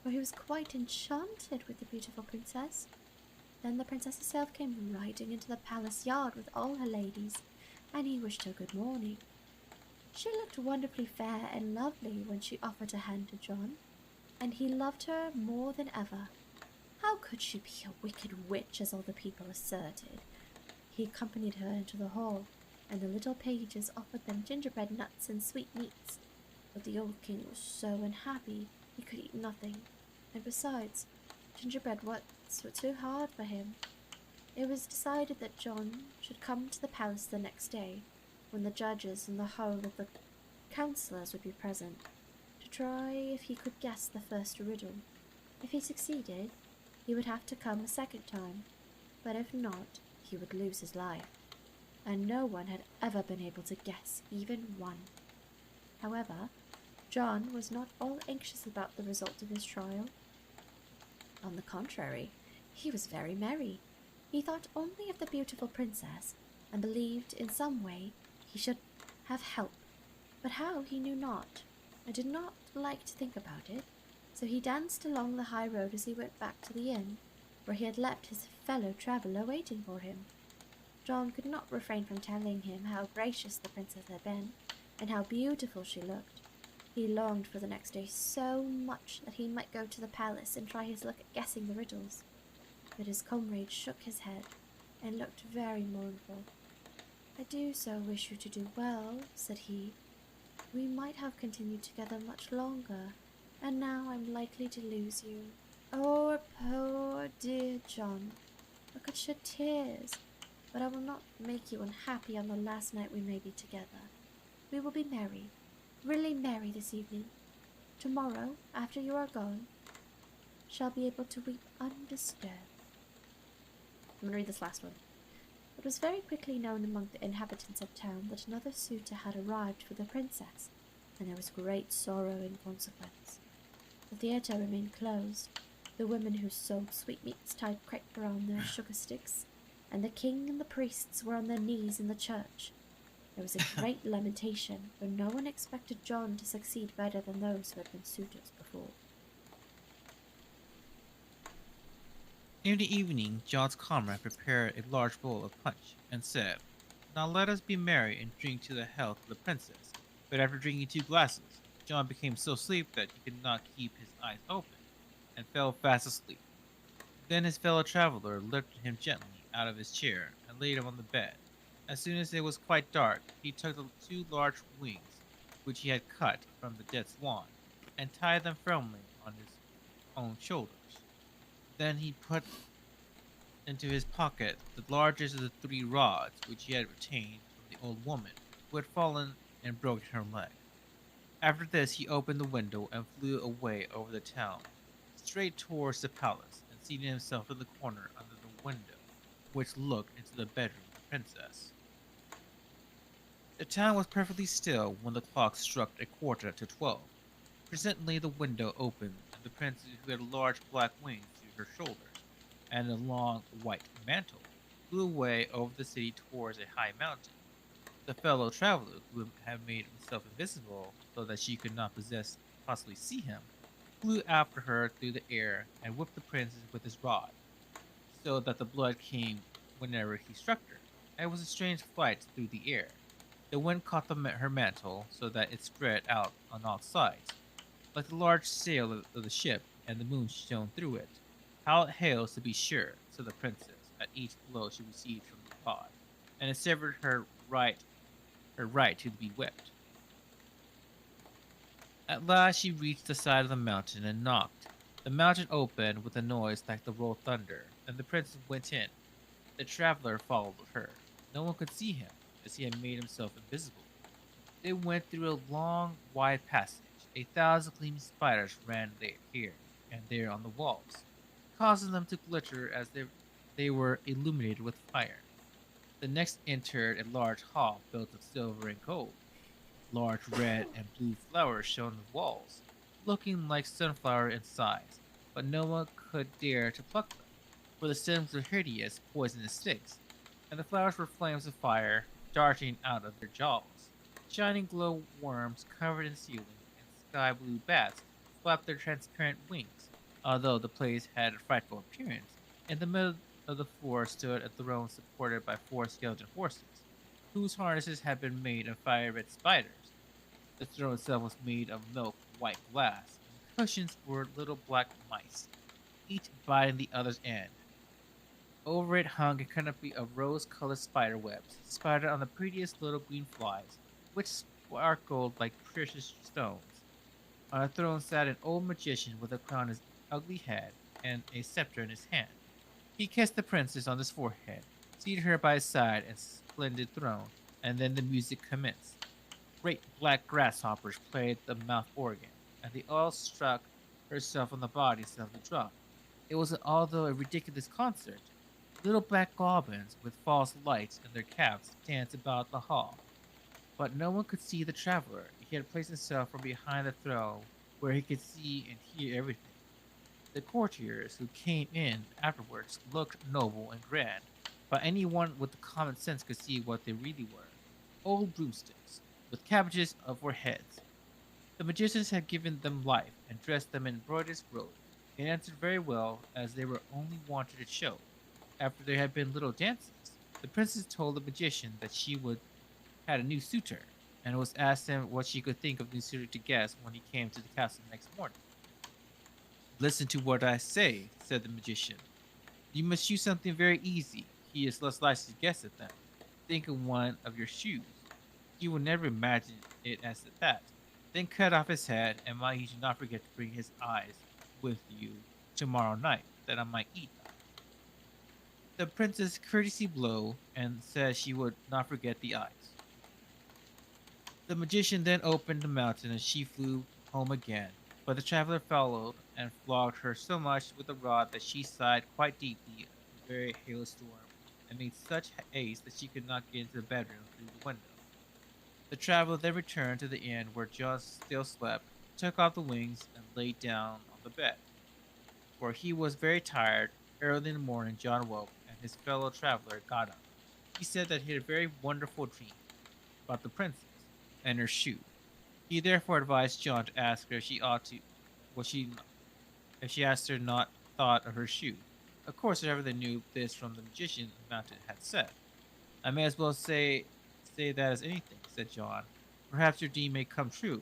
for he was quite enchanted with the beautiful princess. Then the princess herself came riding into the palace yard with all her ladies, and he wished her good morning. She looked wonderfully fair and lovely when she offered her hand to John, and he loved her more than ever. How could she be a wicked witch, as all the people asserted? He accompanied her into the hall, and the little pages offered them gingerbread nuts and sweetmeats. But the old king was so unhappy he could eat nothing, and besides, gingerbread nuts were too hard for him. It was decided that John should come to the palace the next day, when the judges and the whole of the councillors would be present, to try if he could guess the first riddle. If he succeeded, he would have to come a second time, but if not, he would lose his life, and no one had ever been able to guess even one. However, John was not all anxious about the result of his trial. On the contrary, he was very merry. He thought only of the beautiful princess, and believed in some way he should have help, but how he knew not, and did not like to think about it, so he danced along the high road as he went back to the inn, where he had left his fellow traveller waiting for him. John could not refrain from telling him how gracious the princess had been, and how beautiful she looked. He longed for the next day so much that he might go to the palace and try his luck at guessing the riddles. But his comrade shook his head, and looked very mournful. "I do so wish you to do well," said he. "We might have continued together much longer, and now I'm likely to lose you. Oh, poor dear John, I could shed tears, but I will not make you unhappy on the last night we may be together. We will be merry, really merry this evening. Tomorrow, after you are gone, shall be able to weep undisturbed." I'm going to read this last one. It was very quickly known among the inhabitants of town that another suitor had arrived for the princess, and there was great sorrow in consequence. The theatre remained closed. The women who sold sweetmeats tied crepe around their sugar sticks, and the king and the priests were on their knees in the church. There was a great lamentation, for no one expected John to succeed better than those who had been suitors before. In the evening, John's comrade prepared a large bowl of punch and said, "Now let us be merry and drink to the health of the princess." But after drinking 2 glasses, John became so sleepy that he could not keep his eyes open, and fell fast asleep. Then his fellow traveler lifted him gently out of his chair and laid him on the bed. As soon as it was quite dark, he took the 2 large wings which he had cut from the dead swan, and tied them firmly own shoulders. Then he put into his pocket the largest of the three rods which he had retained from the old woman who had fallen and broken her leg. After this, he opened the window and flew away over the town, straight towards the palace, and seated himself in the corner under the window, which looked into the bedroom of the princess. The town was perfectly still when the clock struck a quarter to 12. Presently, the window opened, and the princess, who had large black wings to her shoulders and a long white mantle, flew away over the city towards a high mountain. The fellow traveler, who had made himself invisible so that she could not possibly see him, flew after her through the air and whipped the princess with his rod, so that the blood came whenever he struck her. It was a strange flight through the air. The wind caught her mantle so that it spread out on all sides, like the large sail of the ship, and the moon shone through it. How it hails, to be sure, said the princess, at each blow she received from the rod, and it severed her right to be whipped. At last she reached the side of the mountain and knocked. The mountain opened with a noise like the roll of thunder, and the princess went in. The traveler followed her. No one could see him, as he had made himself invisible. They went through a long, wide passage. 1,000 gleaming spiders ran here and there on the walls, causing them to glitter as they were illuminated with fire. The next entered a large hall built of silver and gold. Large red and blue flowers shone on the walls, looking like sunflower in size, but no one could dare to pluck them, for the stems were hideous, poisonous sticks, and the flowers were flames of fire darting out of their jaws. Shining glow worms covered in ceiling and sky blue bats flapped their transparent wings. Although the place had a frightful appearance, in the middle of the floor stood a throne supported by 4 skeleton horses, whose harnesses had been made of fire-red spiders. The throne itself was made of milk white glass, and the cushions were little black mice, each biting the other's end. Over it hung a canopy of rose-colored spider webs, spidered on the prettiest little green flies, which sparkled like precious stones. On a throne sat an old magician with a crown on his ugly head and a scepter in his hand. He kissed the princess on his forehead, seated her by his side in a splendid throne, and then the music commenced. Great black grasshoppers played the mouth organ, and they all struck herself on the bodies of the drum. It was, although a ridiculous concert, little black goblins with false lights in their caps danced about the hall. But no one could see the traveler. He had placed himself from behind the throne, where he could see and hear everything. The courtiers who came in afterwards looked noble and grand, but anyone with common sense could see what they really were: old broomsticks, with cabbages for heads. The magicians had given them life and dressed them in broiderous robes. It answered very well, as they were only wanted at show. After there had been little dances, the princess told the magician that she would had a new suitor, and was asked him what she could think of the new suitor to guess when he came to the castle next morning. Listen to what I say, said the magician. You must choose something very easy. He is less likely to guess at them. Think of one of your shoes. He will never imagine it as that. Then cut off his head, and mind you do not forget to bring his eyes with you tomorrow night, that I might eat them. The princess courteously blew, and said she would not forget the eyes. The magician then opened the mountain, and she flew home again. But the traveler followed, and flogged her so much with the rod that she sighed quite deeply in a very hailstorm, and made such haste that she could not get into the bedroom through the window. The traveler then returned to the inn where John still slept, took off the wings, and lay down on the bed. For he was very tired. Early in the morning John woke, and his fellow traveler got up. He said that he had a very wonderful dream about the princess and her shoe. He therefore advised John to ask her if she ought to, if she asked her not thought of her shoe. Of course, however, they knew this from the magician the mountain had said. I may as well say that as anything, said John. Perhaps your dream may come true.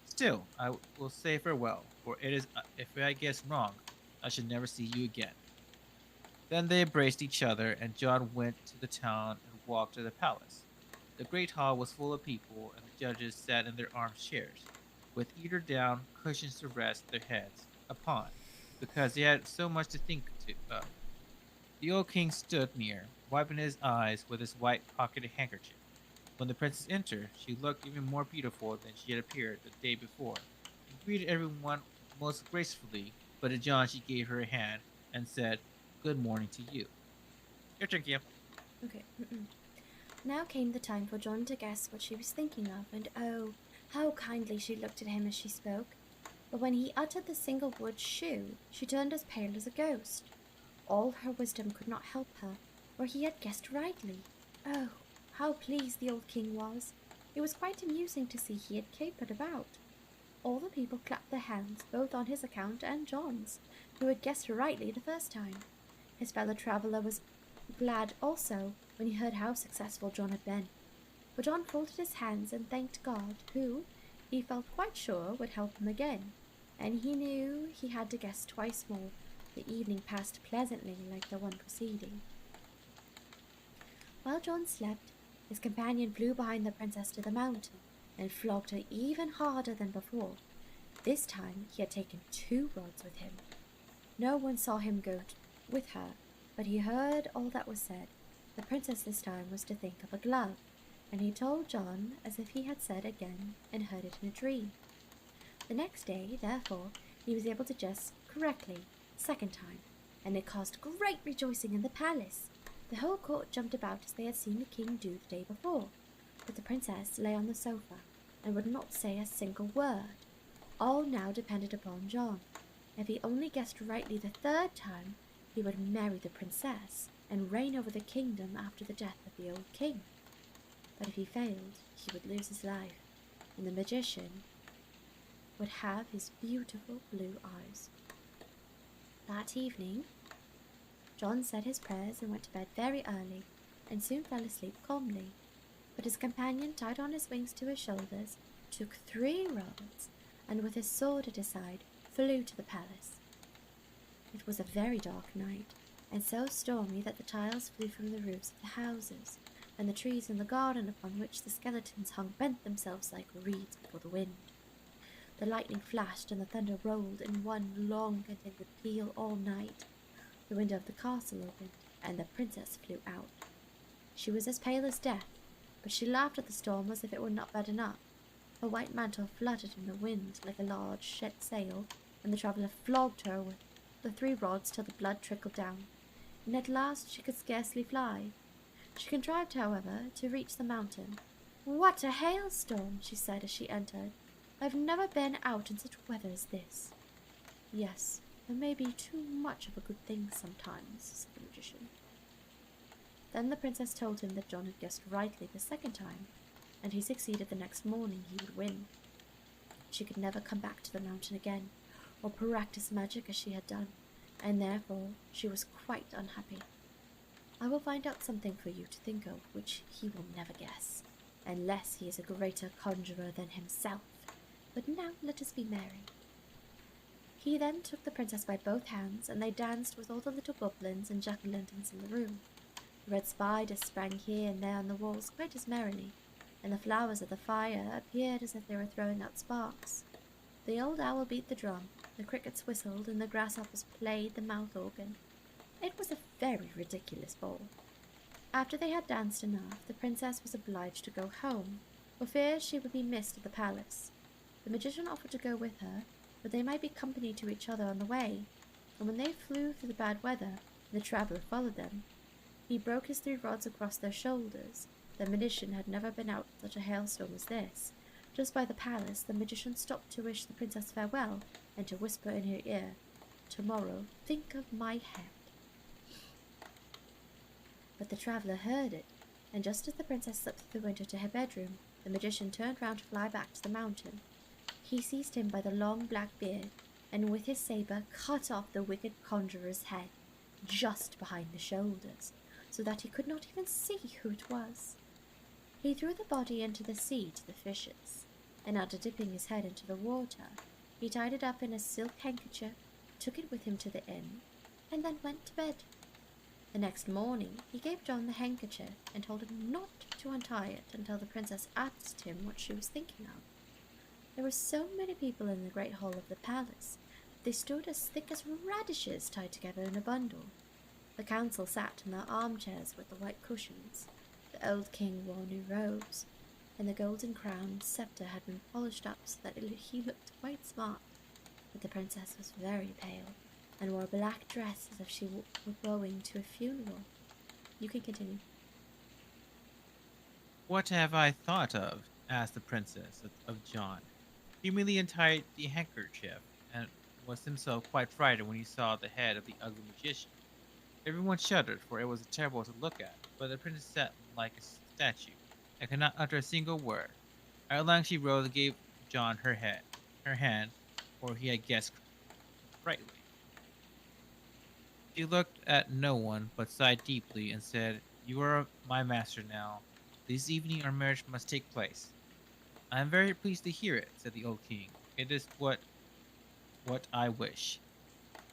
Still, I will say farewell, for it is, if I guess wrong, I should never see you again. Then they embraced each other, and John went to the town and walked to the palace. The great hall was full of people, and the judges sat in their armchairs, with either down cushions to rest their heads upon. because he had so much to think of. The old king stood near, wiping his eyes with his white pocketed handkerchief. When the princess entered, she looked even more beautiful than she had appeared the day before, and greeted everyone most gracefully. But to John, she gave her a hand and said, "Good morning to you." Your turn, Kia. Okay. Now came the time for John to guess what she was thinking of, and oh, how kindly she looked at him as she spoke. But when he uttered the single word shoe, she turned as pale as a ghost. All her wisdom could not help her, for he had guessed rightly. Oh, how pleased the old king was! It was quite amusing to see he had capered about. All the people clapped their hands, both on his account and John's, who had guessed rightly the first time. His fellow traveller was glad also when he heard how successful John had been. But John folded his hands and thanked God, who, he felt quite sure, would help him again, and he knew he had to guess twice more. The evening passed pleasantly like the one preceding. While John slept, his companion flew behind the princess to the mountain and flogged her even harder than before. This time he had taken 2 rods with him. No one saw him go with her, but he heard all that was said. The princess this time was to think of a glove, and he told John as if he had said again and heard it in a dream. The next day, therefore, he was able to guess correctly, second time, and it caused great rejoicing in the palace. The whole court jumped about as they had seen the king do the day before, but the princess lay on the sofa and would not say a single word. All now depended upon John. If he only guessed rightly the 3rd time, he would marry the princess and reign over the kingdom after the death of the old king. But if he failed, he would lose his life, and the magician would have his beautiful blue eyes. That evening, John said his prayers and went to bed very early, and soon fell asleep calmly. But his companion tied on his wings to his shoulders, took 3 rods, and with his sword at his side, flew to the palace. It was a very dark night, and so stormy that the tiles flew from the roofs of the houses, and the trees in the garden upon which the skeletons hung bent themselves like reeds before the wind. The lightning flashed and the thunder rolled in one long continued peal all night. The window of the castle opened, and the princess flew out. She was as pale as death, but she laughed at the storm as if it were not bad enough. Her white mantle fluttered in the wind like a large set sail, and the traveller flogged her with the 3 rods till the blood trickled down, and at last she could scarcely fly. She contrived, however, to reach the mountain. "What a hailstorm!" she said as she entered. "I've never been out in such weather as this." "Yes, there may be too much of a good thing sometimes," said the magician. Then the princess told him that John had guessed rightly the 2nd time, and he succeeded the next morning he would win. She could never come back to the mountain again, or practice magic as she had done, and therefore she was quite unhappy. "I will find out something for you to think of which he will never guess, unless he is a greater conjurer than himself. But now let us be merry." He then took the princess by both hands, and they danced with all the little goblins and jack-o'-lanterns in the room. The red spiders sprang here and there on the walls quite as merrily, and the flowers of the fire appeared as if they were throwing out sparks. The old owl beat the drum, the crickets whistled, and the grasshoppers played the mouth organ. It was a very ridiculous ball. After they had danced enough, the princess was obliged to go home, for fear she would be missed at the palace. The magician offered to go with her, but they might be company to each other on the way, and when they flew through the bad weather, and the traveller followed them, he broke his 3 rods across their shoulders. The magician had never been out in such a hailstorm as this. Just by the palace, the magician stopped to wish the princess farewell, and to whisper in her ear, "Tomorrow, think of my head." But the traveller heard it, and just as the princess slipped through the window to her bedroom, the magician turned round to fly back to the mountain. He seized him by the long black beard, and with his sabre cut off the wicked conjurer's head, just behind the shoulders, so that he could not even see who it was. He threw the body into the sea to the fishes, and after dipping his head into the water, he tied it up in a silk handkerchief, took it with him to the inn, and then went to bed. The next morning he gave John the handkerchief and told him not to untie it until the princess asked him what she was thinking of. There were so many people in the great hall of the palace They stood as thick as radishes tied together in a bundle. The council sat in their armchairs with the white cushions. The old king wore new robes, and the golden crown and scepter had been polished up so that he looked quite smart. But the princess was very pale, and wore a black dress as if she were going to a funeral. You can continue. What have I thought of? Asked the princess of John. He immediately untied the handkerchief, and was himself quite frightened when he saw the head of the ugly magician. Everyone shuddered, for it was terrible to look at, but the princess sat like a statue, and could not utter a single word. At length she rose and gave John her hand, for he had guessed rightly. She looked at no one, but sighed deeply, and said, "You are my master now. This evening our marriage must take place." "I am very pleased to hear it," said the old king. "It is what I wish."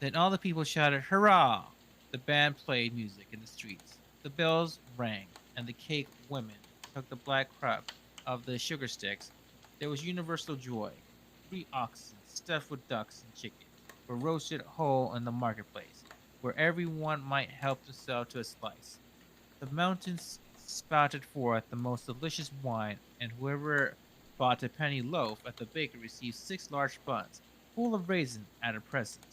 Then all the people shouted, "Hurrah!" The band played music in the streets. The bells rang, and the cake women took the black crop of the sugar sticks. There was universal joy. 3 oxen, stuffed with ducks and chickens, were roasted whole in the marketplace, where every one might help himself to a slice. The mountains spouted forth the most delicious wine, and whoever bought a penny loaf at the baker received 6 large buns, full of raisins, at a present.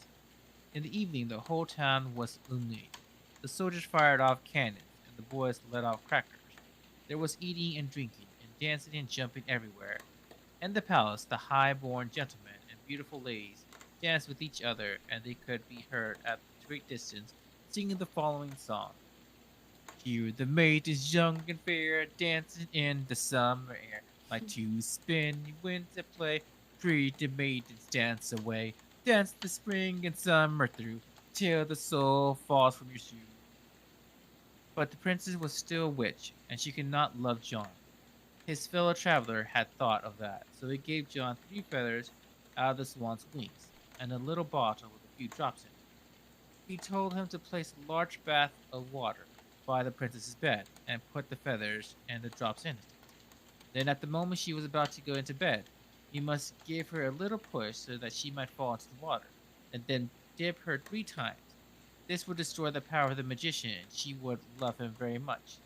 In the evening the whole town was illuminated. The soldiers fired off cannons, and the boys let off crackers. There was eating and drinking, and dancing and jumping everywhere. In the palace, the high-born gentlemen and beautiful ladies danced with each other, and they could be heard at a great distance singing the following song: "Here the maid is young and fair, dancing in the summer air. Like to spin winds at play, pretty maidens dance away. Dance the spring and summer through, till the soul falls from your shoe." But the princess was still a witch, and she could not love John. His fellow traveler had thought of that, so he gave John 3 feathers out of the swan's wings, and a little bottle with a few drops in it. He told him to place a large bath of water by the princess's bed, and put the feathers and the drops in it. Then, at the moment she was about to go into bed, he must give her a little push so that she might fall into the water, and then dip her 3 times. This would destroy the power of the magician, and she would love him very much.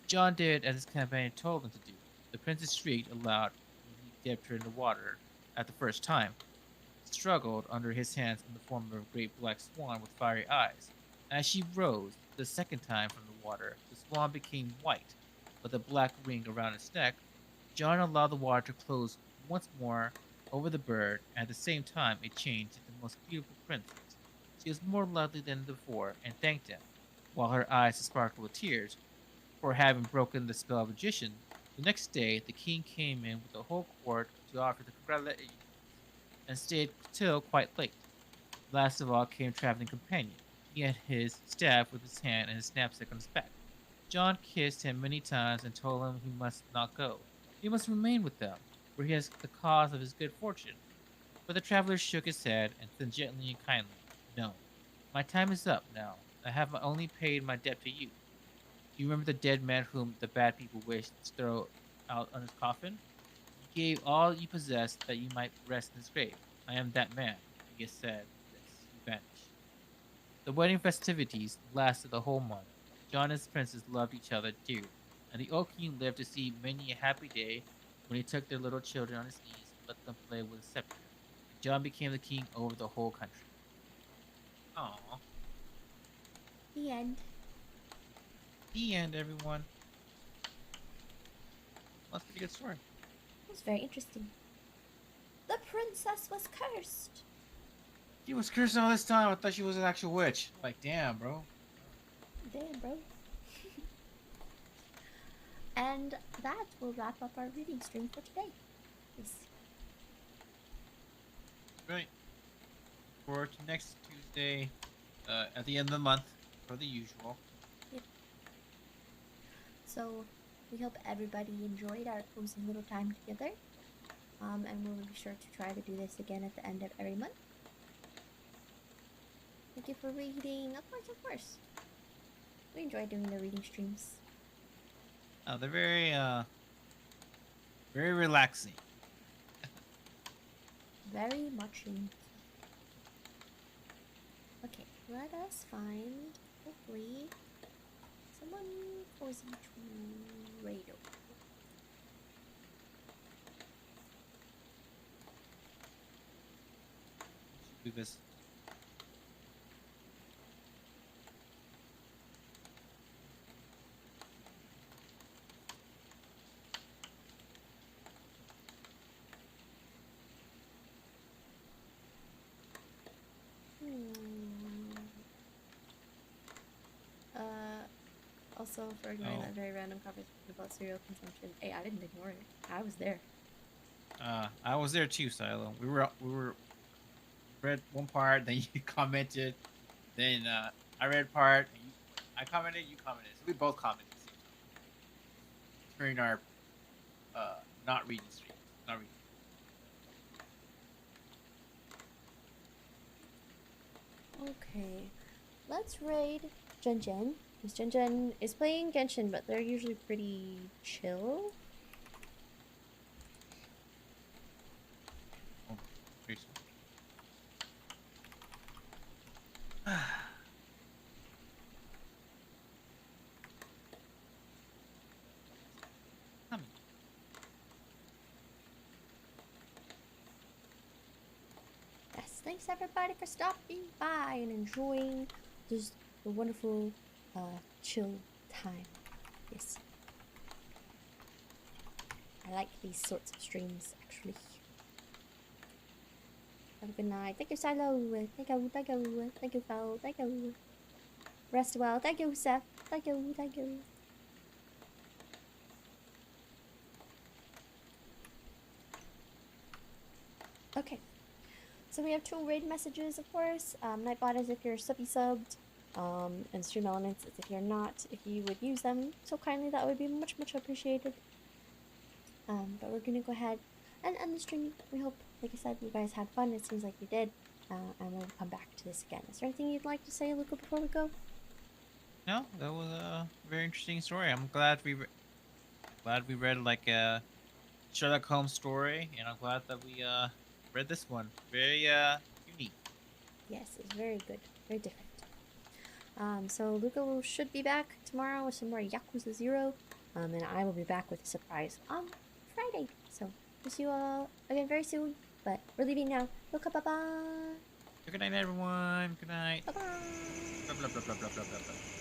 John did as his companion told him to do. The princess shrieked aloud when he dipped her in the water at the first time, struggled under his hands in the form of a great black swan with fiery eyes. As she rose the second time from the water, the swan became white, with a black ring around its neck. John allowed the water to close once more over the bird, and at the same time it changed into the most beautiful princess. She was more lovely than before, and thanked him, while her eyes sparkled with tears, for having broken the spell of magician. The next day the king came in with the whole court to offer the congratulations, and stayed till quite late. Last of all came traveling companion. He had his staff with his hand and his knapsack on his back. John kissed him many times and told him he must not go. He must remain with them, for he is the cause of his good fortune. But the traveler shook his head and said gently and kindly, "No, my time is up now. I have only paid my debt to you. Do you remember the dead man whom the bad people wished to throw out on his coffin? You gave all you possessed that you might rest in his grave. I am that man." He has said this. He vanished. The wedding festivities lasted the whole month. John and his princess loved each other dearly, and the old king lived to see many a happy day when he took their little children on his knees and let them play with a scepter. And John became the king over the whole country. Aw. The end. The end, everyone. That's a pretty good story. It was very interesting. The princess was cursed. She was cursing all this time. I thought she was an actual witch. Like, damn, bro. Damn, bro. And that will wrap up our reading stream for today. Yes. Right. For next Tuesday, at the end of the month, for the usual. So we hope everybody enjoyed our cozy little time together. And we'll be sure to try to do this again at the end of every month. Thank you for reading. Of course, of course. We enjoy doing the reading streams. They're very relaxing. Very much in. Okay, let us find, hopefully, someone cozy to raid over. Should we visit? Hmm. Also for ignoring Oh. that very random conversation about cereal consumption. Hey, I didn't ignore it. I was there. I was there too, Silo. We were read one part, then you commented, then I read part, and I commented, you commented, so we both commented at the same time during our not reading streams, not reading. Okay, let's raid Jen Jen. Because Jen Jen is playing Genshin, but they're usually pretty chill. Oh, very sorry. Yes, thanks everybody for stopping by and enjoying just the wonderful, chill time. Yes. I like these sorts of streams, actually. Have a good night. Thank you, Silo. Thank you, Thank you, Phil. Thank you. Rest well. Thank you, Seth. Thank you. Okay. So we have 2 raid messages, of course. Nightbot is if you're subbed. And Stream Elements is if you're not. If you would use them so kindly, that would be much, much appreciated. But we're gonna go ahead and end the stream. We hope, like I said, you guys had fun. It seems like you did. And we'll come back to this again. Is there anything you'd like to say, Luca, before we go? No, that was a very interesting story. I'm glad we read like a Sherlock Holmes story, and I'm glad that we read this one. Very unique. Yes, it's very good. Very different. So Luca should be back tomorrow with some more Yakuza 0. And I will be back with a surprise on Friday. So we'll see you all again very soon. But we're leaving now. Luca, bye-bye. Good night, everyone. Good night. Bye-bye. Blah blah blah blah blah blah blah.